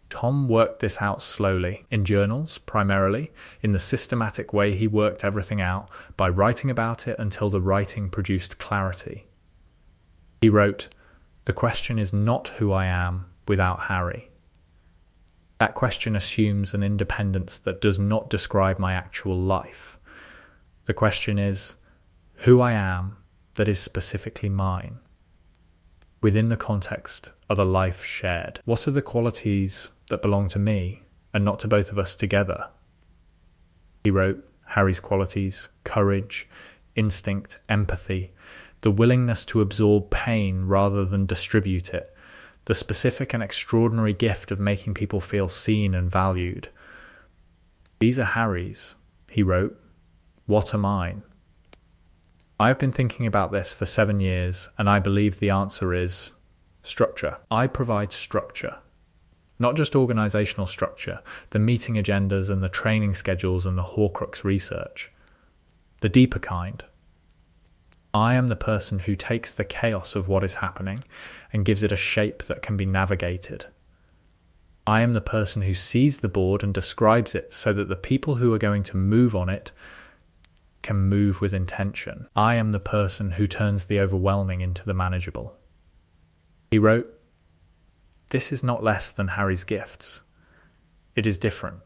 Tom worked this out slowly, in journals primarily, in the systematic way he worked everything out, by writing about it until the writing produced clarity. He wrote, "The question is not who I am without Harry. That question assumes an independence that does not describe my actual life. The question is who I am that is specifically mine, within the context of a life shared. What are the qualities that belong to me and not to both of us together?" He wrote Harry's qualities: courage, instinct, empathy, the willingness to absorb pain rather than distribute it, the specific and extraordinary gift of making people feel seen and valued. "These are Harry's," he wrote. "What are mine?" I've been thinking about this for 7 years, and I believe the answer is structure. I provide structure. Not just organizational structure, the meeting agendas and the training schedules and the Horcrux research. The deeper kind. I am the person who takes the chaos of what is happening and gives it a shape that can be navigated. I am the person who sees the board and describes it so that the people who are going to move on it can move with intention. I am the person who turns the overwhelming into the manageable. He wrote, "This is not less than Harry's gifts. It is different.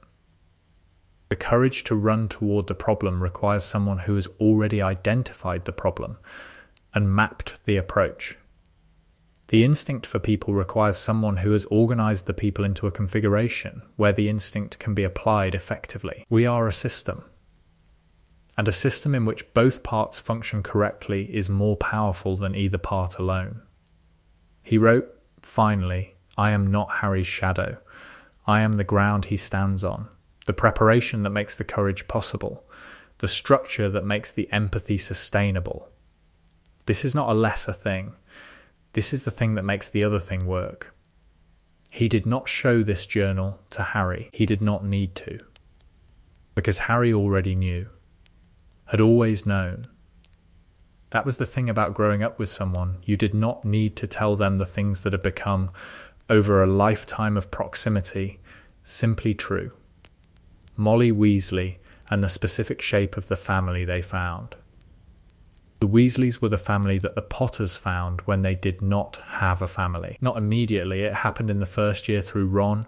The courage to run toward the problem requires someone who has already identified the problem and mapped the approach. The instinct for people requires someone who has organized the people into a configuration where the instinct can be applied effectively. We are a system. And a system in which both parts function correctly is more powerful than either part alone." He wrote, finally, "I am not Harry's shadow. I am the ground he stands on, the preparation that makes the courage possible, the structure that makes the empathy sustainable. This is not a lesser thing. This is the thing that makes the other thing work." He did not show this journal to Harry. He did not need to. Because Harry already knew. Had always known. That was the thing about growing up with someone. You did not need to tell them the things that had become, over a lifetime of proximity, simply true. Molly Weasley and the specific shape of the family they found. The Weasleys were the family that the Potters found when they did not have a family. Not immediately. It happened in the first year through Ron,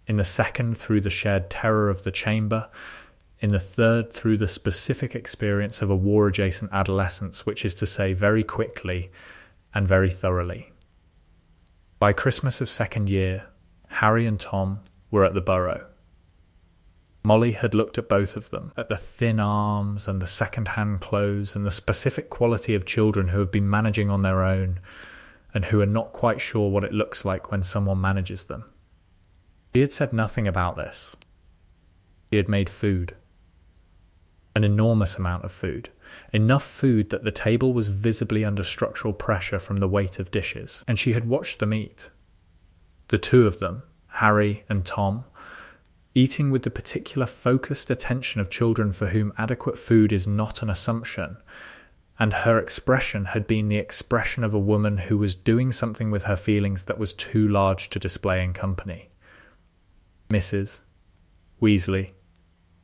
in the second through the shared terror of the chamber, in the third through the specific experience of a war-adjacent adolescence, which is to say very quickly and very thoroughly. By Christmas of second year, Harry and Tom were at the Burrow. Molly had looked at both of them, at the thin arms and the second-hand clothes and the specific quality of children who have been managing on their own and who are not quite sure what it looks like when someone manages them. She had said nothing about this. She had made food. An enormous amount of food. Enough food that the table was visibly under structural pressure from the weight of dishes, and she had watched them eat. The two of them, Harry and Tom, eating with the particular focused attention of children for whom adequate food is not an assumption, and her expression had been the expression of a woman who was doing something with her feelings that was too large to display in company. "Mrs. Weasley,"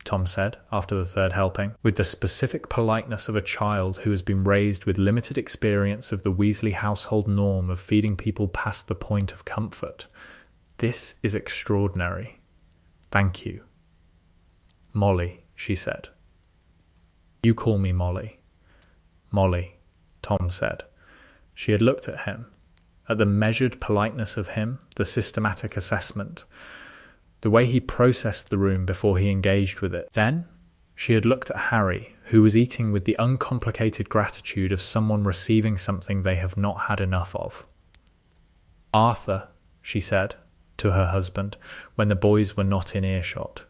Tom said, after the third helping, with the specific politeness of a child who has been raised with limited experience of the Weasley household norm of feeding people past the point of comfort. "This is extraordinary. Thank you." "Molly," she said. "You call me Molly." "Molly," Tom said. She had looked at him, at the measured politeness of him, the systematic assessment, the way he processed the room before he engaged with it. Then she had looked at Harry, who was eating with the uncomplicated gratitude of someone receiving something they have not had enough of. "Arthur," she said to her husband, when the boys were not in earshot,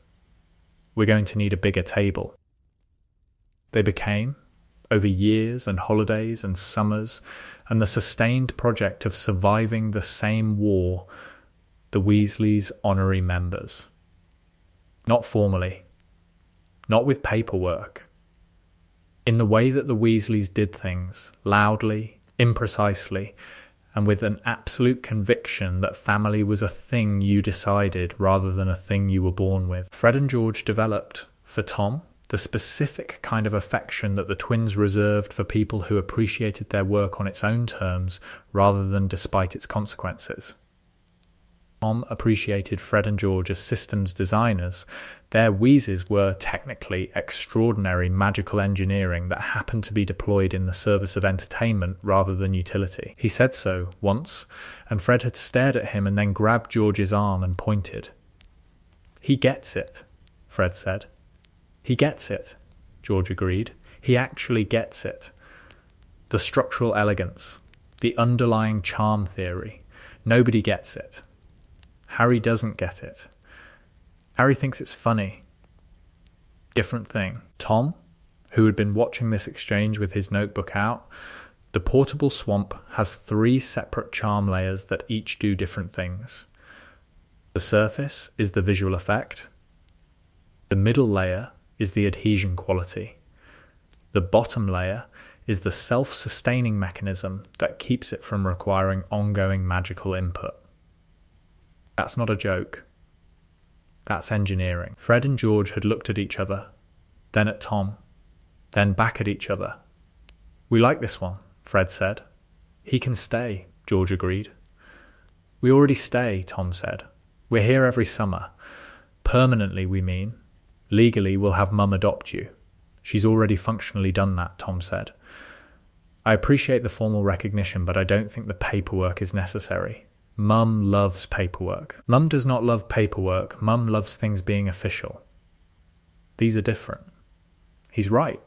"we're going to need a bigger table." They became, over years and holidays and summers, and the sustained project of surviving the same war, the Weasleys' honorary members. Not formally, not with paperwork. In the way that the Weasleys did things, loudly, imprecisely, and with an absolute conviction that family was a thing you decided rather than a thing you were born with. Fred and George developed, for Tom, the specific kind of affection that the twins reserved for people who appreciated their work on its own terms rather than despite its consequences. Tom appreciated Fred and George as systems designers. Their wheezes were technically extraordinary magical engineering that happened to be deployed in the service of entertainment rather than utility. He said so once, and Fred had stared at him and then grabbed George's arm and pointed. "He gets it," Fred said. "He gets it," George agreed. "He actually gets it. The structural elegance, the underlying charm theory. Nobody gets it. Harry doesn't get it. Harry thinks it's funny. Different thing. Tom, who had been watching this exchange with his notebook out, the portable swamp has 3 separate charm layers that each do different things. The surface is the visual effect. The middle layer is the adhesion quality. The bottom layer is the self-sustaining mechanism that keeps it from requiring ongoing magical input. That's not a joke. That's engineering. Fred and George had looked at each other, then at Tom, then back at each other. "We like this one," Fred said. "He can stay," George agreed. "We already stay," Tom said. "We're here every summer. Permanently, we mean. Legally, we'll have Mum adopt you. She's already functionally done that," Tom said. "I appreciate the formal recognition, but I don't think the paperwork is necessary. Mum loves paperwork." "Mum does not love paperwork. Mum loves things being official. These are different." "He's right,"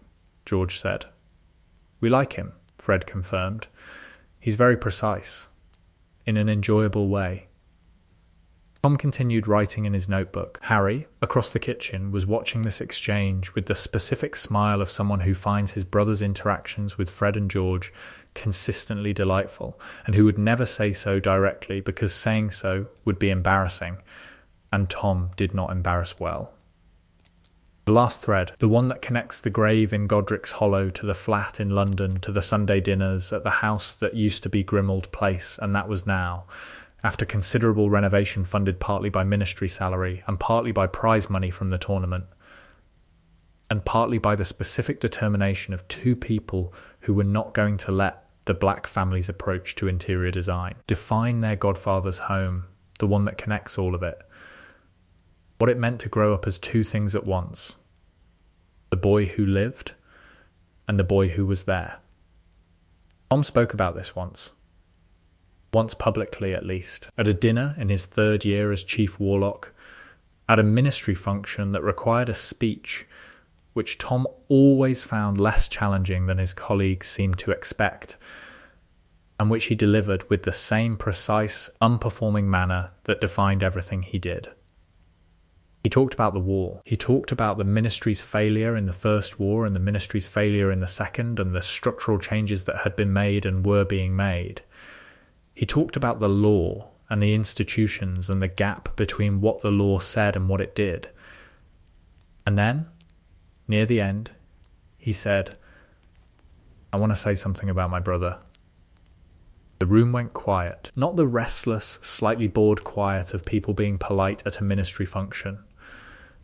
George said. "We like him," Fred confirmed. "He's very precise, in an enjoyable way." Tom continued writing in his notebook. Harry, across the kitchen, was watching this exchange with the specific smile of someone who finds his brother's interactions with Fred and George consistently delightful, and who would never say so directly because saying so would be embarrassing, and Tom did not embarrass well. The last thread, the one that connects the grave in Godric's Hollow to the flat in London, to the Sunday dinners at the house that used to be Grimmauld Place, and that was now, after considerable renovation funded partly by ministry salary and partly by prize money from the tournament, and partly by the specific determination of 2 people who were not going to let the Black family's approach to interior design define their godfather's home, the one that connects all of it. What it meant to grow up as 2 things at once: the boy who lived and the boy who was there. Tom spoke about this once publicly at least, at a dinner in his 3rd year as Chief Warlock, at a ministry function that required a speech which Tom always found less challenging than his colleagues seemed to expect, and which he delivered with the same precise, unperforming manner that defined everything he did. He talked about the war. He talked about the ministry's failure in the first war and the ministry's failure in the second, and the structural changes that had been made and were being made. He talked about the law and the institutions and the gap between what the law said and what it did. And then, near the end, he said, "I want to say something about my brother." The room went quiet, not the restless, slightly bored quiet of people being polite at a ministry function,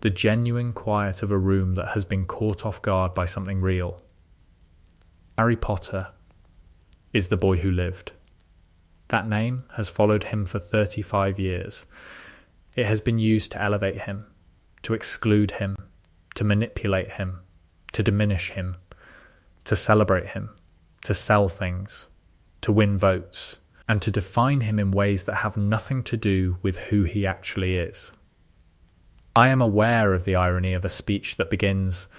the genuine quiet of a room that has been caught off guard by something real. Harry Potter is the boy who lived. That name has followed him for 35 years. It has been used to elevate him, to exclude him, to manipulate him, to diminish him, to celebrate him, to sell things, to win votes, and to define him in ways that have nothing to do with who he actually is. I am aware of the irony of a speech that begins,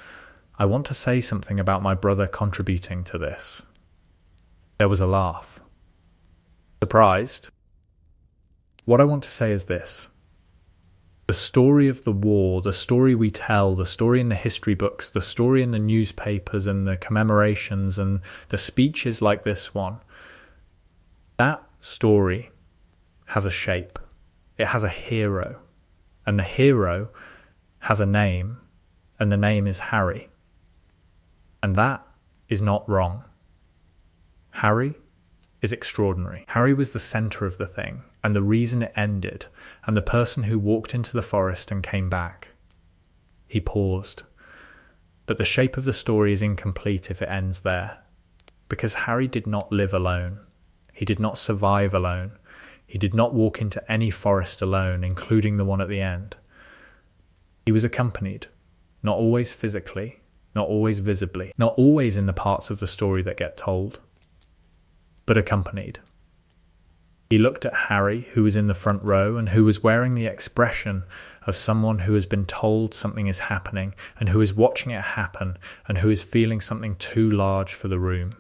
"I want to say something about my brother contributing to this." There was a laugh. Surprised? What I want to say is this. The story of the war, the story we tell, the story in the history books, the story in the newspapers and the commemorations and the speeches like this one, that story has a shape. It has a hero. And the hero has a name, and the name is Harry. And that is not wrong. Harry is extraordinary. Harry was the centre of the thing, and the reason it ended, and the person who walked into the forest and came back. He paused. But the shape of the story is incomplete if it ends there, because Harry did not live alone. He did not survive alone. He did not walk into any forest alone, including the one at the end. He was accompanied, not always physically, not always visibly, not always in the parts of the story that get told, but accompanied. He looked at Harry, who was in the front row and who was wearing the expression of someone who has been told something is happening and who is watching it happen and who is feeling something too large for the room.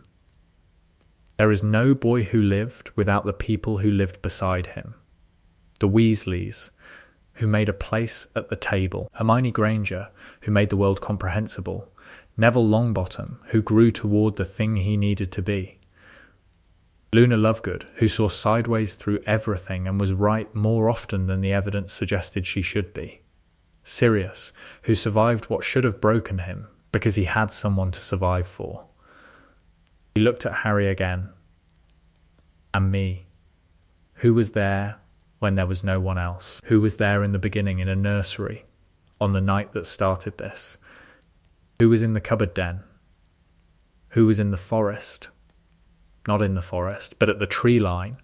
There is no boy who lived without the people who lived beside him. The Weasleys, who made a place at the table. Hermione Granger, who made the world comprehensible. Neville Longbottom, who grew toward the thing he needed to be. Luna Lovegood, who saw sideways through everything and was right more often than the evidence suggested she should be. Sirius, who survived what should have broken him because he had someone to survive for. He looked at Harry again. And me. Who was there when there was no one else? Who was there in the beginning in a nursery, on the night that started this? Who was in the cupboard den? Who was in the forest? Not in the forest, but at the tree line,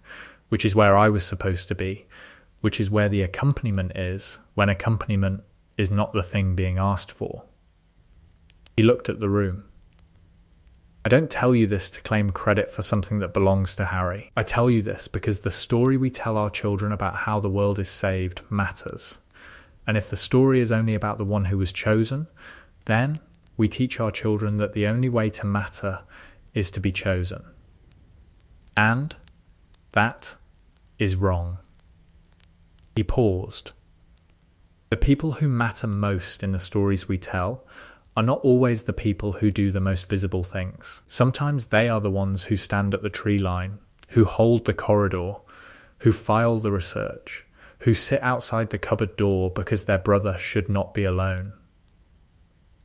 which is where I was supposed to be, which is where the accompaniment is when accompaniment is not the thing being asked for. He looked at the room. I don't tell you this to claim credit for something that belongs to Harry. I tell you this because the story we tell our children about how the world is saved matters. And if the story is only about the one who was chosen, then we teach our children that the only way to matter is to be chosen. And that is wrong. He paused. The people who matter most in the stories we tell are not always the people who do the most visible things. Sometimes they are the ones who stand at the tree line, who hold the corridor, who file the research, who sit outside the cupboard door because their brother should not be alone.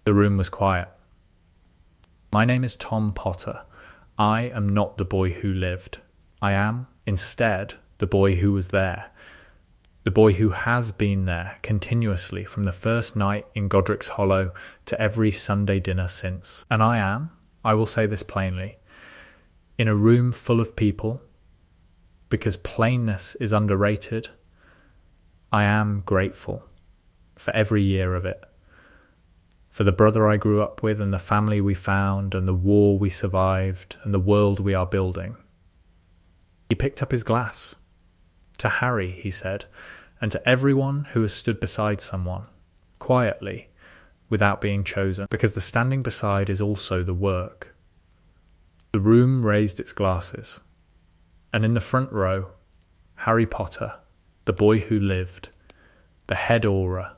The room was quiet. My name is Tom Potter. I am not the boy who lived. I am, instead, the boy who was there. The boy who has been there continuously from the first night in Godric's Hollow to every Sunday dinner since. And I will say this plainly, in a room full of people, because plainness is underrated, I am grateful for every year of it. For the brother I grew up with and the family we found and the war we survived and the world we are building. He picked up his glass. To Harry, he said, and to everyone who has stood beside someone, quietly, without being chosen, because the standing beside is also the work. The room raised its glasses, and in the front row, Harry Potter, the boy who lived, the head aura,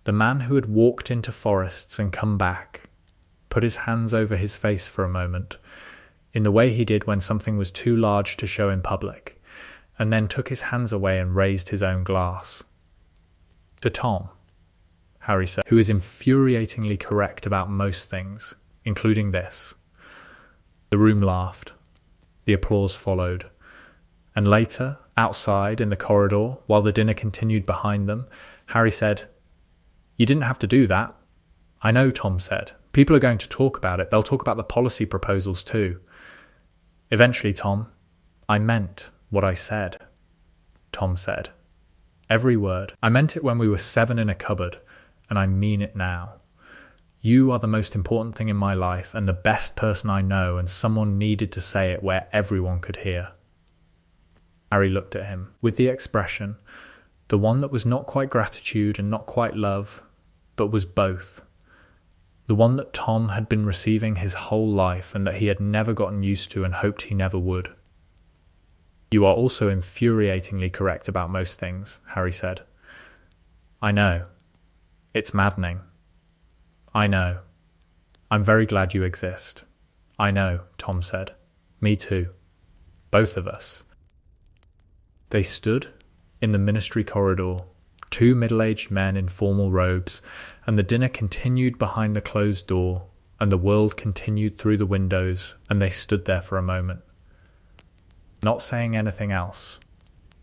the man who had walked into forests and come back, put his hands over his face for a moment, in the way he did when something was too large to show in public, and then took his hands away and raised his own glass. To Tom, Harry said, who is infuriatingly correct about most things, including this. The room laughed. The applause followed. And later, outside in the corridor, while the dinner continued behind them, Harry said, "You didn't have to do that." "I know," Tom said. "People are going to talk about it. They'll talk about the policy proposals too." "Eventually, Tom, I meant what I said," Tom said. "Every word. I meant it when we were 7 in a cupboard, and I mean it now. You are the most important thing in my life and the best person I know, and someone needed to say it where everyone could hear." Harry looked at him with the expression, the one that was not quite gratitude and not quite love, but was both. The one that Tom had been receiving his whole life and that he had never gotten used to and hoped he never would. "You are also infuriatingly correct about most things," Harry said. "I know. It's maddening. I know. I'm very glad you exist." "I know," Tom said. "Me too. Both of us." They stood in the ministry corridor, 2 middle-aged men in formal robes, and the dinner continued behind the closed door, and the world continued through the windows, and they stood there for a moment, not saying anything else,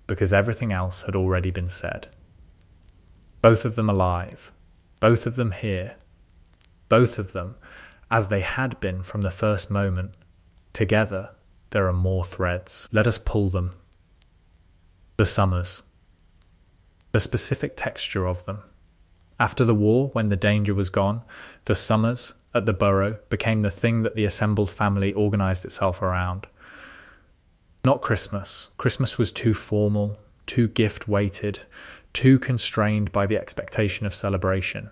because everything else had already been said. Both of them alive, both of them here, both of them as they had been from the first moment. Together, there are more threads. Let us pull them. The summers. The specific texture of them. After the war, when the danger was gone, the summers at the Burrow became the thing that the assembled family organised itself around. Not Christmas. Christmas was too formal, too gift-weighted, too constrained by the expectation of celebration.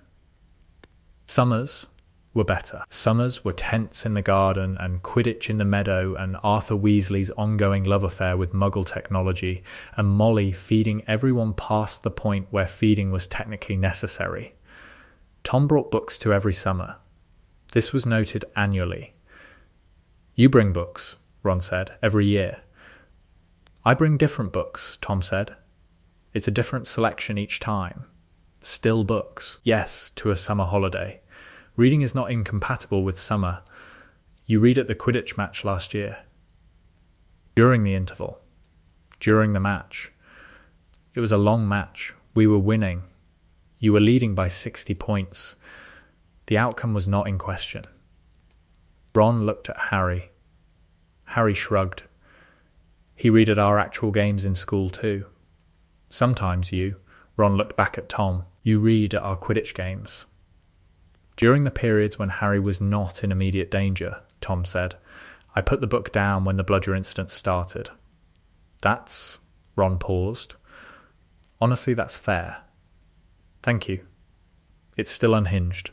Summers were better. Summers were tents in the garden and Quidditch in the meadow and Arthur Weasley's ongoing love affair with Muggle technology and Molly feeding everyone past the point where feeding was technically necessary. Tom brought books to every summer. This was noted annually. You bring books, Ron said, every year. I bring different books, Tom said. It's a different selection each time. Still books. Yes, to a summer holiday. Reading is not incompatible with summer. You read at the Quidditch match last year. During the interval. During the match. It was a long match. We were winning. You were leading by 60 points. The outcome was not in question. Ron looked at Harry. Harry shrugged. He read at our actual games in school too. Sometimes Ron looked back at Tom, you read at our Quidditch games. During the periods when Harry was not in immediate danger, Tom said, I put the book down when the bludger incident started. That's... Ron paused. Honestly, that's fair. Thank you. It's still unhinged.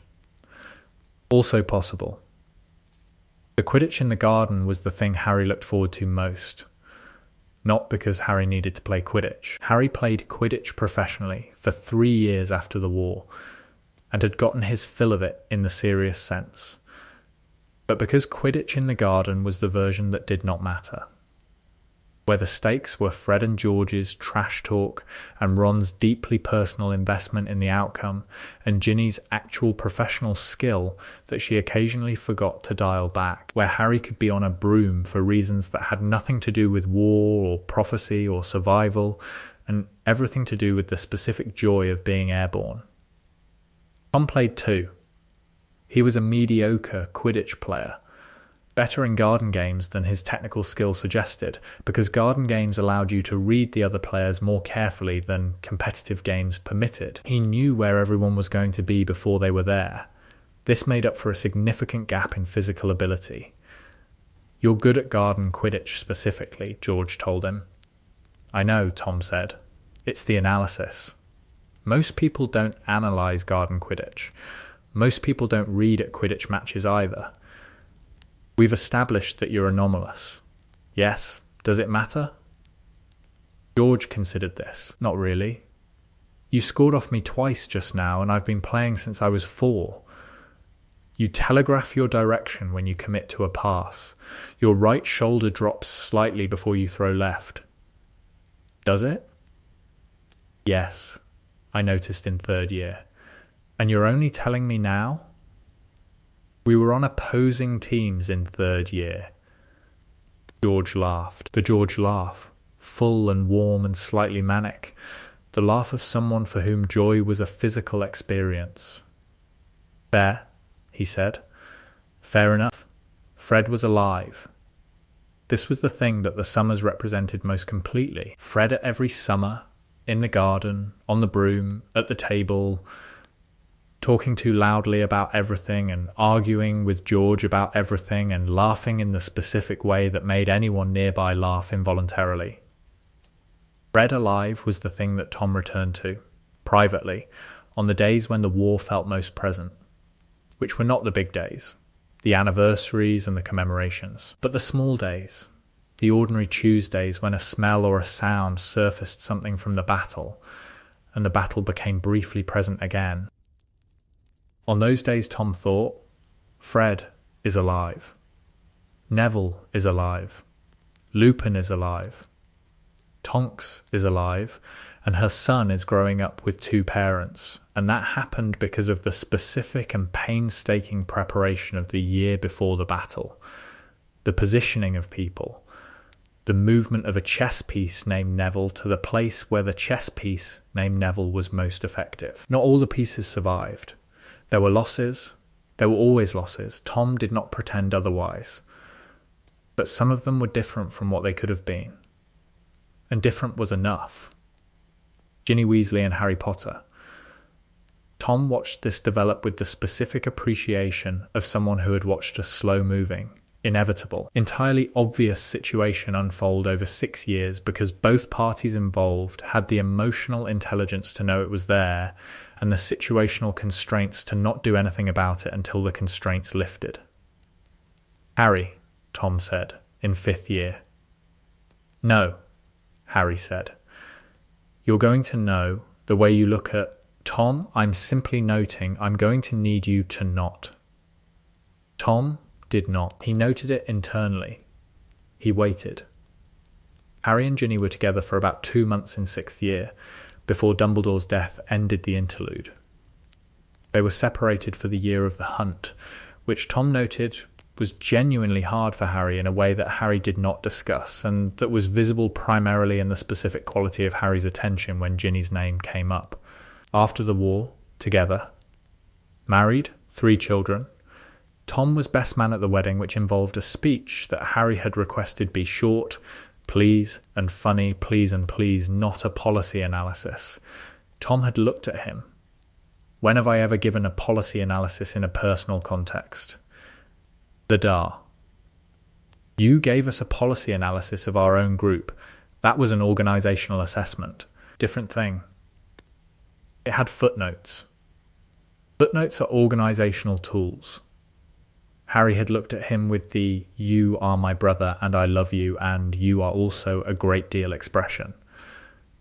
Also possible. The Quidditch in the garden was the thing Harry looked forward to most. Not because Harry needed to play Quidditch. Harry played Quidditch professionally for 3 years after the war, and had gotten his fill of it in the serious sense. But because Quidditch in the garden was the version that did not matter. Where the stakes were Fred and George's trash talk and Ron's deeply personal investment in the outcome and Ginny's actual professional skill that she occasionally forgot to dial back. Where Harry could be on a broom for reasons that had nothing to do with war or prophecy or survival and everything to do with the specific joy of being airborne. Tom played too. He was a mediocre Quidditch player. Better in garden games than his technical skill suggested, because garden games allowed you to read the other players more carefully than competitive games permitted. He knew where everyone was going to be before they were there. This made up for a significant gap in physical ability. You're good at garden Quidditch specifically, George told him. I know, Tom said. It's the analysis. Most people don't analyse garden Quidditch. Most people don't read at Quidditch matches either. We've established that you're anomalous. Yes, does it matter? George considered this. Not really. You scored off me twice just now, and I've been playing since I was 4. You telegraph your direction when you commit to a pass. Your right shoulder drops slightly before you throw left. Does it? Yes, I noticed in 3rd year. And you're only telling me now? We were on opposing teams in 3rd year. George laughed. The George laugh, full and warm and slightly manic. The laugh of someone for whom joy was a physical experience. Fair, he said. Fair enough. Fred was alive. This was the thing that the summers represented most completely. Fred at every summer, in the garden, on the broom, at the table, talking too loudly about everything and arguing with George about everything and laughing in the specific way that made anyone nearby laugh involuntarily. Fred alive was the thing that Tom returned to, privately, on the days when the war felt most present, which were not the big days, the anniversaries and the commemorations, but the small days, the ordinary Tuesdays when a smell or a sound surfaced something from the battle, and the battle became briefly present again. On those days, Tom thought, Fred is alive. Neville is alive. Lupin is alive. Tonks is alive, and her son is growing up with 2 parents, and that happened because of the specific and painstaking preparation of the year before the battle, the positioning of people, the movement of a chess piece named Neville to the place where the chess piece named Neville was most effective. Not all the pieces survived. There were losses. There were always losses. Tom did not pretend otherwise. But some of them were different from what they could have been. And different was enough. Ginny Weasley and Harry Potter. Tom watched this develop with the specific appreciation of someone who had watched a slow-moving, inevitable, entirely obvious situation unfold over 6 years because both parties involved had the emotional intelligence to know it was there and the situational constraints to not do anything about it until the constraints lifted. Harry, Tom said, in 5th year. No, Harry said. You're going to know the way you look at Tom. I'm simply noting I'm going to need you to not. Tom did not. He noted it internally. He waited. Harry and Ginny were together for about 2 months in 6th year, before Dumbledore's death ended the interlude. They were separated for the year of the hunt, which Tom noted was genuinely hard for Harry in a way that Harry did not discuss, and that was visible primarily in the specific quality of Harry's attention when Ginny's name came up. After the war, together, married, 3 children, Tom was best man at the wedding, which involved a speech that Harry had requested be short, please, and funny, please and please, not a policy analysis. Tom had looked at him. When have I ever given a policy analysis in a personal context? The Dar. You gave us a policy analysis of our own group. That was an organisational assessment. Different thing. It had footnotes. Footnotes are organisational tools. Harry had looked at him with the "you are my brother and I love you and you are also a great deal" expression.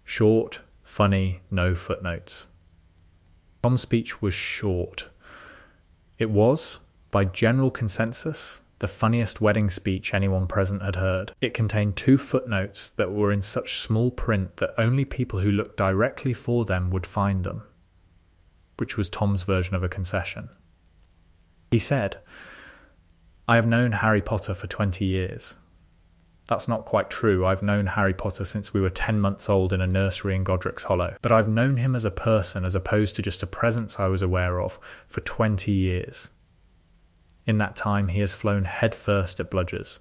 Short, funny, no footnotes. Tom's speech was short. It was, by general consensus, the funniest wedding speech anyone present had heard. It contained 2 footnotes that were in such small print that only people who looked directly for them would find them, which was Tom's version of a concession. He said, "I have known Harry Potter for 20 years. That's not quite true. I've known Harry Potter since we were 10 months old in a nursery in Godric's Hollow. But I've known him as a person, as opposed to just a presence I was aware of, for 20 years. In that time, he has flown headfirst at bludgers,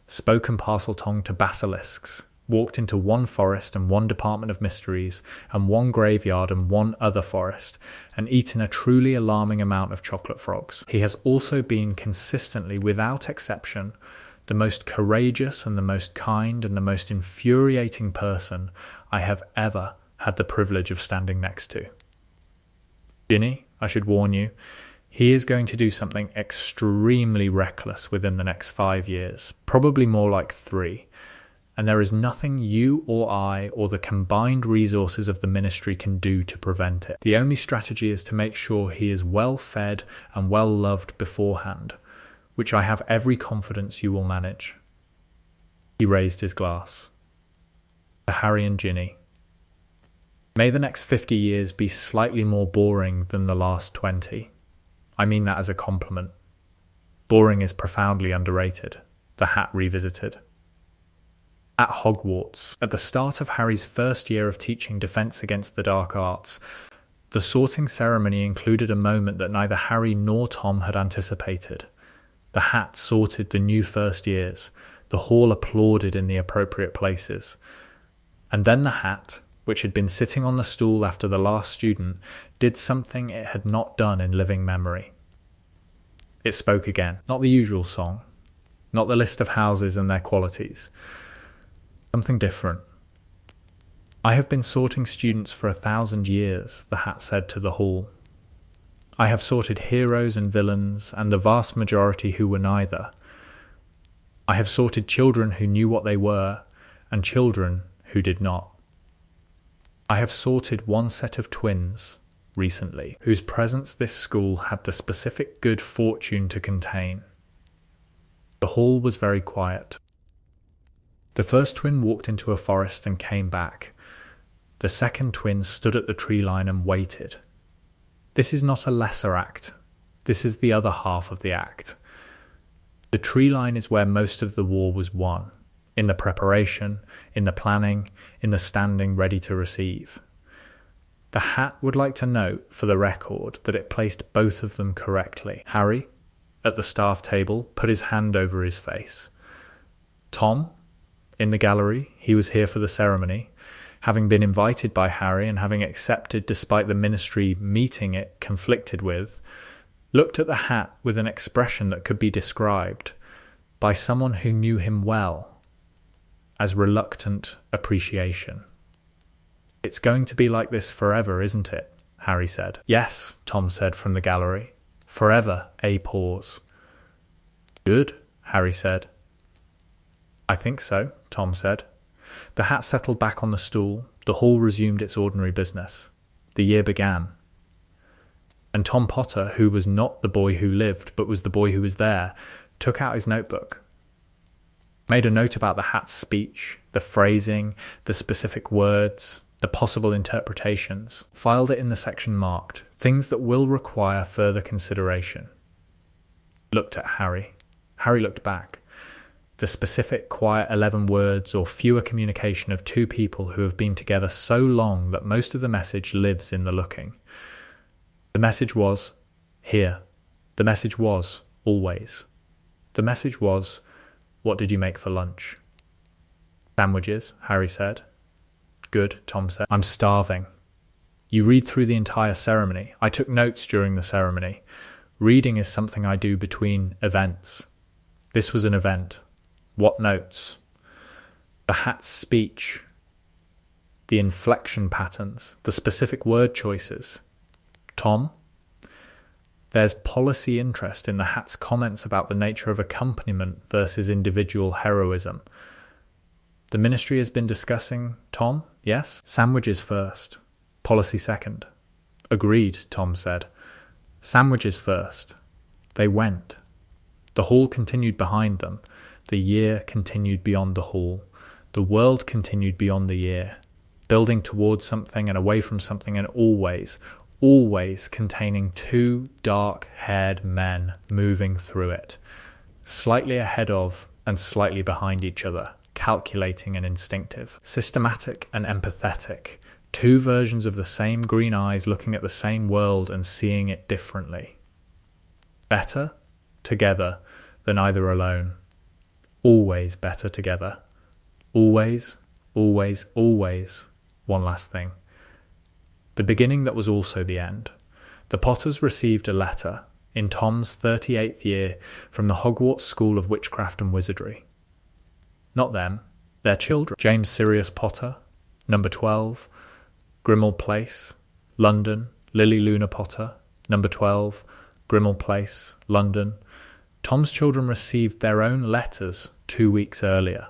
spoken parcel-tongue to basilisks, walked into one forest and one department of mysteries, and one graveyard and one other forest, and eaten a truly alarming amount of chocolate frogs. He has also been consistently, without exception, the most courageous and the most kind and the most infuriating person I have ever had the privilege of standing next to. Ginny, I should warn you, he is going to do something extremely reckless within the next 5 years, probably more like 3, and there is nothing you or I or the combined resources of the ministry can do to prevent it. The only strategy is to make sure he is well fed and well loved beforehand, which I have every confidence you will manage." He raised his glass. To Harry and Ginny. May the next 50 years be slightly more boring than the last 20. I mean that as a compliment. Boring is profoundly underrated. The Hat revisited. At Hogwarts, at the start of Harry's first year of teaching defence against the dark arts, the sorting ceremony included a moment that neither Harry nor Tom had anticipated. The Hat sorted the new first years. The hall applauded in the appropriate places. And then the Hat, which had been sitting on the stool after the last student, did something it had not done in living memory. It spoke again. Not the usual song. Not the list of houses and their qualities. Something different. "I have been sorting students for 1,000 years, the Hat said to the hall. I have sorted heroes and villains, and the vast majority who were neither. I have sorted children who knew what they were, and children who did not. I have sorted one set of twins, recently, whose presence this school had the specific good fortune to contain." The hall was very quiet. The first twin walked into a forest and came back. The second twin stood at the tree line and waited. This is not a lesser act. This is the other half of the act. The tree line is where most of the war was won, in the preparation, in the planning, in the standing ready to receive. The Hat would like to note, for the record, that it placed both of them correctly. Harry, at the staff table, put his hand over his face. Tom, in the gallery, he was here for the ceremony, having been invited by Harry and having accepted despite the ministry meeting it conflicted with, looked at the Hat with an expression that could be described, by someone who knew him well, as reluctant appreciation. "It's going to be like this forever, isn't it?" Harry said. "Yes," Tom said from the gallery. "Forever," a pause. "Good," Harry said. "I think so," Tom said. The Hat settled back on the stool. The hall resumed its ordinary business. The year began. And Tom Potter, who was not the boy who lived, but was the boy who was there, took out his notebook, made a note about the hat's speech, the phrasing, the specific words, the possible interpretations, filed it in the section marked, things that will require further consideration. Looked at Harry. Harry looked back. The specific, quiet 11 words or fewer communication of two people who have been together so long that most of the message lives in the looking. The message was, here. The message was, always. The message was, what did you make for lunch? Sandwiches, Harry said. Good, Tom said. I'm starving. You read through the entire ceremony. I took notes during the ceremony. Reading is something I do between events. This was an event. What notes? The hat's speech, the inflection patterns, the specific word choices. Tom, there's policy interest in the hat's comments about the nature of accompaniment versus individual heroism. The ministry has been discussing, Tom, yes? Sandwiches first, policy second. Agreed, Tom said. Sandwiches first. They went. The hall continued behind them. The year continued beyond the hall. The world continued beyond the year, building towards something and away from something, and always containing two dark-haired men moving through it, slightly ahead of and slightly behind each other, calculating and instinctive, systematic and empathetic, two versions of the same green eyes looking at the same world and seeing it differently. Better together than either alone. Always better together. Always. One last thing. The beginning that was also the end. The Potters received a letter in Tom's 38th year from the Hogwarts School of Witchcraft and Wizardry. Not them, their children. James Sirius Potter, number 12, Grimmauld Place, London. Lily Luna Potter, number 12, Grimmauld Place, London. Tom's children received their own letters 2 weeks earlier,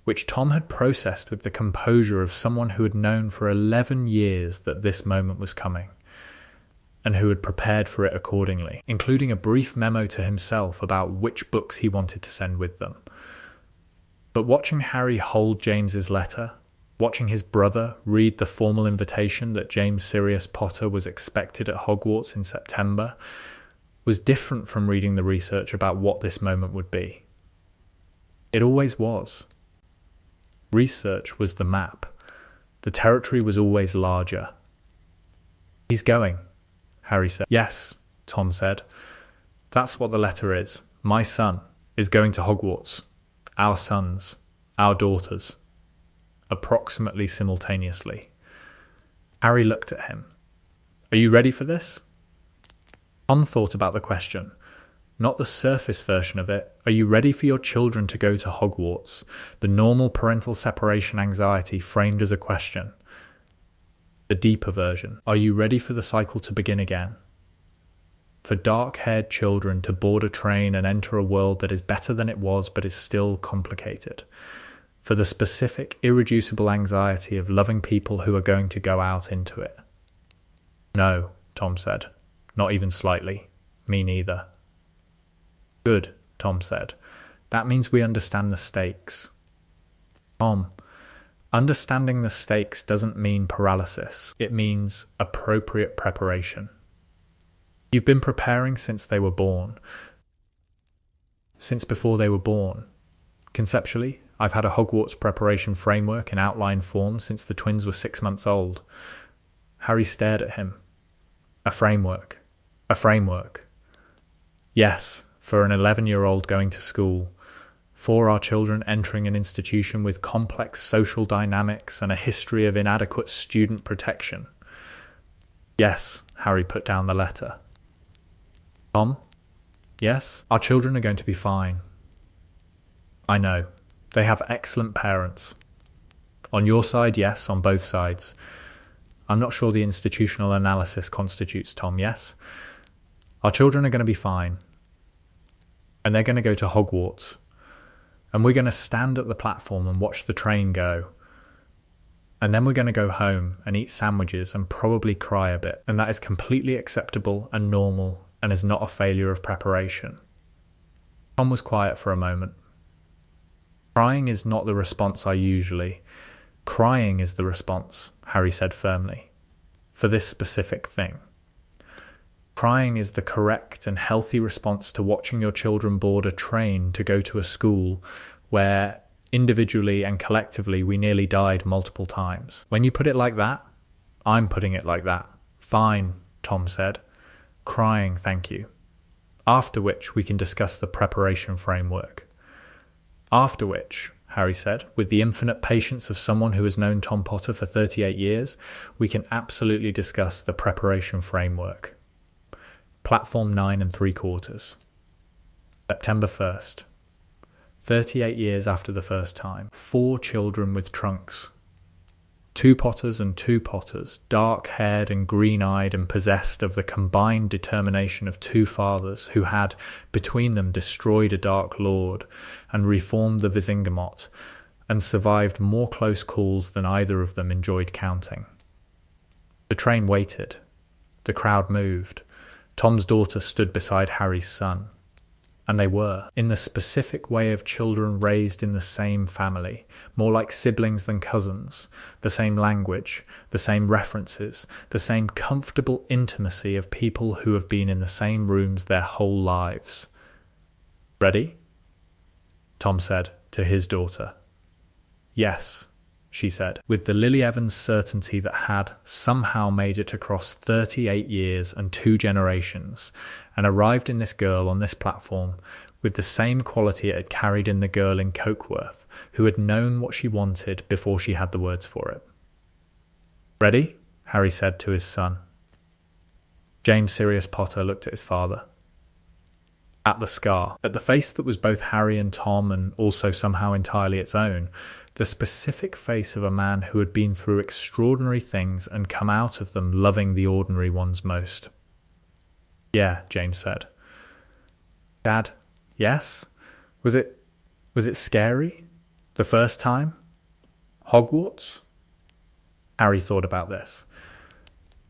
which Tom had processed with the composure of someone who had known for 11 years that this moment was coming, and who had prepared for it accordingly, including a brief memo to himself about which books he wanted to send with them. But watching Harry hold James's letter, watching his brother read the formal invitation that James Sirius Potter was expected at Hogwarts in September, was different from reading the research about what this moment would be. It always was. Research was the map. The territory was always larger. He's going, Harry said. Yes, Tom said. That's what the letter is. My son is going to Hogwarts. Our sons, our daughters. Approximately simultaneously. Harry looked at him. Are you ready for this? Tom thought about the question, not the surface version of it. Are you ready for your children to go to Hogwarts? The normal parental separation anxiety framed as a question. The deeper version. Are you ready for the cycle to begin again? For dark-haired children to board a train and enter a world that is better than it was but is still complicated. For the specific, irreducible anxiety of loving people who are going to go out into it. No, Tom said. Not even slightly. Me neither. Good, Tom said. That means we understand the stakes. Tom, understanding the stakes doesn't mean paralysis. It means appropriate preparation. You've been preparing since they were born. Since before they were born. Conceptually, I've had a Hogwarts preparation framework in outline form since the twins were 6 months old. Harry stared at him. A framework. A framework. Yes, for an 11-year-old going to school. For our children entering an institution with complex social dynamics and a history of inadequate student protection. Yes, Harry put down the letter. Tom? Yes, our children are going to be fine. I know. They have excellent parents. On your side, yes, on both sides. I'm not sure the institutional analysis constitutes, Tom, yes? Our children are going to be fine. And they're going to go to Hogwarts. And we're going to stand at the platform and watch the train go. And then we're going to go home and eat sandwiches and probably cry a bit. And that is completely acceptable and normal and is not a failure of preparation. Tom was quiet for a moment. Crying is not the response I usually. Crying is the response, Harry said firmly, for this specific thing. Crying is the correct and healthy response to watching your children board a train to go to a school where individually and collectively we nearly died multiple times. When you put it like that, I'm putting it like that. Fine, Tom said. Crying, thank you. After which we can discuss the preparation framework. After which, Harry said, with the infinite patience of someone who has known Tom Potter for 38 years, we can absolutely discuss the preparation framework. Platform 9 3/4. September 1st. 38 years after the first time. 4 children with trunks. 2 Potters and 2 Potters, dark-haired and green-eyed and possessed of the combined determination of 2 fathers who had, between them, destroyed a Dark Lord and reformed the Visingamot, and survived more close calls than either of them enjoyed counting. The train waited. The crowd moved. Tom's daughter stood beside Harry's son. And they were, in the specific way of children raised in the same family, more like siblings than cousins, the same language, the same references, the same comfortable intimacy of people who have been in the same rooms their whole lives. Ready? Tom said to his daughter. Yes, she said, with the Lily Evans certainty that had somehow made it across 38 years and 2 generations, and arrived in this girl on this platform with the same quality it had carried in the girl in Cokeworth, who had known what she wanted before she had the words for it. Ready? Harry said to his son. James Sirius Potter looked at his father. At the scar, at the face that was both Harry and Tom and also somehow entirely its own, the specific face of a man who had been through extraordinary things and come out of them loving the ordinary ones most. Yeah, James said. Dad, yes? Was it scary? The first time? Hogwarts? Harry thought about this.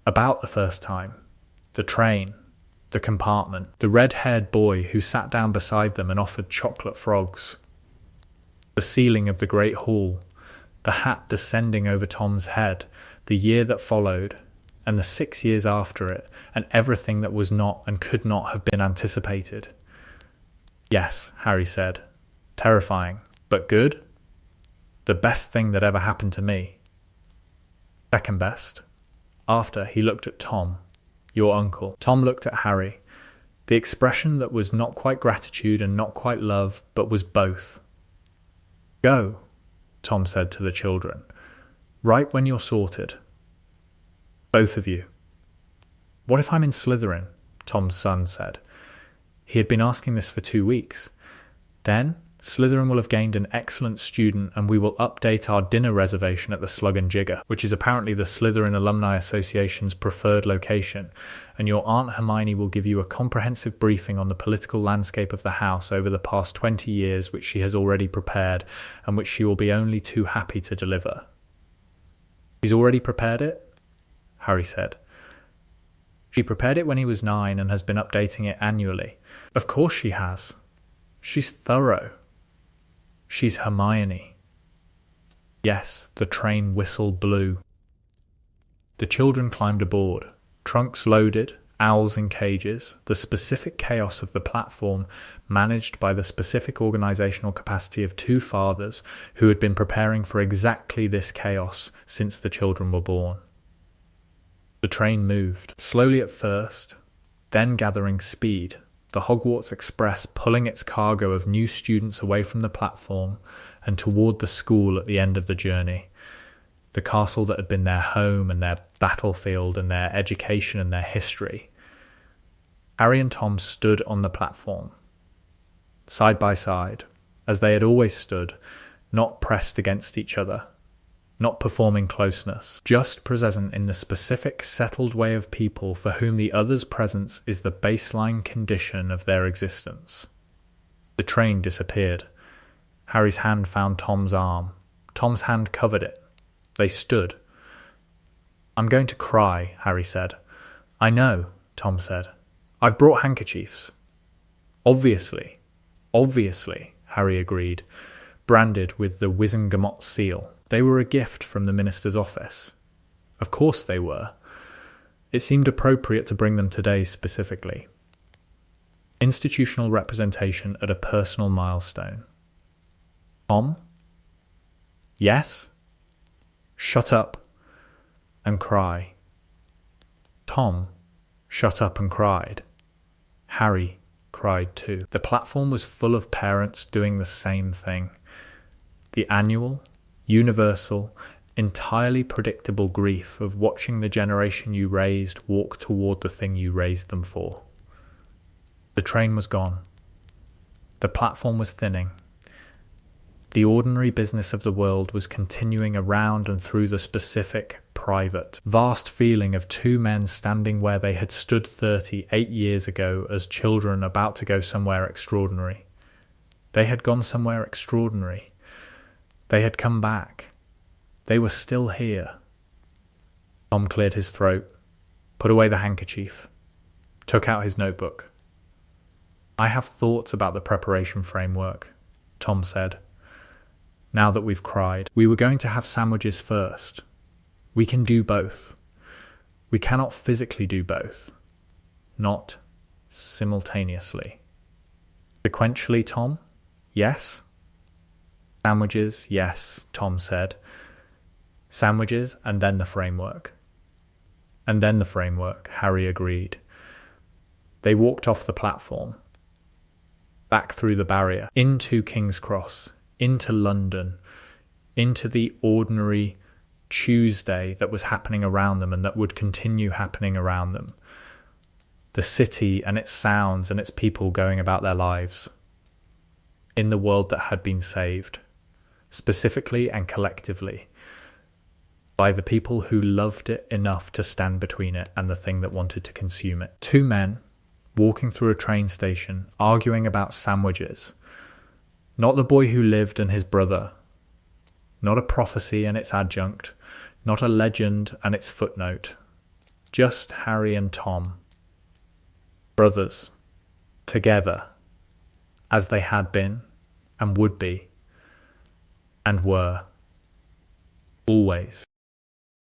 About the first time. The train. The compartment. The red-haired boy who sat down beside them and offered chocolate frogs. The ceiling of the great hall. The hat descending over Tom's head. The year that followed. And the 6 years after it, and everything that was not and could not have been anticipated. Yes, Harry said. Terrifying, but good? The best thing that ever happened to me. Second best. After, he looked at Tom, your uncle. Tom looked at Harry. The expression that was not quite gratitude and not quite love, but was both. Go, Tom said to the children. Right when you're sorted. Both of you. What if I'm in Slytherin? Tom's son said. He had been asking this for 2 weeks. Then, Slytherin will have gained an excellent student and we will update our dinner reservation at the Slug and Jigger, which is apparently the Slytherin Alumni Association's preferred location, and your Aunt Hermione will give you a comprehensive briefing on the political landscape of the house over the past 20 years, which she has already prepared and which she will be only too happy to deliver. He's already prepared it? Harry said. She prepared it when he was 9 and has been updating it annually. Of course she has. She's thorough. She's Hermione. Yes, the train whistle blew. The children climbed aboard, trunks loaded, owls in cages, the specific chaos of the platform managed by the specific organisational capacity of 2 fathers who had been preparing for exactly this chaos since the children were born. The train moved, slowly at first, then gathering speed, the Hogwarts Express pulling its cargo of new students away from the platform and toward the school at the end of the journey, the castle that had been their home and their battlefield and their education and their history. Harry and Tom stood on the platform, side by side, as they had always stood, not pressed against each other, not performing closeness, just present in the specific settled way of people for whom the other's presence is the baseline condition of their existence. The train disappeared. Harry's hand found Tom's arm. Tom's hand covered it. They stood. "I'm going to cry," Harry said. "I know," Tom said. "I've brought handkerchiefs." Obviously, Harry agreed, branded with the Wizengamot seal. They were a gift from the minister's office. Of course they were. It seemed appropriate to bring them today specifically. Institutional representation at a personal milestone. Tom? Yes? Shut up and cry. Tom shut up and cried. Harry cried too. The platform was full of parents doing the same thing. The annual, universal, entirely predictable grief of watching the generation you raised walk toward the thing you raised them for. The train was gone. The platform was thinning. The ordinary business of the world was continuing around and through the specific, private, vast feeling of two men standing where they had stood 38 years ago as children about to go somewhere extraordinary. They had gone somewhere extraordinary. They had come back. They were still here. Tom cleared his throat, put away the handkerchief, took out his notebook. "I have thoughts about the preparation framework," Tom said. "Now that we've cried, we were going to have sandwiches first. We can do both. We cannot physically do both. Not simultaneously." "Sequentially, Tom? Yes?" "Sandwiches, yes," Tom said. "Sandwiches and then the framework." "And then the framework," Harry agreed. They walked off the platform, back through the barrier, into King's Cross, into London, into the ordinary Tuesday that was happening around them and that would continue happening around them. The city and its sounds and its people going about their lives in the world that had been saved, specifically and collectively, by the people who loved it enough to stand between it and the thing that wanted to consume it. Two men walking through a train station, arguing about sandwiches. Not the boy who lived and his brother. Not a prophecy and its adjunct. Not a legend and its footnote. Just Harry and Tom. Brothers. Together. As they had been and would be and were. Always.